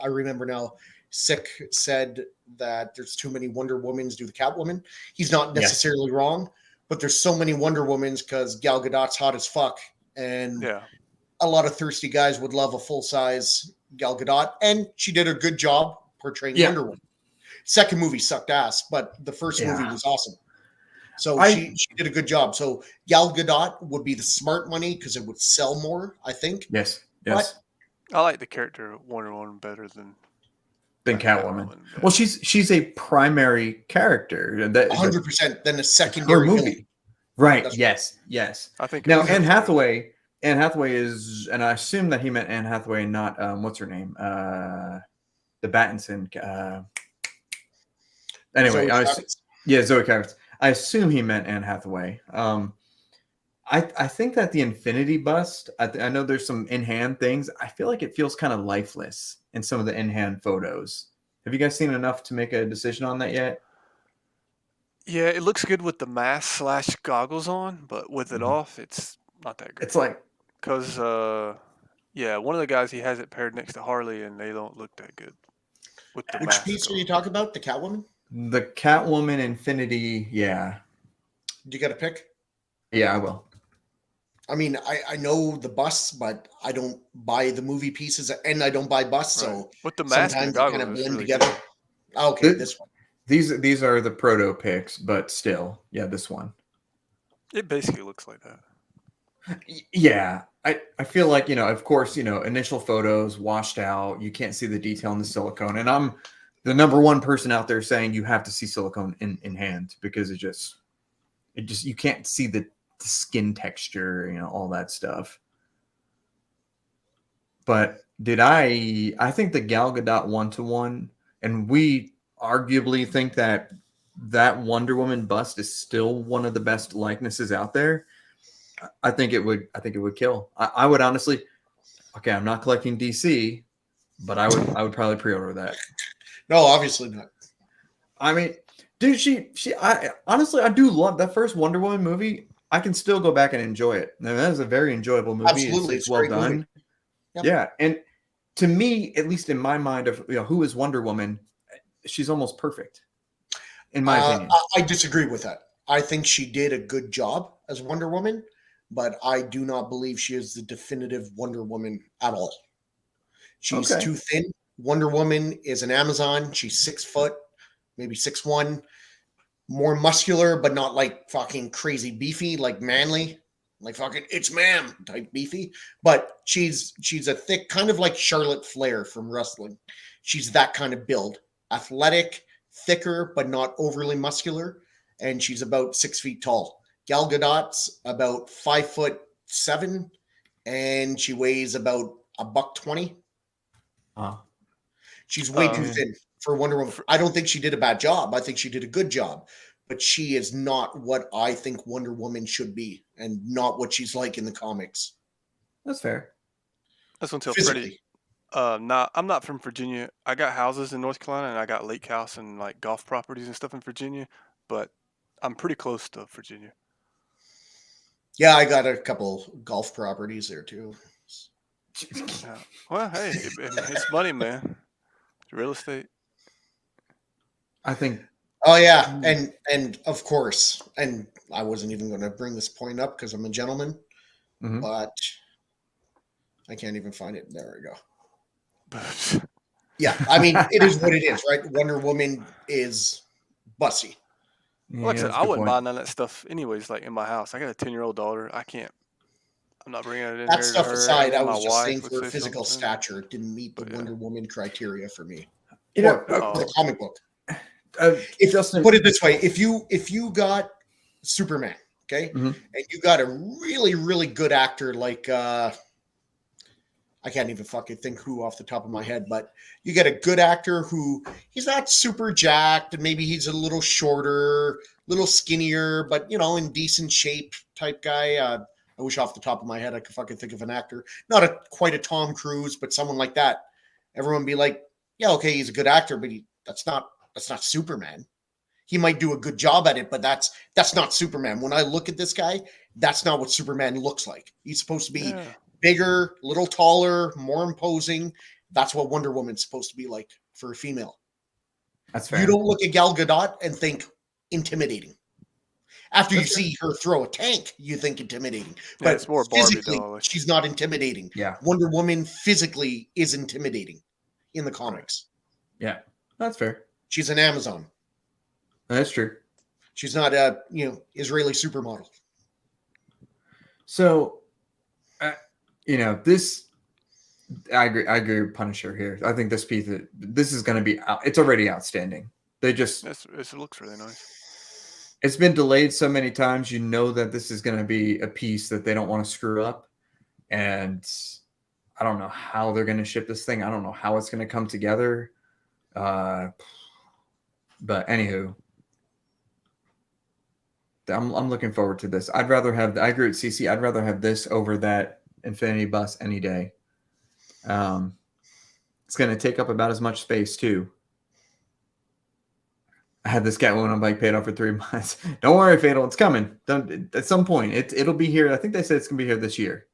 I remember now. Sick said that there's too many Wonder Womans do the Catwoman. He's not necessarily wrong, but there's so many Wonder Womans because Gal Gadot's hot as fuck, and Yeah. a lot of thirsty guys would love a full size Gal Gadot, and she did a good job portraying Wonder Woman. Second movie sucked ass, but the first movie was awesome. So she did a good job. So Gal Gadot would be the smart money because it would sell more, I think. Yes. But I like the character of Wonder Woman better than Catwoman. Well, she's a primary character. 100% than a secondary movie. villain. Right. That's Yes. I think now Anne Hathaway is, and I assume that he meant Anne Hathaway, not what's her name, the Battinson. Anyway, Zoe Kravitz. I assume he meant Anne Hathaway. I think that the Infinity Bust, I know there's some in-hand things. I feel like it feels kind of lifeless in some of the in-hand photos. Have you guys seen enough to make a decision on that yet? Yeah, it looks good with the mask / goggles on, but with it off, it's not that great. It's like, because one of the guys, he has it paired next to Harley, and they don't look that good with the Which mask piece are on. you talking about? The Catwoman? The Catwoman Infinity, yeah. Do you got a pick? Yeah, I will. I mean, I know the busts, but I don't buy the movie pieces, and I don't buy busts, Right. so With the mask and sometimes the they goggles, kind of it's blend really together. good. Okay, this one. These are the proto picks, but still, yeah, this one. It basically looks like that. Yeah, I feel like, of course, initial photos washed out. You can't see the detail in the silicone, and I'm the number one person out there saying you have to see silicone in hand because it just you can't see the skin texture, all that stuff. But I think the Gal Gadot 1-to-1, and we arguably think that Wonder Woman bust is still one of the best likenesses out there. I think it would kill. I would honestly, okay, I'm not collecting DC, but I would probably pre-order that. No, obviously not. I mean, dude, I honestly, I do love that first Wonder Woman movie. I can still go back and enjoy it. I mean, that is a very enjoyable movie. Absolutely, it's well done. Yep. Yeah, and to me, at least in my mind of who is Wonder Woman, she's almost perfect, in my opinion. I disagree with that. I think she did a good job as Wonder Woman, but I do not believe she is the definitive Wonder Woman at all. She's too thin. Wonder Woman is an Amazon. She's 6 foot, maybe 6'1", more muscular, but not like fucking crazy beefy, like manly, like fucking it's ma'am type beefy. But she's a thick, kind of like Charlotte Flair from wrestling. She's that kind of build, athletic, thicker, but not overly muscular, and she's about 6 feet tall. Gal Gadot's about 5'7", and she weighs about $120. She's way too thin for Wonder Woman. I don't think she did a bad job. I think she did a good job, but she is not what I think Wonder Woman should be, and not what she's like in the comics. That's fair. That's until Freddie. I'm not from Virginia. I got houses in North Carolina, and I got lake house and like golf properties and stuff in Virginia, but I'm pretty close to Virginia. Yeah, I got a couple golf properties there too. Yeah. Well, hey, it's money, man. Real estate. I think Oh yeah, and of course, and I wasn't even going to bring this point up because I'm a gentleman, Mhm. but I can't even find it. There we go. Yeah, I mean, it is what it is, right? Wonder Woman is bussy. Like I Yeah, said, that's a I good wouldn't point. buy none of that stuff anyways. Like in my house, I got a 10-year-old daughter. I can't. I'm not bringing it in That here to stuff her. And aside, I then my was just saying wife would for say physical something. stature, it didn't meet the But yeah. Wonder Woman criteria for me. You know, For the comic book. If Justin, put it this way, if you got Superman, okay, Mhm. and you got a really, really good actor like I can't even fucking think who off the top of my head, but you get a good actor who he's not super jacked, and maybe he's a little shorter, little skinnier, but in decent shape type guy. I wish off the top of my head I could fucking think of an actor, not quite a Tom Cruise, but someone like that. Everyone be like, yeah, okay, he's a good actor, but that's not Superman. He might do a good job at it, but that's not Superman. When I look at this guy, that's not what Superman looks like. He's supposed to be bigger, a little taller, more imposing. That's what Wonder Woman's supposed to be like for a female. That's fair. You don't look at Gal Gadot and think intimidating. After you That's fair. see her throw a tank, you think intimidating. Yeah, But it's more Barbie physically, doll. she's not intimidating. Yeah. Wonder Woman physically is intimidating in the comics. Yeah, that's fair. She's an Amazon. That's true. She's not a Israeli supermodel. So, this. I agree with Punisher here. I think this piece, this is going to be, it's already outstanding. They just, it looks really nice. It's been delayed so many times. You know that this is going to be a piece that they don't want to screw up. And I don't know how they're going to ship this thing. I don't know how it's going to come together. But anywho, I'm looking forward to this. I agree with CC. I'd rather have this over that Infinity Bus any day. It's going to take up about as much space too. I had this Catwoman bike paid off for 3 months. Don't worry, Fatal, it's coming. At some point, it'll be here. I think they said it's going to be here this year.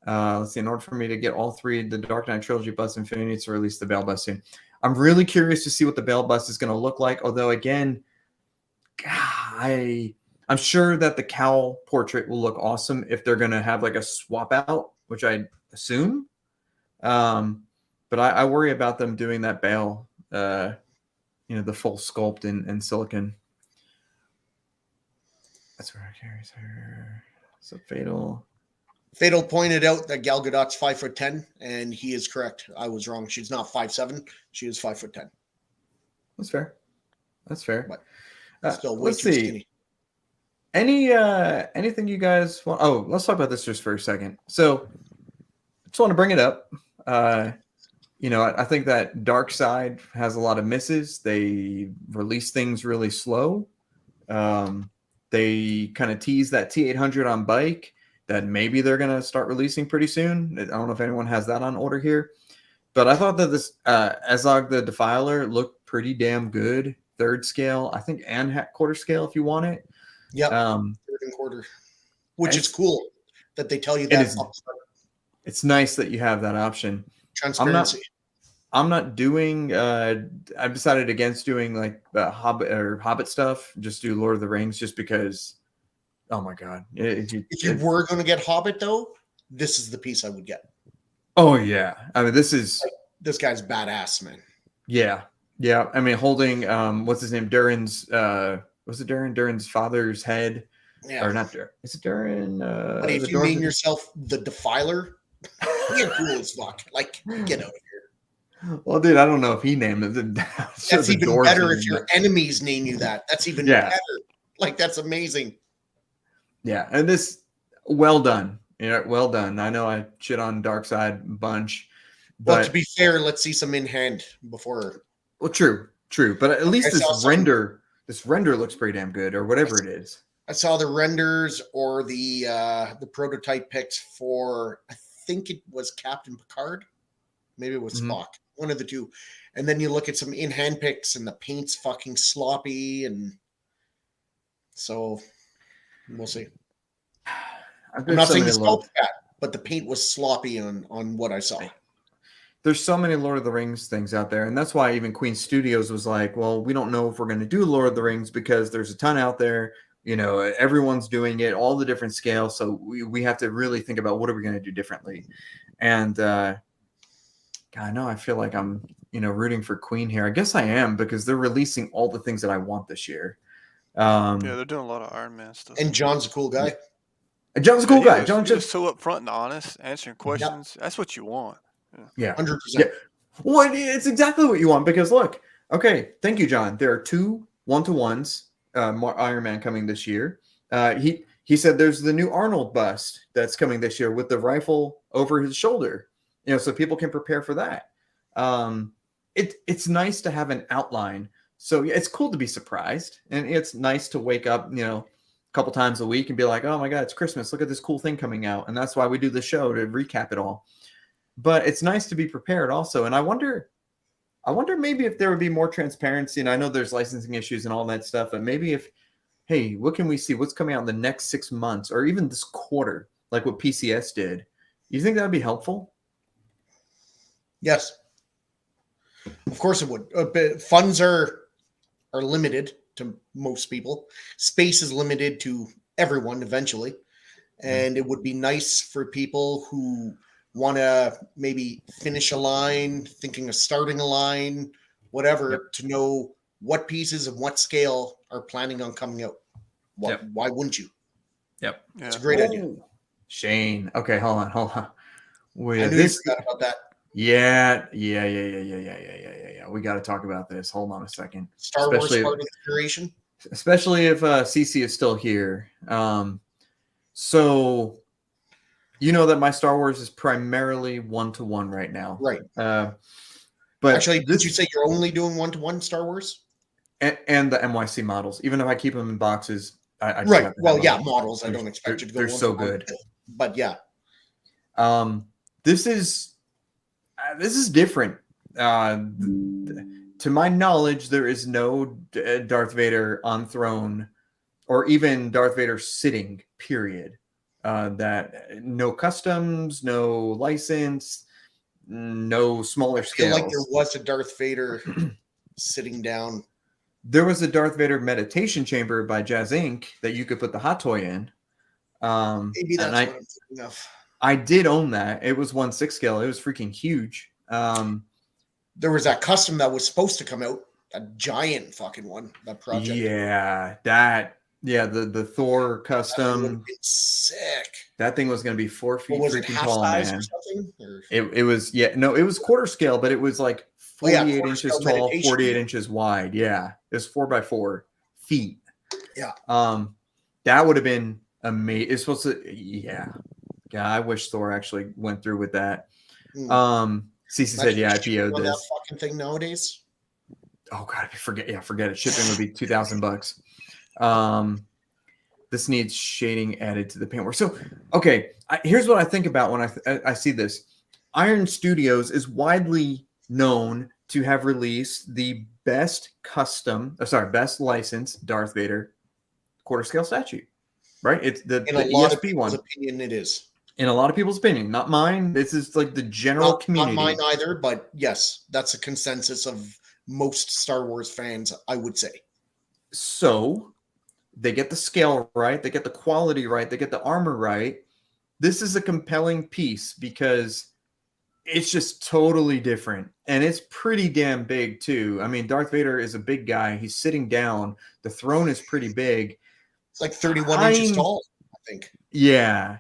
Let's see. In order for me to get all three, the Dark Knight trilogy bus, Infinity needs to release the Bale bus soon. I'm really curious to see what the Bale bus is going to look like. Although, again, I'm sure that the cowl portrait will look awesome if they're going to have like a swap out, which I assume. But I worry about them doing that Bale, the full sculpt in silicon. That's where it carries her. So Fatal. Fatal pointed out that Gal Gadot's 5'10", and he is correct. I was wrong. She's not 5'7". She is 5'10". That's fair. That's fair. But still way too skinny. Anything you guys want? Oh, let's talk about this just for a second. So, I just want to bring it up. I think that Dark Side has a lot of misses. They release things really slow. They kind of tease that T800 on bike that maybe they're going to start releasing pretty soon. I don't know if anyone has that on order here. But I thought that this Ezog the Defiler looked pretty damn good. Third scale, I think, and quarter scale if you want it. Yep, third and quarter. Which is cool that they tell you that. It's nice that you have that option. Transparency. I'm not doing. I've decided against doing like Hobbit stuff. Just do Lord of the Rings, just because. Oh my god! If you were going to get Hobbit, though, this is the piece I would get. Oh yeah, I mean this is this guy's badass, man. Yeah. I mean holding what's his name? Durin's was it Durin? Durin's father's head. Yeah. Or not Durin. Is it Durin? But if you name yourself the Defiler, you're cool as fuck. Like, get out of here. Well, dude, I don't know if he named it. That's even better if your enemies name you that. That's even better. Like, that's amazing. Yeah, and this, well done. Well done. I know I shit on Darkseid a bunch. But to be fair, let's see some in hand before. Well, true. But at least this render looks pretty damn good, or whatever it is. I saw the renders or the prototype pics for, I think it was Captain Picard. Maybe it was Spock. One of the two. And then you look at some in-hand pics and the paint's fucking sloppy. And so we'll see. I'm not saying the sculpt bad, but the paint was sloppy on what I saw. there's so many Lord of the Rings things out there, and that's why even Queen Studios was like, well, we don't know if we're going to do Lord of the Rings because there's a ton out there. Everyone's doing it, all the different scales. So we have to really think about what are we going to do differently. And God, no, I feel like I'm, rooting for Queen here. I guess I am because they're releasing all the things that I want this year. Yeah, they're doing a lot of Iron Man stuff. And John's a cool guy. John's a cool guy. John's just so upfront and honest, answering questions. Yep. That's what you want. Yeah. 100%. Yeah. Well, it's exactly what you want because look, okay, thank you, John. There are 2 1-to-1s, Iron Man coming this year. He said there's the new Arnold bust that's coming this year with the rifle over his shoulder, so people can prepare for that. It's nice to have an outline. So it's cool to be surprised, and it's nice to wake up, a couple times a week and be like, oh my God, it's Christmas. Look at this cool thing coming out. And that's why we do the show, to recap it all. But it's nice to be prepared also. And I wonder maybe if there would be more transparency. And I know there's licensing issues and all that stuff, but maybe hey, what can we see? What's coming out in the next 6 months or even this quarter, like what PCS did? You think that would be helpful? Yes. Of course it would. Funds are limited to most people. Space is limited to everyone eventually. And it would be nice for people who want to maybe finish a line, thinking of starting a line, whatever, to know what pieces and what scale are planning on coming out. Why wouldn't you? Yep. It's a great idea. Shane. Okay, hold on. I knew you forgot about that. Yeah. We got to talk about this. Hold on a second. Star Wars part of the curation. Especially if CC is still here. So you know that my Star Wars is primarily 1-to-1 right now. Right. But actually, did you say you're only doing 1-to-1 Star Wars? And the NYC models, even if I keep them in boxes. I right. Well, yeah, models. I don't expect you to go. They're so good. But yeah. This is different. To my knowledge, there is no Darth Vader on throne, or even Darth Vader sitting. Period. That no customs, no license, no smaller scales. I feel like there was a Darth Vader sitting down. There was a Darth Vader meditation chamber by Jazz Inc. that you could put the hot toy in. Maybe that's what I'm thinking of. I did own that. It was 1/6 scale. It was freaking huge. There was that custom that was supposed to come out, a giant fucking one. That project. The Thor custom. It's sick. That thing was going to be 4 feet freaking tall, size man. Or something? It was it was quarter scale, but it was like 48 inches tall, 48 inches wide. Yeah, it was 4x4 feet. Yeah. That would have been amazing. It's supposed to. Yeah, I wish Thor actually went through with that. CC said, "Yeah, I PO'd this." That fucking thing nowadays. Oh God, forget it. Shipping would be $2,000. This needs shading added to the paintwork. So, okay, here's what I think about when I see this. Iron Studios is widely known to have released the best licensed Darth Vader quarter scale statue, right? It's the ESP one. Opinion, it is. In a lot of people's opinion, not mine. This is like the general community. Not mine either, but yes, that's a consensus of most Star Wars fans, I would say. So they get the scale right, they get the quality right, they get the armor right. This is a compelling piece because it's just totally different. And it's pretty damn big too. I mean, Darth Vader is a big guy. He's sitting down. The throne is pretty big. It's like 31 inches tall, I think. Yeah.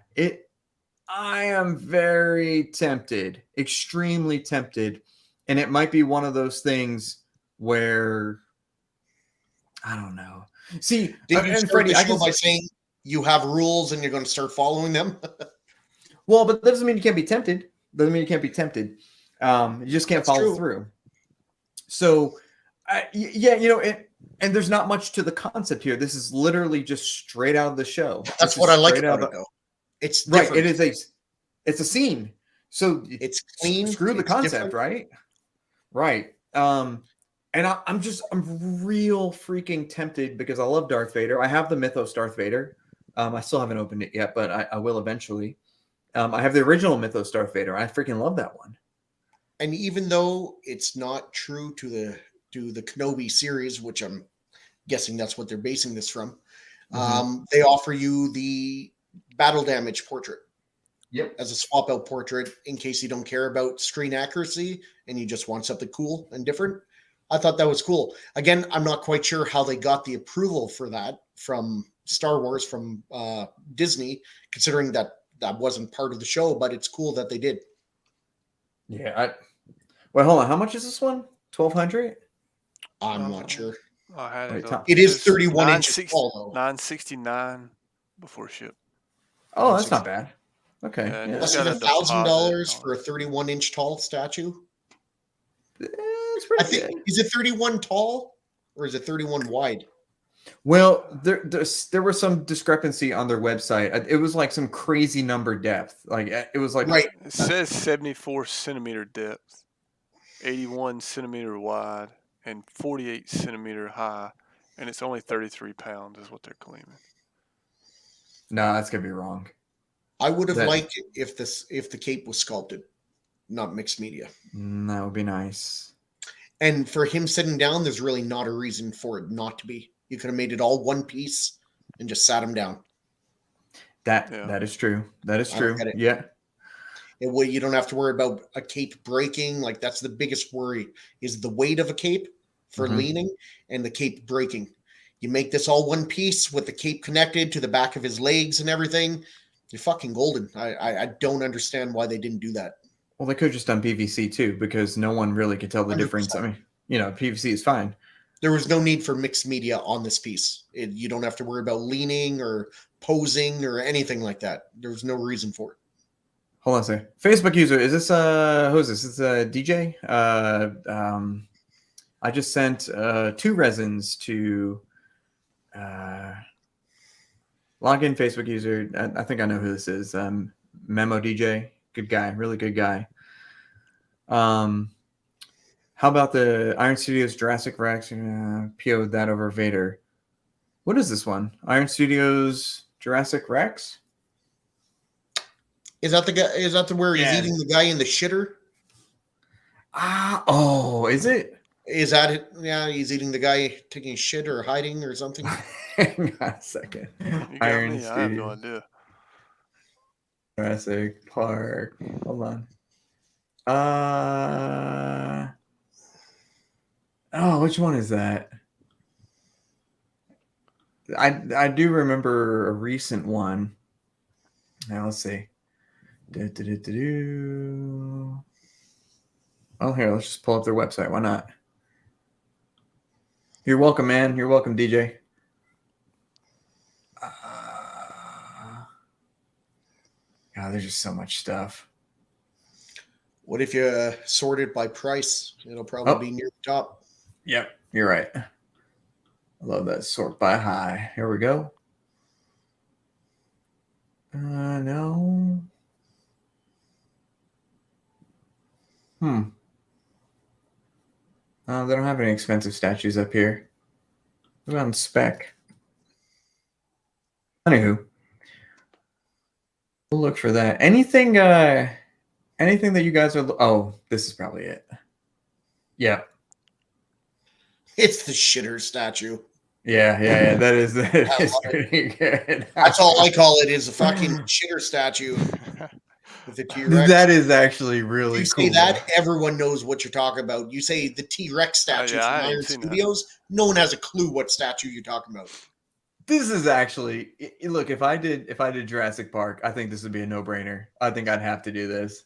I am very tempted, extremely tempted. And it might be one of those things where I don't know. See, did you start Freddie, the show by saying you have rules and you're going to start following them? Well, but that doesn't mean you can't be tempted. Doesn't mean you can't be tempted. You just can't follow through. So, and there's not much to the concept here. This is literally just straight out of the show. That's what I like about it, though. It's different. Right. It's a scene. So it's clean. Screw the concept, right? Right. And I'm real freaking tempted because I love Darth Vader. I have the Mythos Darth Vader. I still haven't opened it yet, but I will eventually. I have the original Mythos Darth Vader. I freaking love that one. And even though it's not true to the Kenobi series, which I'm guessing that's what they're basing this from, they offer you the battle damage portrait. Yep. As a swap out portrait in case you don't care about screen accuracy and you just want something cool and different. I thought that was cool. Again, I'm not quite sure how they got the approval for that from Star Wars, from Disney, considering that wasn't part of the show, but it's cool that they did. Yeah. Wait, hold on. How much is this one? 1,200? I'm not sure. I had Wait, it. Tom- It is 31 inches tall, though. 969 before ship. Oh, that's not bad. Okay. Yeah, and Yeah. it's Less got than a $1,000 for a deposit. 31-inch tall statue. It's I pretty think good. is it 31 tall or is it 31 wide? Well, there was some discrepancy on their website. It was like some crazy number depth. Like it was like Right. It says 74 centimeter depth, 81 centimeter wide, and 48 centimeter high, and it's only 33 pounds is what they're claiming. No, that's gonna be wrong. I would have That- liked it if the cape was sculpted, not mixed media. That would be nice. And for him sitting down, there's really not a reason for it not to be. You could have made it all one piece and just sat him down. That is true. That is I don't true. get it. Yeah. You don't have to worry about a cape breaking. Like that's the biggest worry is the weight of a cape for leaning and the cape breaking. You make this all one piece with the cape connected to the back of his legs and everything. You're fucking golden. I don't understand why they didn't do that. Well, they could have just done PVC too, because no one really could tell the 100%. difference. I mean, PVC is fine. There was no need for mixed media on this piece. You don't have to worry about leaning or posing or anything like that. There was no reason for it. Hold on a second. Facebook user, is this who is this? It's DJ. I just sent 2 resins to log in. Facebook user. I think I know who this is. Memo DJ, good guy, really good guy. How about the Iron Studios Jurassic Rex? PO'd that over Vader. What is this one? Iron Studios Jurassic Rex? Is that the guy? Is that the where he's Yeah. eating the guy in the shitter? Is it? Is that it? Yeah, he's eating the guy taking a shit or hiding or something. Hang on a second. You got Iron me? I have no Studios idea. Jurassic Park. Hold on. Which one is that? I do remember a recent one. Now let's see. Oh, here, let's just pull up their website. Why not? You're welcome, man. You're welcome, DJ. God, there's just so much stuff. What if you sort it by price? It'll probably be near the top. Yep, you're right. I love that sort by high. Here we go. No. They don't have any expensive statues up here. What on spec? Anywho, we'll look for that. Anything that you guys are... Oh, this is probably it. Yeah. It's the shitter statue. Yeah. That is pretty good. That's all I call it is a fucking shitter statue with the T-Rex. That is actually really you cool. say that, everyone knows what you're talking about. You say the T-Rex statue yeah, I from ain't Iron seen Studios, no one has a clue what statue you're talking about. This is actually... Look, if I did Jurassic Park, I think this would be a no-brainer. I think I'd have to do this.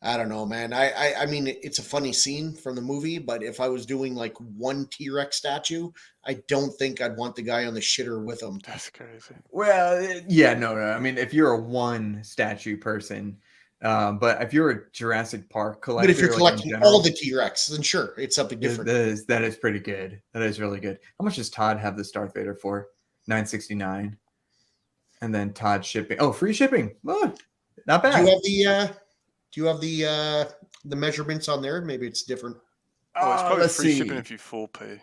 I don't know, man. I mean, it's a funny scene from the movie, but if I was doing like one T-Rex statue, I don't think I'd want the guy on the shitter with him. That's crazy. Well, yeah, no. I mean, if you're a one statue person, but if you're a Jurassic Park collector, But if you're like, collecting in general, all the T-Rex, then sure, it's something different. that is pretty good. That is really good. How much does Todd have this Darth Vader for? $9.69, and then Todd shipping. Oh, free shipping. Oh, not bad. Do you have the measurements on there? Maybe it's different. Oh, it's probably let's free see. shipping if you full pay.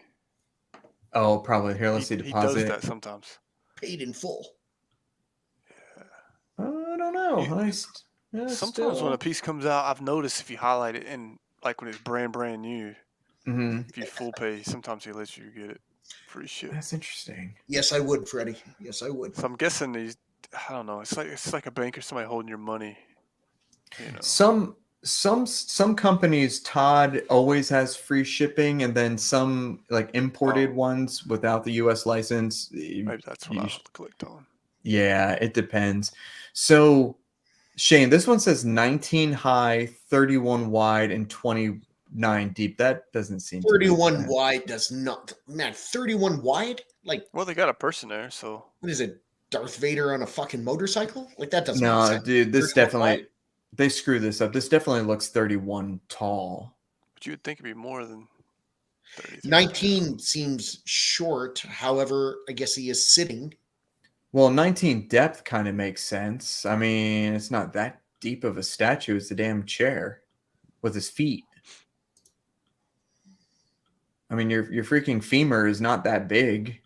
Oh, probably. Here, let's see. Deposit. He does that sometimes. Paid in full. I don't know. Sometimes when a Still. piece comes out, I've noticed if you highlight it and like when it's brand new, if you full pay, sometimes he lets you get it free ship. That's interesting. Yes, I would, Freddie. Yes, I would. So I'm guessing I don't know. It's like a bank or somebody holding your money. You know. Some companies, Todd always has free shipping, and then some like imported ones without the U.S. license. Maybe that's what I'll clicked on. Yeah, it depends. So, Shane, this one says 19 high, 31 wide, and 29 deep. That doesn't seem 31 wide does not, man. 31 wide, like. Well, they got a person there, so. What is it? Darth Vader on a fucking motorcycle? Like that doesn't. No, make sense. dude, this 31 definitely wide? they screw this up. This definitely looks 31 tall. But you would think it'd be more than 33. 19 seems short. However, I guess he is sitting. Well, 19 depth kind of makes sense. I mean, it's not that deep of a statue. It's a damn chair with his feet. I mean, your freaking femur is not that big.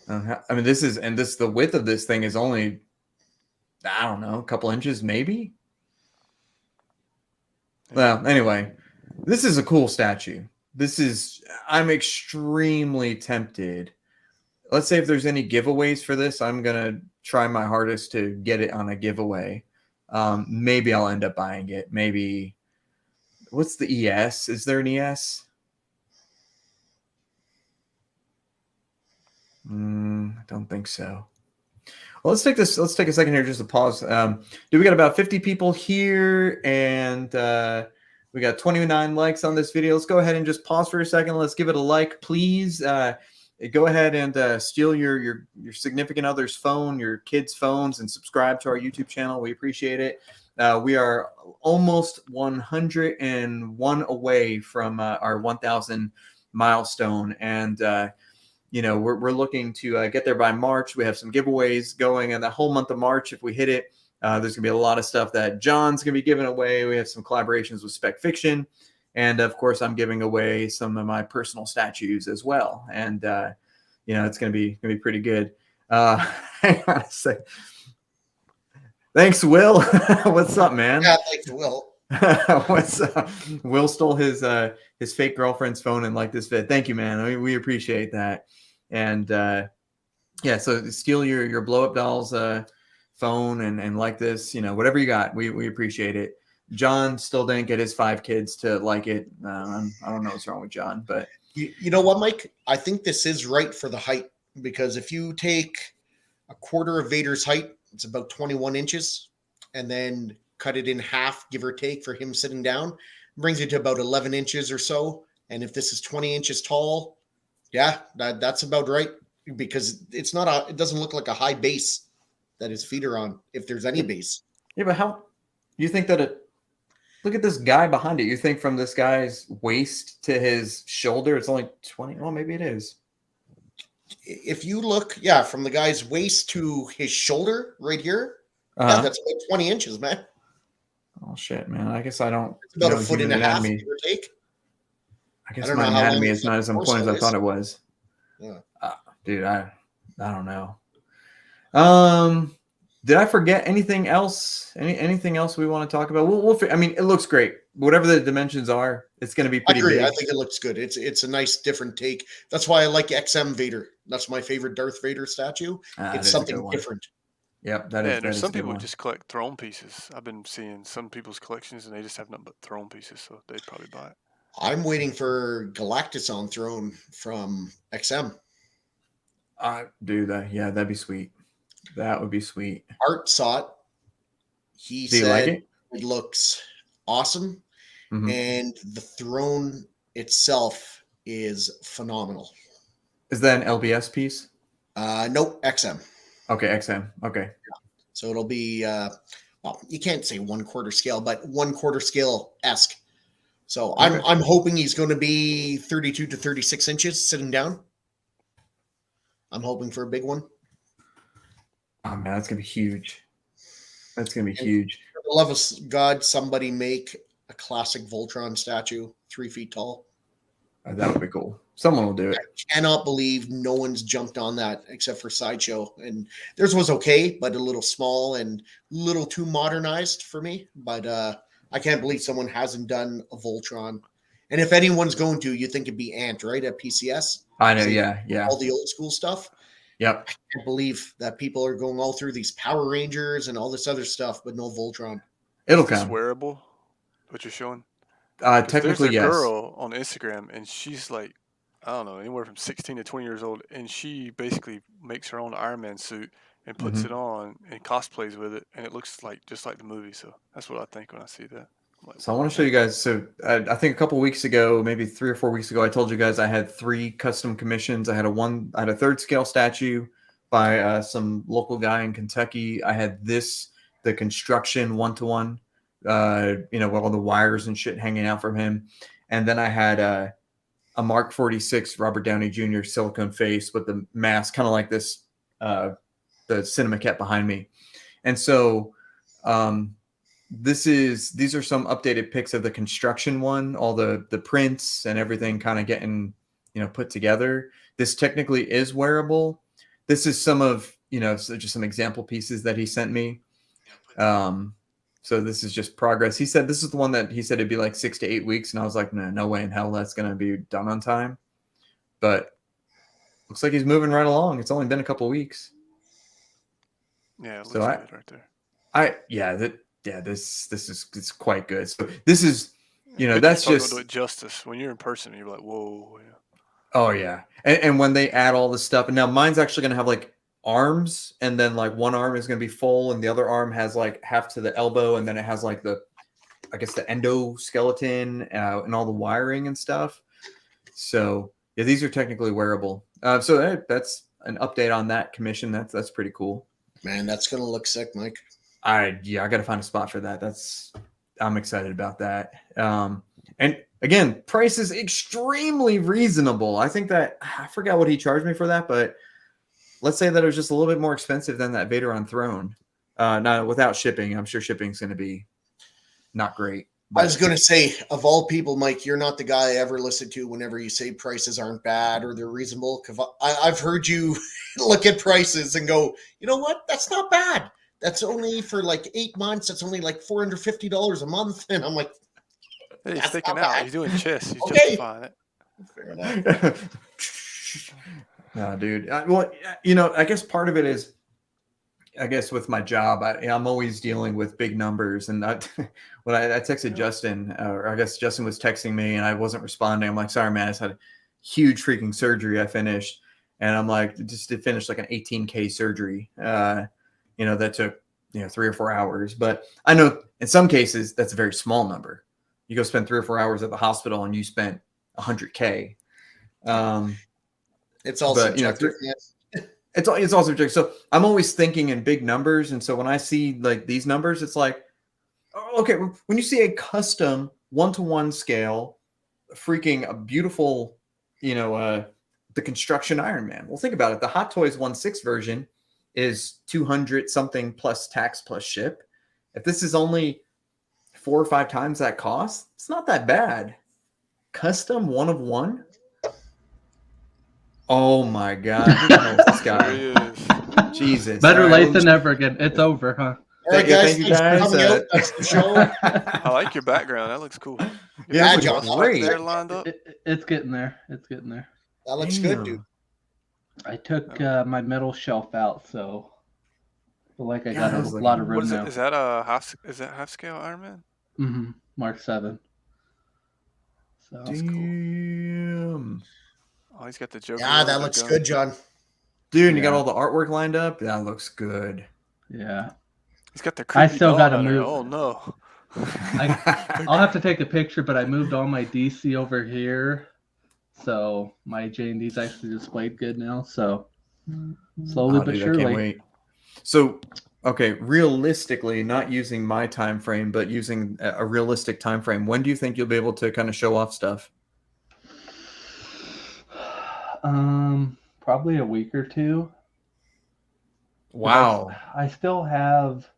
I mean, the width of this thing is only, I don't know, a couple inches maybe. Well, anyway, this is a cool statue. I'm extremely tempted. Let's say if there's any giveaways for this, I'm going to try my hardest to get it on a giveaway. Maybe I'll end up buying it. Maybe, what's the ES? Is there an ES? I don't think so. Well, let's take a second here just to pause. We got about 50 people here, and we got 29 likes on this video. Let's go ahead and just pause for a second. Let's give it a like, please. Go ahead and steal your significant other's phone, your kids' phones, and subscribe to our YouTube channel. We appreciate it. We are almost 101 away from our 1,000 milestone, and we're looking to get there by March. We have some giveaways going, and the whole month of March, if we hit it, there's gonna be a lot of stuff that John's gonna be giving away. We have some collaborations with Spec Fiction. And of course, I'm giving away some of my personal statues as well, and it's gonna be pretty good. Hang on a sec. Thanks, Will. What's up, man? Yeah, thanks, Will. What's up? Will stole his fake girlfriend's phone and liked this vid. Thank you, man. We appreciate that. And so steal your blow up doll's phone and like this. Whatever you got, we appreciate it. John still didn't get his 5 kids to like it. I don't know what's wrong with John, but you know what, Mike? I think this is right for the height, because if you take a quarter of Vader's height, it's about 21 inches, and then cut it in half, give or take, for him sitting down, brings you to about 11 inches or so. And if this is 20 inches tall, yeah, that's about right, because it doesn't look like a high base that his feet are on, if there's any base. Yeah, but how you think that look at this guy behind it. You think from this guy's waist to his shoulder, it's only 20? Well, maybe it is. If you look, from the guy's waist to his shoulder right here, that's about 20 inches, man. Oh, shit, man. I guess I don't. It's about a foot and a half, give or take. I guess my anatomy is not as important as I thought it was. Yeah. Dude, I don't know. Did I forget anything else? Anything else we want to talk about? I mean, it looks great. Whatever the dimensions are, it's going to be pretty big. I think it looks good. It's a nice different take. That's why I like XM Vader. That's my favorite Darth Vader statue. It's something different. Yep, that is. There's some people who just collect throne pieces. I've been seeing some people's collections, and they just have nothing but throne pieces, so they'd probably buy it. I'm waiting for Galactus on throne from XM. Dude, that'd be sweet. That would be sweet. Art saw it. He said like it? It looks awesome. Mm-hmm. And the throne itself is phenomenal. Is that an LBS piece? Nope, XM. Okay, XM. Okay. Yeah. So it'll be, you can't say 1/4 scale, but 1/4 scale-esque. So okay. I'm hoping he's going to be 32 to 36 inches sitting down. I'm hoping for a big one. Oh, man, that's going to be huge. That's going to be huge. For the love of God, somebody make a classic Voltron statue 3 feet tall. That would be cool. Someone will do it. I cannot believe no one's jumped on that except for Sideshow. And theirs was okay, but a little small and a little too modernized for me. But I can't believe someone hasn't done a Voltron. And if anyone's going to, you think it'd be Ant, right, at PCS? I know, So yeah. all the old school stuff. Yep. I can't believe that people are going all through these Power Rangers and all this other stuff, but no Voltron. It'll Is this come. wearable? What you're showing? 'Cause Technically, there's a yes. girl on Instagram, and she's like, I don't know, anywhere from 16 to 20 years old, and she basically makes her own Iron Man suit and puts it on and cosplays with it, and it looks like just like the movie. So that's what I think when I see that. I'm like, So I want to show you guys. So I think a couple weeks ago, maybe 3 or 4 weeks ago, I told you guys I had 3 custom commissions. I had a third scale statue by some local guy in Kentucky. I had the construction 1-to-1, with all the wires and shit hanging out from him. And then I had a Mark 46 Robert Downey Jr. silicone face with the mask, kind of like this, the cinema cat behind me. And so these are some updated pics of the construction one, all the prints and everything kind of getting, put together. This technically is wearable. This is some of, so just some example pieces that he sent me. So this is just progress. He said this is the one that he said it'd be like 6 to 8 weeks, and I was like, no way in hell that's going to be done on time. But looks like he's moving right along. It's only been a couple weeks. Yeah, it looks good right there. This is quite good. So this is, But that's you just do it justice. When you're in person, you're like, whoa. Yeah. Oh yeah, and when they add all this stuff, and now mine's actually gonna have like arms, and then like one arm is gonna be full, and the other arm has like half to the elbow, and then it has like the endoskeleton and all the wiring and stuff. So yeah, these are technically wearable. So that's an update on that commission. That's pretty cool. Man, that's gonna look sick, Mike. I got to find a spot for that. I'm excited about that. And again, price is extremely reasonable. I think that I forgot what he charged me for that, but let's say that it was just a little bit more expensive than that Vader on Throne. Not without shipping. I'm sure shipping's going to be not great. I was going to say, of all people, Mike, you're not the guy I ever listen to whenever you say prices aren't bad or they're reasonable. Because I've heard you look at prices and go, you know what? That's not bad. That's only for like 8 months. That's only like $450 a month. And I'm like, hey, he's sticking out. He's doing chess. He's okay. justifying it. Fair enough. No, dude. I guess part of it is, with my job, I'm always dealing with big numbers. And when I texted Justin, or I guess Justin was texting me and I wasn't responding. I'm like, sorry, man, I just had a huge freaking surgery I finished. And I'm like, just to finish like an 18K surgery. That took, 3 or 4 hours. But I know in some cases, that's a very small number. You go spend 3 or 4 hours at the hospital and you spent 100K. It's also subjective. It's also subjective. So I'm always thinking in big numbers. And so when I see like these numbers, it's like, oh, okay, when you see a custom 1-to-1 scale, freaking a beautiful, the construction Iron Man. Well, think about it. The Hot Toys 1/6 version is 200 something plus tax plus ship. If this is only 4 or 5 times that cost, it's not that bad. Custom 1 of 1. Oh my God! Who the hell is this guy? Jesus! Better late than never. Again, it's over, huh? All right, guys. Thank you guys. That's the show. I like your background. That looks cool. Yeah, Yeah, John. great. There lined up. It's getting there. It's getting there. That looks good, dude. I took my middle shelf out, so I feel like I got a lot of room What is now. it? Is that a half? Is that half scale Iron Man? Mm-hmm. Mark 7. So That's cool. Damn. Oh, he's got the Joker. Yeah, that looks good, John. Dude, and you got all the artwork lined up. That looks good. yeah. He's got the. I still got gotta to move. Oh no. I'll have to take a picture, but I moved all my DC over here, so my J&D's actually displayed good now. So slowly but surely. I can't wait. So, okay, realistically, not using my time frame, but using a realistic time frame. When do you think you'll be able to kind of show off stuff? Probably a week or 2. Wow. I still have.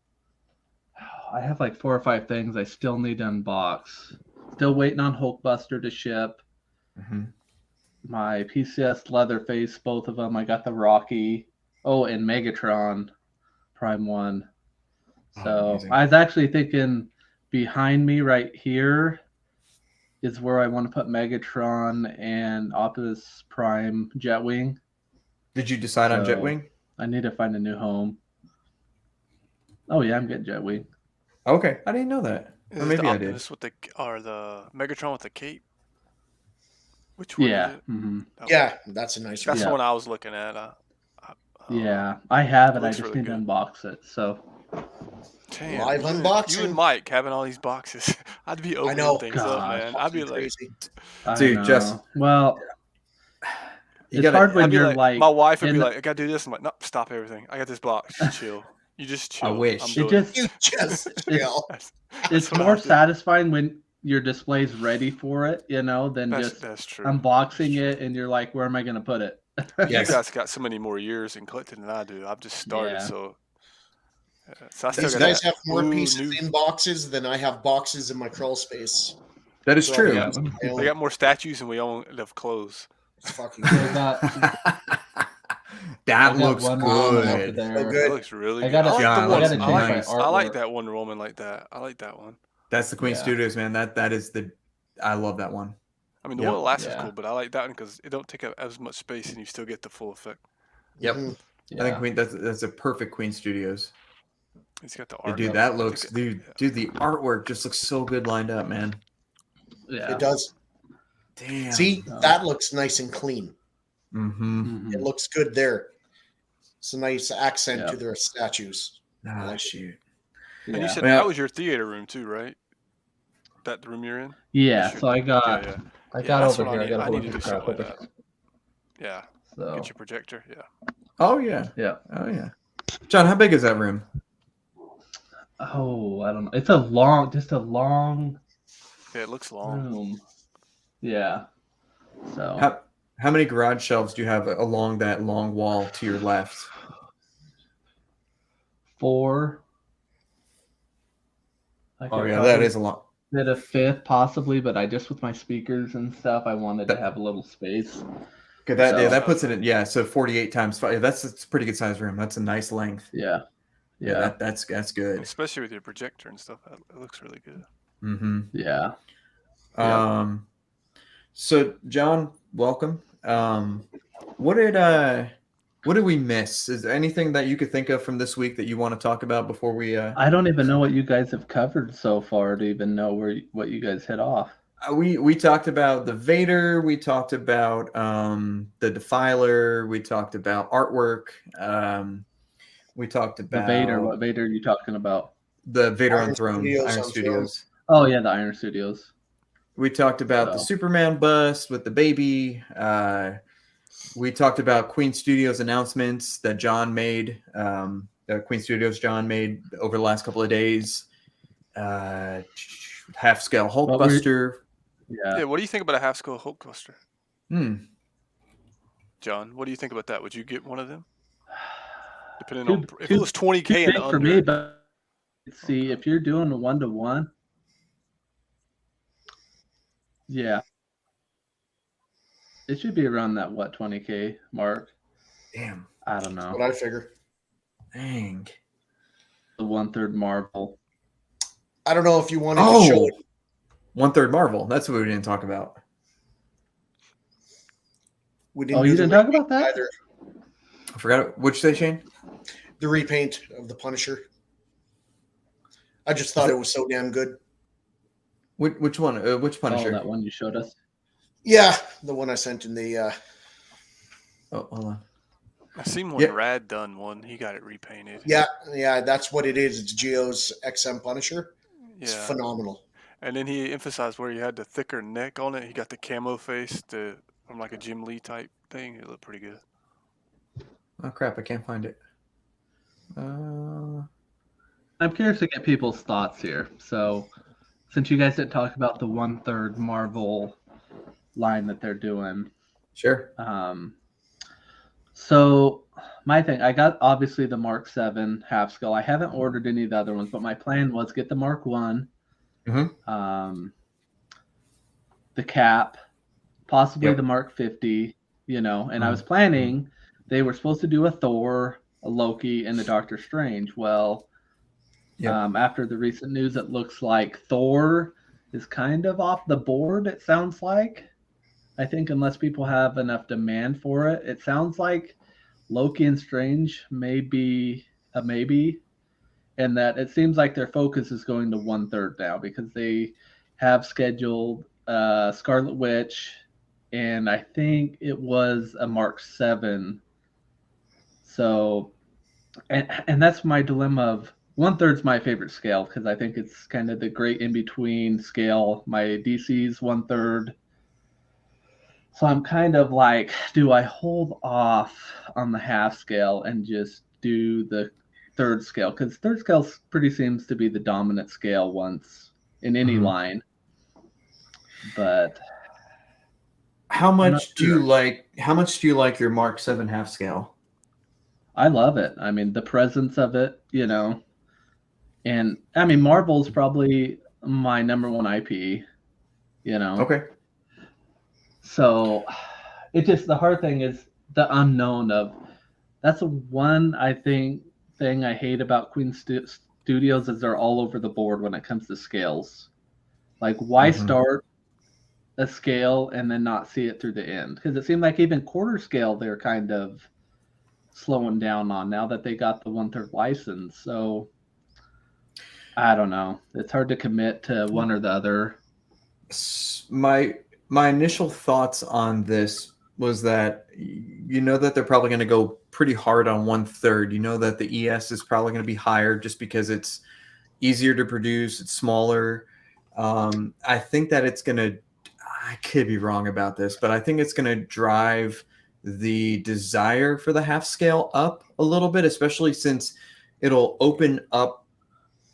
I have like 4 or 5 things I still need to unbox. Still waiting on Hulkbuster to ship. Mm-hmm. my PCS Leatherface, both of them. I got the Rocky. Oh, and Megatron Prime 1. So amazing. I was actually thinking behind me right here is where I want to put Megatron and Optimus Prime Jetwing. Did you decide on So Jetwing? I need to find a new home. Oh yeah, I'm getting Jetwing. Okay, I didn't know that. Is Or it maybe the I did. Optimus with the Megatron with the cape? Which one Yeah. is it? Mm-hmm. That one? Yeah, that's a nice one. That's Yeah. the one I was looking at. Yeah, I have it. I looks just really need to good. unbox it. So Damn, Live you unboxing. and Mike having all these boxes. I'd be opening know. things up, Gosh. man. I'd be like, Crazy. I Dude, know. just- well, You it's gotta- hard when I'd be you're like, my wife would in be the- like, I gotta do this. I'm like, no, stop everything. I got this box. Just chill. You just chill. wish. I'm It doing just- You just chill. That's it's what I more do. satisfying when your display's ready for it, than just That's true. unboxing That's it and you're like, where am I going to put it? Yes. You guys got so many more years in collecting than I do. I've just started, Yeah. so I still These got guys that. have more Ooh, pieces new- in boxes than I have boxes in my crawl space. That is So true. Yeah. They got more statues than we own of clothes. It's fucking I good. got, I That got looks Wonder Woman over good. there. So That good. looks really I good. gotta- I like John, the I one. gotta I change like, my I like artwork. that Wonder Woman like that. I like that one. That's the Queen Yeah. Studios, man. That is I love that one. I mean, the Yep. one that lasts is Yeah. cool, but I like that one because it don't take up as much space and you still get the full effect. Yep. Mhm. I think Queen. That's a perfect Queen Studios. It's got the Yeah, art. dude, I that think looks, yeah. dude, the artwork just looks so good lined up, man. Yeah. It does. Damn. See, that looks nice and clean. Mm-hmm. Mhm. It looks good there. It's a nice accent Yeah. to their statues. Ah, shoot. And you Yeah. said Well- that was your theater room too, right? That the room you're in? Yeah, Sure. so I got Yeah. I Yeah, got that's over what I here. I need- got a I whole need to bunch do of crap something over like here. Yeah. So Get your projector. Yeah. Oh yeah. yeah. Oh yeah. John, how big is that room? Oh, I don't know. It's a long Yeah, it looks long. room. Yeah. So How many garage shelves do you have along that long wall to your left? 4. I Oh could yeah, that probably is a lot. fit a 5th possibly, but I just with my speakers and stuff, I wanted to have a little space. Okay, that So- that puts it in. Yeah, so 48 times 5. Yeah, that's a pretty good size room. That's a nice length. Yeah. Yeah, Yeah. that's good. Especially with your projector and stuff. It looks really good. Mm-hmm. Yeah. Yeah. So John, welcome. What did we miss? Is there anything that you could think of from this week that you want to talk about before we I don't even know what you guys have covered so far to even know what you guys hit off. we talked about the Vader, we talked about the Defiler, we talked about artwork, we talked The about Vader, what Vader are you talking about? the Vader Iron on Throne, Studios Iron on Studios. Oh yeah, the Iron Studios. We talked about the So- Superman bust with the baby. We talked about Queen Studios announcements that John made, that Queen Studios John made over the last couple of days. Half scale Hulkbuster. Yeah. Yeah. What do you think about a half scale Hulkbuster, Hmm. John? What do you think about that? Would you get one of them? Depending Too- on if too- it was 20K Too and big for under. me, but see if you're doing a 1-to-1. Yeah. It should be around that 20K mark. Damn. I don't know. What I figure. Dang. The 1/3 Marvel. I don't know if you wanted to show Oh, it. 1/3 Marvel. That's what we didn't talk about. We didn't Oh, do you the didn't talk repaint about that? either. I forgot which say, Shane. The repaint of the Punisher. I just thought it was so damn good. Which one? Which Oh, Punisher? that one you showed us. Yeah, the one I sent in the. Oh, hold on. I seen one Yeah. Rad done one. He got it repainted. Yeah, that's what it is. It's Geo's XM Punisher. It's Yeah. phenomenal. And then he emphasized where he had the thicker neck on it. He got the camo face from like a Jim Lee type thing. It looked pretty good. Oh crap! I can't find it. I'm curious to get people's thoughts here. So, since you guys didn't talk about the 1/3 Marvel line that they're doing, Sure. so my thing, I got obviously the Mark 7 half scale. I haven't ordered any of the other ones, but my plan was get the Mark 1, Mhm. The Cap, possibly Yep. the Mark 50, and I was Mhm. planning, they were supposed to do a Thor, a Loki, and a Doctor Strange. Well, Yep. after the recent news, it looks like Thor is kind of off the board, it sounds like. I think unless people have enough demand for it, it sounds like Loki and Strange may be a maybe, and that it seems like their focus is going to 1/3 now because they have scheduled Scarlet Witch, and I think it was a Mark 7. So, and that's my dilemma of 1/3 is my favorite scale because I think it's kind of the great in between scale. My DC's 1/3. So I'm kind of like, do I hold off on the half scale and just do the third scale? Because third scale pretty seems to be the dominant scale once in any Mhm. line. But How I'm not much do you sure. like? How much do you like your Mark 7 half scale? I love it. I mean, the presence of it, and I mean, Marvel's probably my number one IP, Okay. So it just, the hard thing is the unknown of, that's the one I think thing I hate about Queen Studios is they're all over the board when it comes to scales. Like, why Mhm. start a scale and then not see it through the end? Because it seemed like even quarter scale they're kind of slowing down on now that they got the 1/3 license. So I don't know. It's hard to commit to one or the other. My initial thoughts on this was that that they're probably going to go pretty hard on 1/3. You know that the ES is probably going to be higher just because it's easier to produce, it's smaller. I think that it's going to, I could be wrong about this, but I think it's going to drive the desire for the half scale up a little bit, especially since it'll open up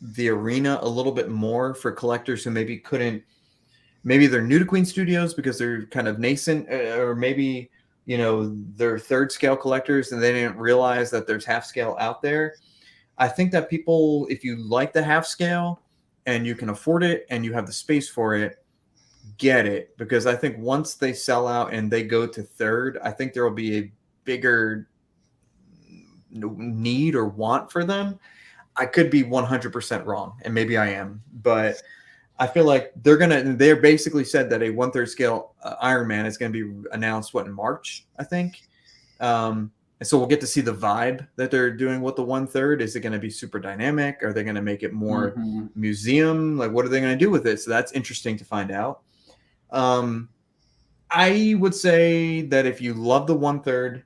the arena a little bit more for collectors who maybe they're new to Queen Studios because they're kind of nascent, or maybe they're third scale collectors and they didn't realize that there's half scale out there. I think that people, if you like the half scale and you can afford it and you have the space for it, get it, because I think once they sell out and they go to third, I think there will be a bigger need or want for them. I could be 100% wrong, and maybe I am, but I feel like they're basically said that a 1/3 scale Iron Man is going to be announced in March, I think. And so we'll get to see the vibe that they're doing with the 1/3. Is it going to be super dynamic? Are they going to make it more museum? Like, what are they going to do with it? So that's interesting to find out. I would say that if you love the 1/3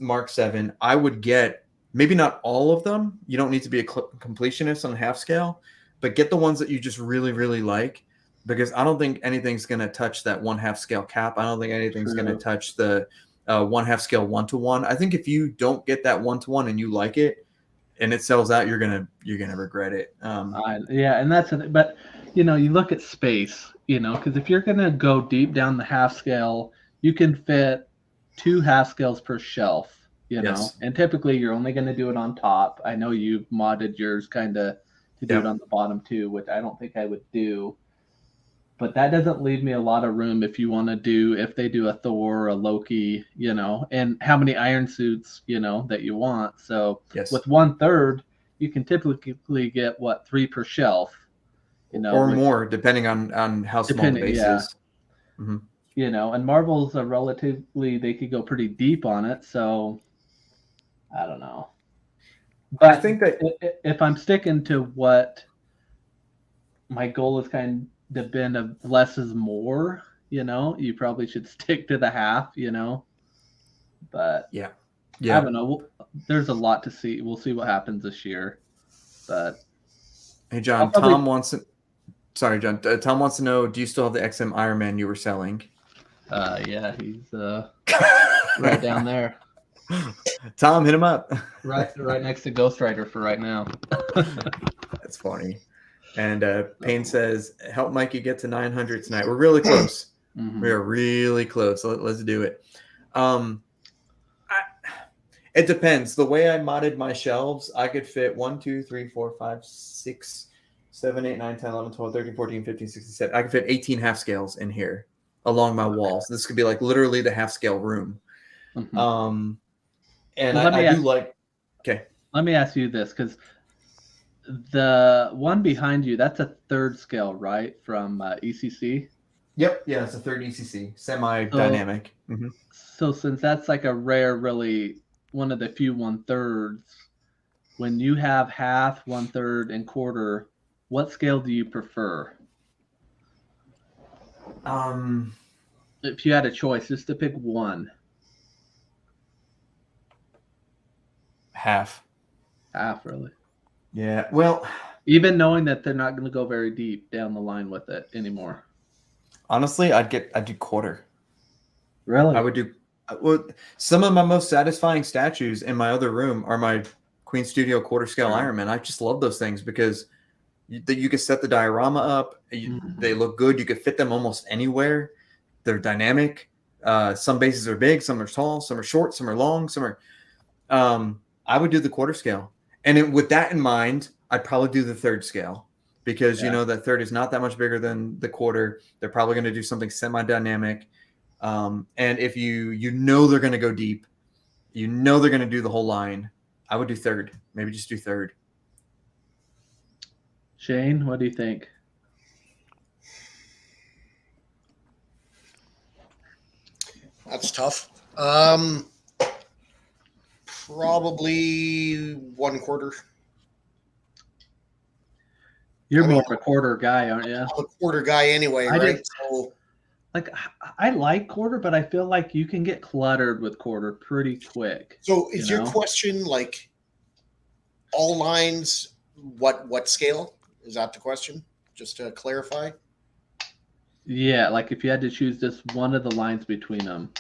Mark 7, I would get maybe not all of them. You don't need to be a completionist on half scale, but get the ones that you just really, really like, because I don't think anything's going to touch that 1/2 scale cap. I don't think anything's going to touch the 1/2 scale 1-to-1. I think if you don't get that 1-to-1 and you like it and it sells out, you're gonna regret it. Yeah, and that's it. But you look at space, because if you're gonna go deep down the half scale, you can fit 2 half scales per shelf. Yes. And typically you're only going to do it on top. I know you've modded yours kind of to do it on the bottom too, which I don't think I would do. But that doesn't leave me a lot of room if you want to if they do a Thor, a Loki, and how many iron suits, that you want. So with 1/3, you can typically get 3 per shelf, or more, depending on how small the base is. Mm-hmm. And Marvel's they could go pretty deep on it. So I don't know. But I think that if I'm sticking to what my goal has kind of been of less is more, you probably should stick to the half, But yeah, I don't know. There's a lot to see. We'll see what happens this year. But hey, John, Tom wants to. Sorry, John. Tom wants to know: do you still have the XM Iron Man you were selling? Yeah, he's right down there. Tom, hit him up. right next to Ghost Rider for right now. That's funny. And Payne says, help Mikey get to 900 tonight. We're really close. Mm-hmm. We are really close. So let's do it. It depends. The way I modded my shelves, I could fit 1, 2, 3, 4, 5, 6, 7, 8, 9, 10, 11, 12, 13, 14, 15, 16, 17. I could fit 18 half scales in here along my walls. This could be like literally the half scale room. Mhm. And Well, I do like. Okay. Let me ask you this, because the one behind you, that's a third scale, right? From ECC. Yep. Yeah, it's a third ECC, semi-dynamic. So since that's like a rare, really one of the few 1/3s, when you have half, 1/3, and quarter, what scale do you prefer? If you had a choice, just to pick one. Half. Half, really. Yeah. Well, Even knowing that they're not going to go very deep down the line with it anymore. honestly, I'd do quarter. Really? I would do. Well, some of my most satisfying statues in my other room are my Queen Studio quarter scale Sure. Iron Man. I just love those things because you can set the diorama up. They look good. You could fit them almost anywhere. They're dynamic. Some bases are big, some are tall, some are short, some are long, some are. I would do the quarter scale, and with that in mind, I'd probably do the third scale because you know that third is not that much bigger than the quarter. They're probably going to do something semi-dynamic, and if you know they're going to go deep, you know they're going to do the whole line. I would do third. Maybe just do third. Shane, what do you think? That's tough. Probably 1/4. You're more of a quarter guy, aren't you? I'm a quarter guy anyway, right? So, like, I like quarter, but I feel like you can get cluttered with quarter pretty quick. so is your question like all lines? What scale? Is that the question? Just to clarify. Yeah, like if you had to choose just one of the lines between them.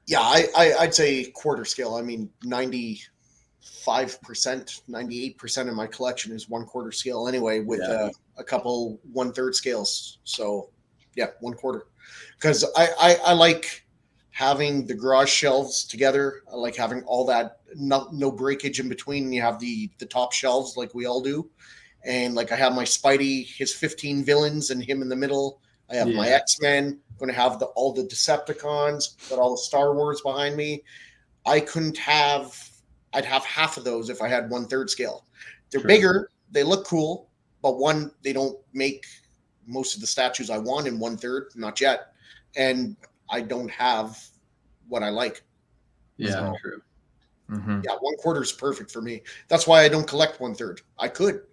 Yeah, I'd say quarter scale. I mean, 95%, 98% of my collection is 1/4 scale anyway, with a couple 1/3 scales. So, yeah, 1/4. Because I like having the garage shelves together. I like having all that, no breakage in between. You have the top shelves like we all do. And like I have my Spidey, his 15 villains, and him in the middle. I have my X-Men. Going to have all the Decepticons, got all the Star Wars behind me. I'd have half of those if I had 1/3 scale. They're bigger, they look cool, but they don't make most of the statues I want in 1/3, not yet. And I don't have what I like. Yeah, true. Mm-hmm. Yeah, 1/4 is perfect for me. That's why I don't collect 1/3. I could.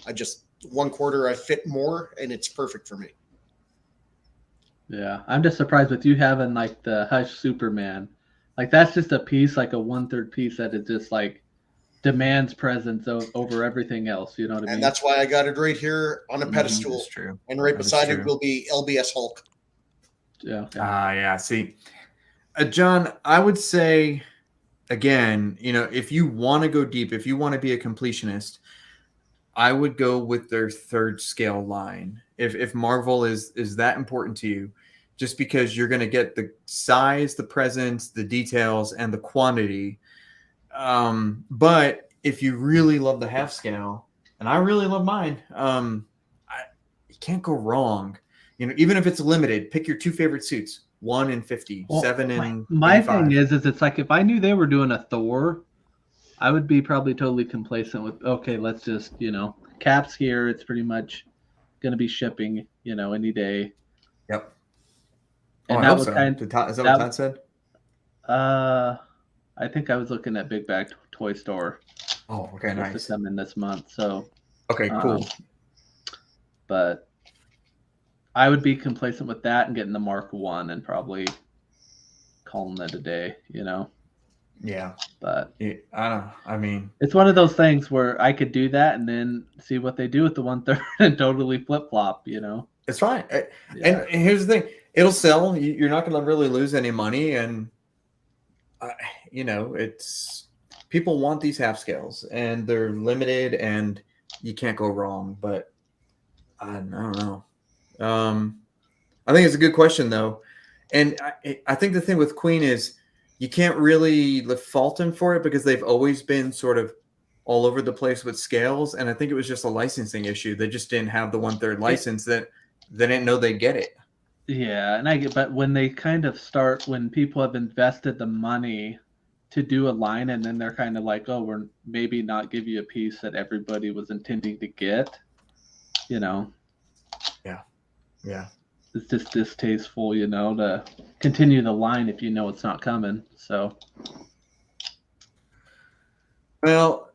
I just 1/4 I fit more, and it's perfect for me. Yeah, I'm just surprised with you having like the Hush Superman. Like that's just a piece, like a 1/3 piece that is just like demands presence over everything else. You know what I mean? And that's why I got it right here on a pedestal. That's true. And right beside it will be LBS Hulk. Yeah. Okay. Yeah. See, John, I would say, again, if you want to go deep, if you want to be a completionist, I would go with their third scale line. If Marvel is that important to you, just because you're going to get the size, the presence, the details, and the quantity. But if you really love the half scale, and I really love mine, you can't go wrong. Even if it's limited, pick your two favorite suits: 1 and 50, 7 and my 85. thing is it's like if I knew they were doing a Thor, I would be probably totally complacent with, okay, let's just, Cap's here. It's pretty much going to be shipping, any day. Yep. And I that hope was so. kind Is that what Todd said? I think I was looking at Big Bag Toy Store. Oh, okay, nice. To come in this month, so. Okay, cool. But I would be complacent with that and getting the Mark 1 and probably calling it a day, Yeah. But I don't know. I mean, it's one of those things where I could do that and then see what they do with the 1/3 and totally flip flop, It's fine. Yeah. And here's the thing: it'll sell. You're not going to really lose any money, and it's people want these half scales, and they're limited, and you can't go wrong. But I don't know. I think it's a good question though, and I think the thing with Queen is you can't really fault them for it because they've always been sort of all over the place with scales, and I think it was just a licensing issue. They just didn't have the 1/3 license that they didn't know they'd get it. Yeah, and I get, but when they kind of start, when people have invested the money to do a line, and then they're kind of like, oh, we're maybe not give you a piece that everybody was intending to get, you know, Yeah. it's just distasteful, you know, to continue the line if you know it's not coming. So Well,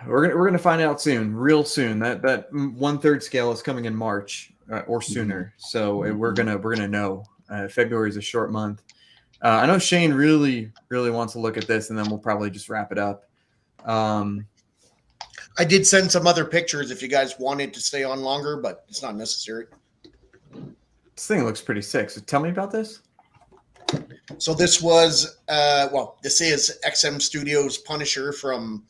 we're gonna find out soon, real soon. That 1/3 scale is coming in March or sooner. So we're gonna know. February is a short month. I know Shane really wants to look at this, and then we'll probably just wrap it up. I did send some other pictures if you guys wanted to stay on longer, but it's not necessary. This thing looks pretty sick. So tell me about this. So this was, this is XM Studios Punisher from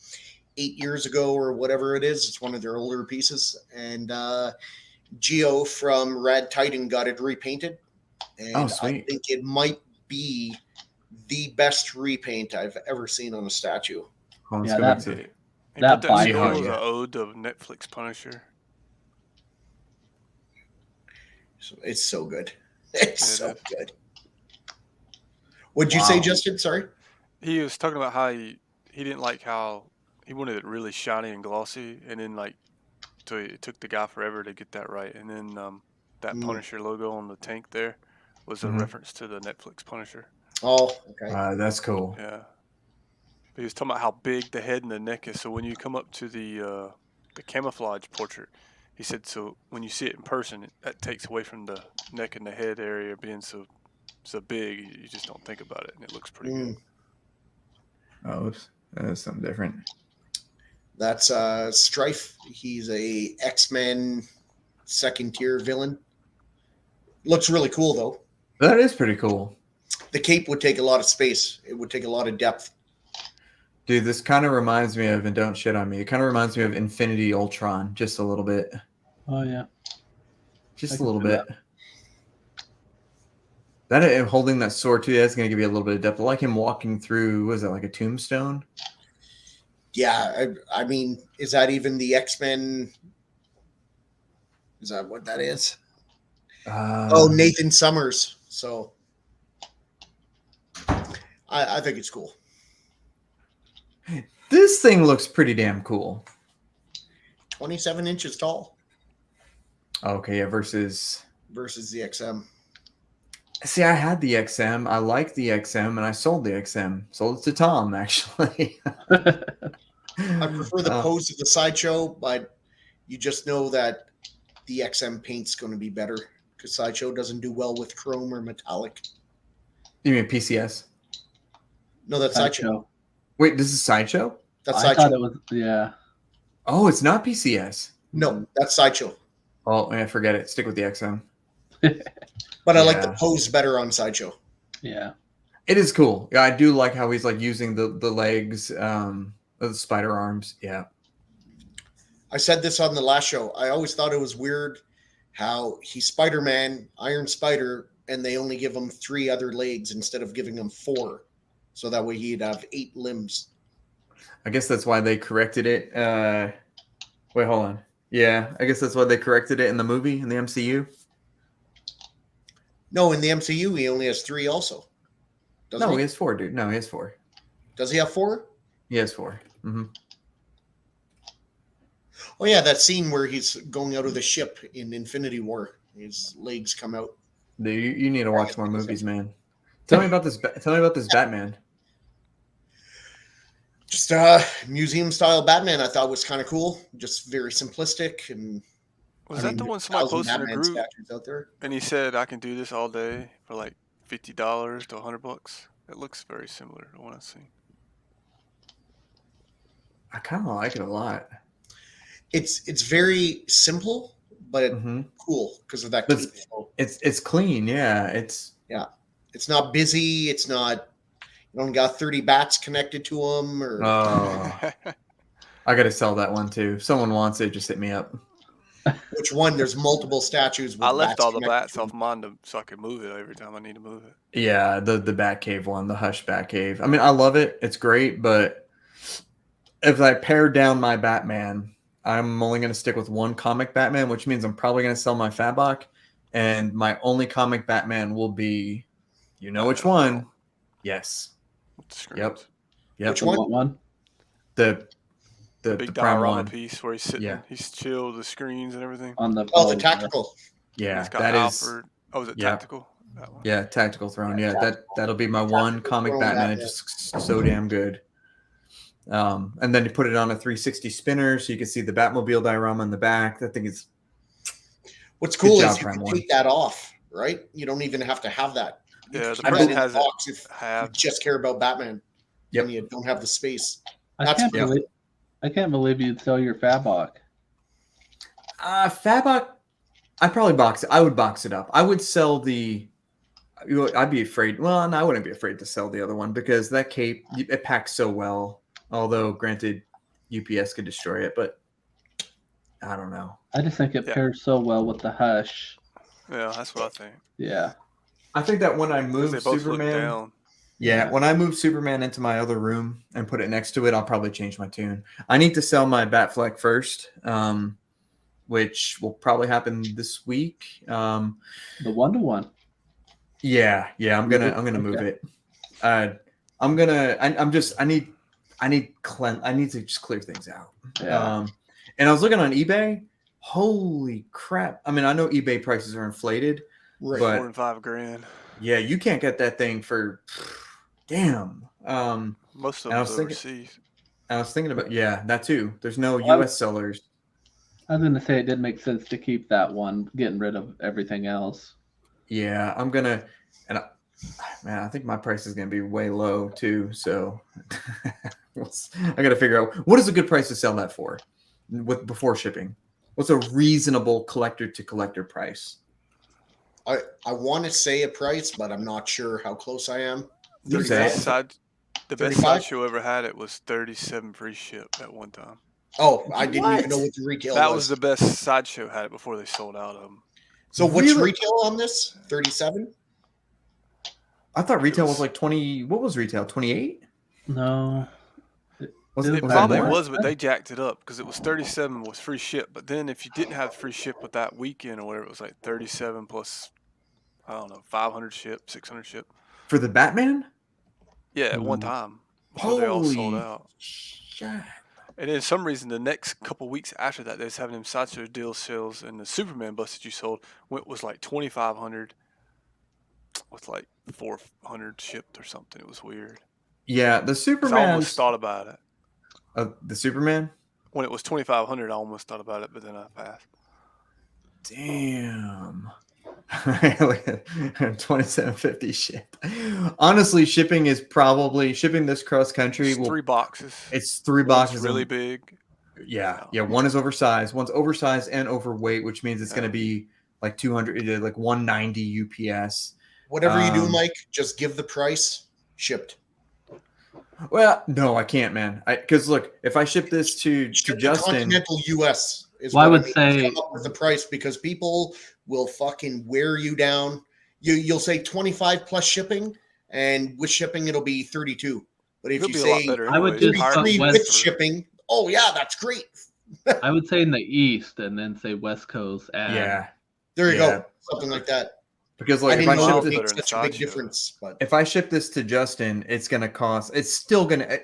8 years ago or whatever it is. It's one of their older pieces. And Geo from Rad Titan got it repainted. And Oh, sweet. I think it might be the best repaint I've ever seen on a statue. Oh, let's Yeah, go that- back to it. He That put that bite skull hurt. as an ode to Netflix Punisher. So it's so good. It's Yeah, so it good. What'd you say, Wow. Justin? Sorry. He was talking about how he didn't like how he wanted it really shiny and glossy, and then so it took the guy forever to get that right. And then that Punisher logo on the tank there was a reference to the Netflix Punisher. Oh, okay. That's cool. Yeah. But he was talking about how big the head and the neck is. So when you come up to the camouflage portrait, he said, so when you see it in person, that takes away from the neck and the head area being so big, you just don't think about it, and it looks pretty good. Oh, oops. That's something different. That's Strife. He's a X-Men second tier villain. Looks really cool though. That is pretty cool. The cape would take a lot of space. It would take a lot of depth. Dude, this kind of reminds me of, and don't shit on me, it kind of reminds me of Infinity Ultron, just a little bit. oh yeah, Just I a can little see bit. That holding that sword too, that's going to give you a little bit of depth. I like him walking through, was it like a tombstone? Yeah, I mean, is that even the X-Men? Is that what that is? Nathan Summers. So I think it's cool. This thing looks pretty damn cool. 27 inches tall Okay, yeah, versus the XM. see, I had the XM. I liked the XM, and I sold the XM. Sold it to Tom, actually. I prefer the pose of the Sideshow, but you just know that the XM paint's going to be better because Sideshow doesn't do well with chrome or metallic. You mean PCS? No, that's Sideshow. Sideshow. Wait, this is Sideshow? That's I Sideshow. thought it was, yeah. Oh, it's not PCS. No, that's Sideshow. Oh, yeah, forget it. Stick with the XM. But I like the Yeah. pose better on Sideshow. Yeah. It is cool. Yeah, I do like how he's like using the legs, the spider arms. Yeah. I said this on the last show. I always thought it was weird how he's Spider-Man, Iron Spider, and they only give him 3 other legs instead of giving him 4. So that way he'd have 8 limbs. I guess that's why they corrected it. Wait, hold on. Yeah, I guess that's why they corrected it in the movie, in the MCU. No, in the MCU, he only has 3 also. Doesn't No, he he? has 4, dude. No, he has 4. Does he have 4? He has 4. Mm-hmm. Oh, yeah, that scene where he's going out of the ship in Infinity War. His legs come out. Dude, you need to watch more movies, man. Tell me about this. Tell me about this Batman. Just museum-style Batman I thought was kind of cool. Just very simplistic. And Was that the one somebody posted in a group, statues out there. and he said, I can do this all day for like $50 to $100? It looks very similar to what I've seen. I kind of like it a lot. It's very simple, but cool because of that. It's clean, yeah. It's not busy. It's not. You don't got 30 bats connected to them. Or I got to sell that one too. If someone wants it, just hit me up. which one? There's multiple statues. With I left bats all the connected bats to 'em. off mine so I could move it every time I need to move it. Yeah, the Batcave one, the Hush Batcave. I mean, I love it. It's great, but if I pare down my Batman, I'm only going to stick with one comic Batman, which means I'm probably going to sell my Fabok, And my only comic Batman will be, you know which I don't one? know. Yes. With the screens. Yep. Yep. Which The one? what one? The The big prime diorama one. piece where he's sitting. Yeah. He's chill with the screens and everything. On the Oh, the pole, tactical. Yeah, It's got that is. Alfred. Oh, is it Yep. tactical? That one. Yeah, Tactical Throne. Yeah, Yeah, that'll be my one Tactical comic Throne Batman. Batman. Just so damn good. And then you put it on a 360 spinner so you can see the Batmobile diorama in the back. That thing is What's cool job, is you Prime can One. take that off, right? You don't even have to have that. You Yeah, can the keep person that in has the it box if you halved. just care about Batman. Yep. And you don't have the space. I That's can't pretty believe I can't believe you'd sell your Fabok. Fabok. I'd probably box it. I would box it up. I would sell the. I'd be afraid. Well, no, I wouldn't be afraid to sell the other one because that cape it packs so well. Although, granted, UPS could destroy it, but I don't know. I just think it Yeah. pairs so well with the Hush. Yeah, that's what I think. Yeah. I think that when I 'Cause move they both Superman, look down. yeah, when I move Superman into my other room and put it next to it, I'll probably change my tune. I need to sell my Batfleck first, which will probably happen this week. The 1-to-1. Yeah, I'm gonna move it. I need to just clear things out. Yeah. And I was looking on eBay. Holy crap! I mean, I know eBay prices are inflated, Right. but More than $5,000. yeah, you can't get that thing for damn. Most of and I them's was thinking- overseas. I was thinking about that too. There's no Well, U.S. sellers. I was gonna say it did make sense to keep that one, getting rid of everything else. Yeah, I'm gonna, man, I think my price is gonna be way low too. So I gotta figure out what is a good price to sell that for, before shipping. What's a reasonable collector to collector price? I want to say a price, but I'm not sure how close I am. You The say best it. the best 35? sideshow ever had it was 37 free ship at one time. Oh, I didn't even What? know what the retail That was. was the best sideshow had it before they sold out of them. So what's Really? retail on this? 37? I thought retail was was- like 20. What was retail? 28? No. Was It was probably more? was, but they jacked it up because it was 37 with free ship. But then if you didn't have free ship with that weekend or whatever, it was like 37 plus, I don't know, 500 ship, 600 ship. For the Batman? Yeah, at one Mm. time before they all sold Holy out. shit! And then some reason the next couple weeks after that, they was having them sideshow deal sales, and the Superman bus that you sold was like 2,500 with like 400 shipped or something. It was weird. Yeah, the 'Cause I Superman. almost thought about it. The Superman. When it was 2,500, I almost thought about it, but then I passed. Damn. 2750 shit. Honestly, shipping this cross country. It's 3 boxes. It's 3 One's boxes. really and- big. Yeah. One is oversized. One's oversized and overweight, which means it's going to be like 200, like 190 UPS. Whatever you do, Um, Mike, just give the price, shipped. Well, no, I can't, man. Because look, if I ship this to Ship to Justin, continental US is Well, I what would say- come up with the price because people will fucking wear you down. You'll say 25 plus shipping, and with shipping it'll be 32. But if It'll you be a lot say better. I would Anyway. just Higher put 33 than with for- shipping, oh yeah, that's great. I would say in the East and then say West Coast. And yeah, There you Yeah. go, something like that. because I like if didn't I know ship it better makes in the such a big sideshow. difference, but if I ship this to Justin, it's going to cost. It's still going to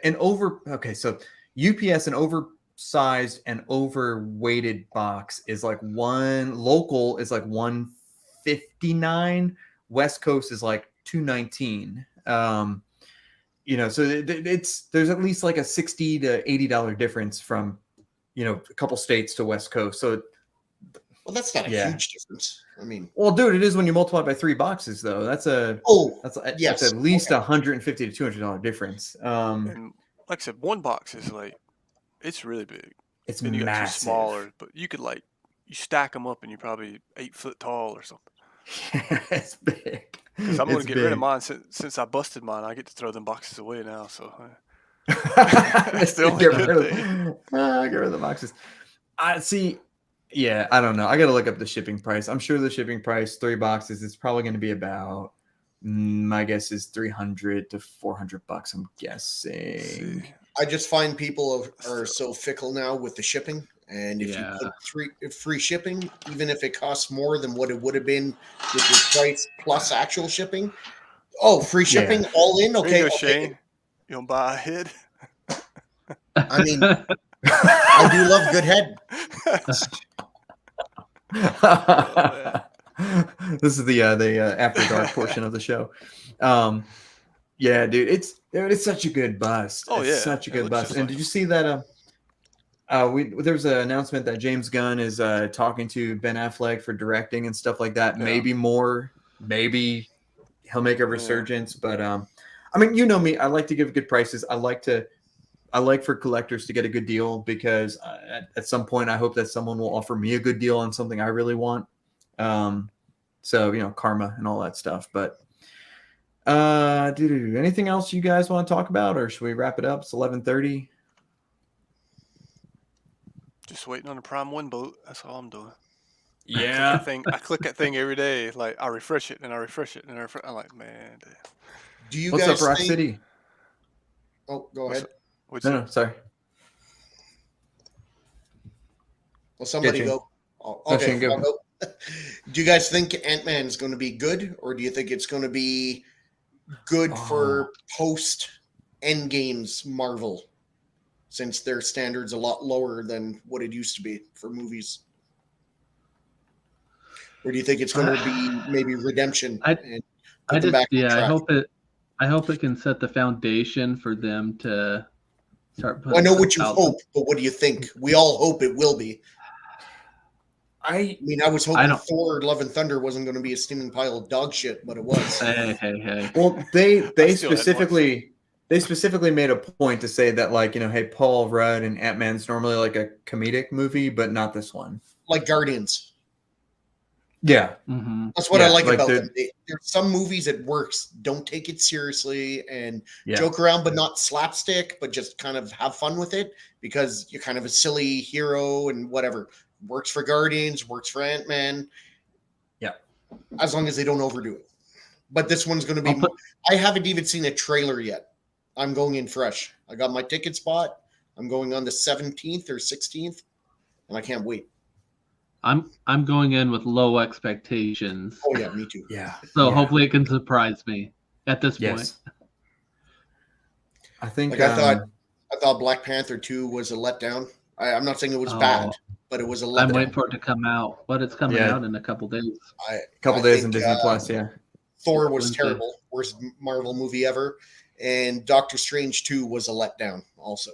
Okay, so UPS an oversized and overweighted box is like local is like 159. West Coast is like 219. So there's at least like a $60 to $80 difference from a couple states to West Coast. So well, that's not a Yeah. huge difference. I mean, well, dude, it is when you multiply by 3 boxes though. That's yes, at least okay. $150 to $200 difference. And like I said, one box is like, it's really big. It's And you got two massive. smaller, but you could you stack them up and you're probably 8 foot tall or something. It's big. 'Cause I'm going It's to get rid of big. mine since I busted mine. I get to throw them boxes away now. So That's the only good get rid of the boxes. I see. Yeah, I don't know. I got to look up the shipping price. I'm sure the shipping price, 3 boxes, is probably going to be about. My guess is $300 to $400. I'm guessing. see. I just find people are so fickle now with the shipping, And if Yeah. you put free shipping, even if it costs more than what it would have been with your price plus actual shipping, free shipping all in. There you Okay, go, I'll take Shane. it. You don't buy a head? I mean, I do love good head. This is the after dark portion of the show. Yeah, dude, it's such a good bust. Oh, It's yeah. such a It good looks bust. just And like did him. you see that? There's an announcement that James Gunn is talking to Ben Affleck for directing and stuff like that. Yeah. Maybe more. Maybe he'll make a Yeah. resurgence. But I mean, you know me. I like to give good prices. I like for collectors to get a good deal because at some point I hope that someone will offer me a good deal on something I really want. So karma and all that stuff. But anything else you guys want to talk about, or should we wrap it up? It's 11:30. Just waiting on the Prime 1 boat. That's all I'm doing. Yeah. I click that thing every day. Like, I refresh it and I refresh it and I'm like, man. Damn. Do you What's guys up, Rock think? City? Oh, go What's ahead. What's No, sorry. Well, somebody Shane. go. Oh, No, okay, Shane, go. I'll go. Do you guys think Ant-Man is going to be good, or do you think it's going to be good for post Endgame's Marvel, since their standards a lot lower than what it used to be for movies? Or do you think it's going to be maybe redemption and put them back on track? I hope it can set the foundation for them to start putting. Well, I know what you out. hope, but what do you think? We all hope it will be. I mean, I was hoping Thor: Love and Thunder wasn't going to be a steaming pile of dog shit, but it was. Hey. Well, they specifically made a point to say that, like, hey, Paul Rudd and Ant-Man's normally like a comedic movie, but not this one. Like Guardians. Yeah. Mm-hmm. That's what I like about them. There's some movies that works. Don't take it seriously and joke around, but not slapstick, but just kind of have fun with it because you're kind of a silly hero and whatever. Works for Guardians, works for Ant-Man. Yeah. As long as they don't overdo it. But this one's going to be... I haven't even seen a trailer yet. I'm going in fresh. I got my ticket spot. I'm going on the 17th or 16th, and I can't wait. I'm going in with low expectations. Oh yeah, me too. Yeah. So hopefully it can surprise me at this point. I think I thought Black Panther 2 was a letdown. I'm not saying it was bad, but it was a letdown. I'm waiting for it to come out, but it's coming out in a couple days. A couple days in Disney Plus, Thor was terrible. Worst Marvel movie ever. And Doctor Strange 2 was a letdown also.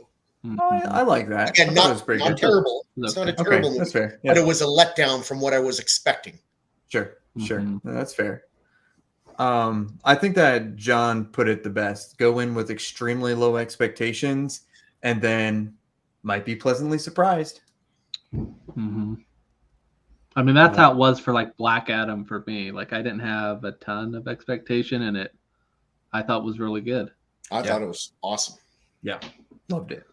I like that. Again, not terrible. It's not a terrible movie. That's fair. But it was a letdown from what I was expecting. Sure. No, that's fair. I think that John put it the best. Go in with extremely low expectations and then might be pleasantly surprised. Mm-hmm. I mean, that's how it was for like Black Adam for me. Like, I didn't have a ton of expectation in it. I thought was really good. I thought it was awesome. Yeah. Loved it.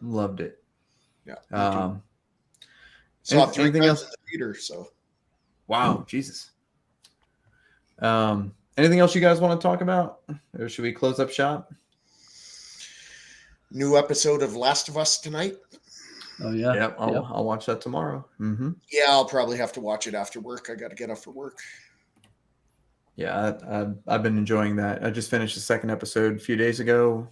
Yeah. Saw anything else in the theater, so. Wow, Jesus. Anything else you guys want to talk about? Or should we close up shop? New episode of Last of Us tonight. Oh yeah. Yep. I'll watch that tomorrow. Mm-hmm. Yeah, I'll probably have to watch it after work. I got to get up for work. Yeah, I've been enjoying that. I just finished the second episode a few days ago.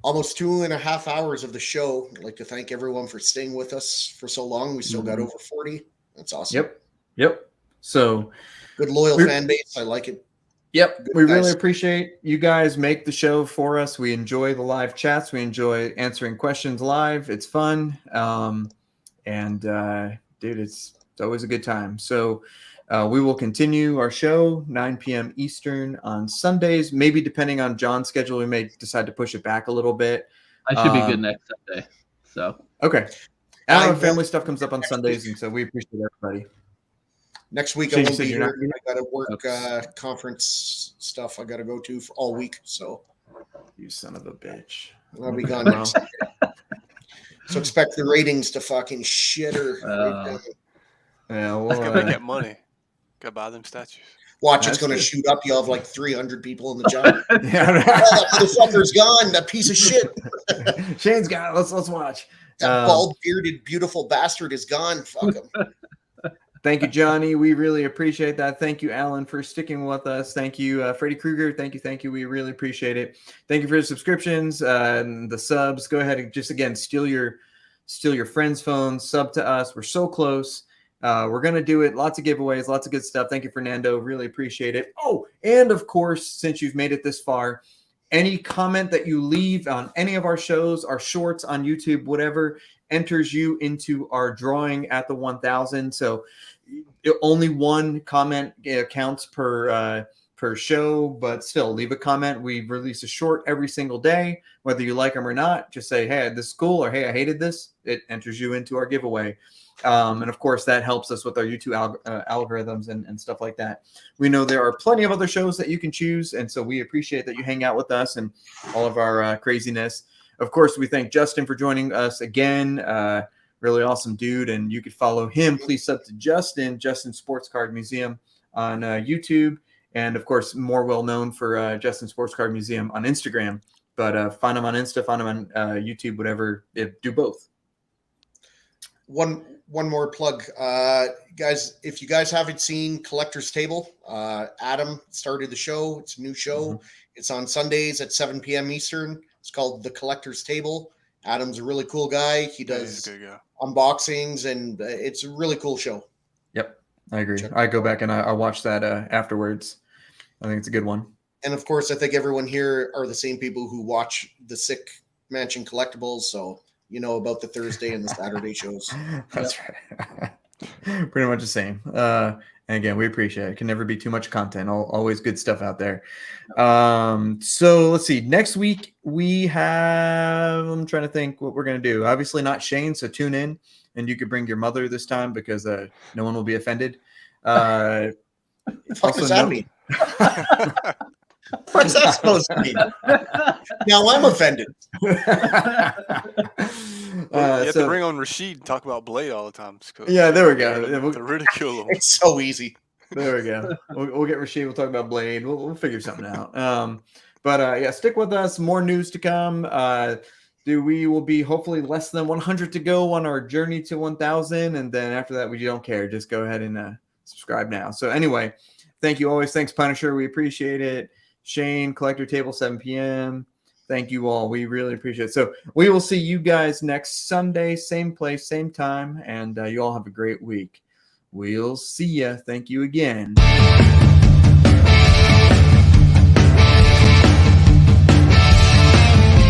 Almost 2.5 hours of the show. I'd like to thank everyone for staying with us for so long. We still got over 40. That's awesome. Yep. So good loyal fan base. I like it. Yep. We really appreciate you guys make the show for us. We enjoy the live chats. We enjoy answering questions live. It's fun. Dude, it's always a good time. So we will continue our show 9 p.m. Eastern on Sundays. Maybe depending on John's schedule, we may decide to push it back a little bit. I should be good next Sunday. So okay. I know family stuff comes up on Sundays, and so we appreciate everybody. Next week I won't be here. I got to work conference stuff I got to go to for all week. So you son of a bitch. I'll be gone next Sunday. So expect the ratings to fucking shitter. Yeah, well, gotta make that money. Gotta buy them statues. Watch, it's going to shoot up. You'll have like 300 people in the job. Yeah, that motherfucker's gone. That piece of shit. Shane's got it. Let's watch. That bald bearded beautiful bastard is gone. Fuck him. Thank you, Johnny. We really appreciate that. Thank you, Alan, for sticking with us. Thank you, Freddie Krueger. Thank you. We really appreciate it. Thank you for the subscriptions and the subs. Go ahead and just again steal your friends' phones, sub to us. We're so close. We're gonna do it. Lots of giveaways, lots of good stuff. Thank you, Fernando. Really appreciate it. Oh, and of course, since you've made it this far, any comment that you leave on any of our shows, our shorts on YouTube, whatever, enters you into our drawing at the 1,000. So only one comment counts per show, but still leave a comment. We release a short every single day, whether you like them or not. Just say, hey, this is cool, or hey, I hated this. It enters you into our giveaway. And of course, that helps us with our YouTube algorithms and stuff like that. We know there are plenty of other shows that you can choose, and so we appreciate that you hang out with us and all of our craziness. Of course, we thank Justin for joining us again. Really awesome dude, and you could follow him. Please sub to Justin Sports Card Museum on YouTube, and of course, more well known for Justin Sports Card Museum on Instagram. But find him on Insta, find him on YouTube, whatever. Do both. One more plug, guys. If you guys haven't seen Collector's Table, Adam started the show. It's a new show. Mm-hmm. It's on Sundays at 7 p.m. Eastern. It's called The Collector's Table. Adam's a really cool guy. He does unboxings, and it's a really cool show. Yep, I agree. I go back and I watch that afterwards. I think it's a good one. And of course, I think everyone here are the same people who watch the Sick Mansion Collectibles, so you know about the Thursday and the Saturday shows. That's right. Pretty much the same. And again, we appreciate it. It can never be too much content. Always good stuff out there. So let's see. Next week we have, I'm trying to think what we're going to do. Obviously not Shane, so tune in. And you could bring your mother this time because no one will be offended. What does that mean? What's that supposed to mean? Now I'm offended. You have to bring on Rashid and talk about Blade all the time. Yeah, there we go. To ridicule him. It's so easy. There we go. We'll get Rashid. We'll talk about Blade. We'll figure something out. But yeah, stick with us. More news to come. We will be hopefully less than 100 to go on our journey to 1,000. And then after that, we don't care. Just go ahead and subscribe now. So anyway, thank you always. Thanks, Punisher. We appreciate it. Shane, Collector Table, 7 p.m. Thank you all. We really appreciate it. So we will see you guys next Sunday, same place, same time. And you all have a great week. We'll see ya. Thank you again.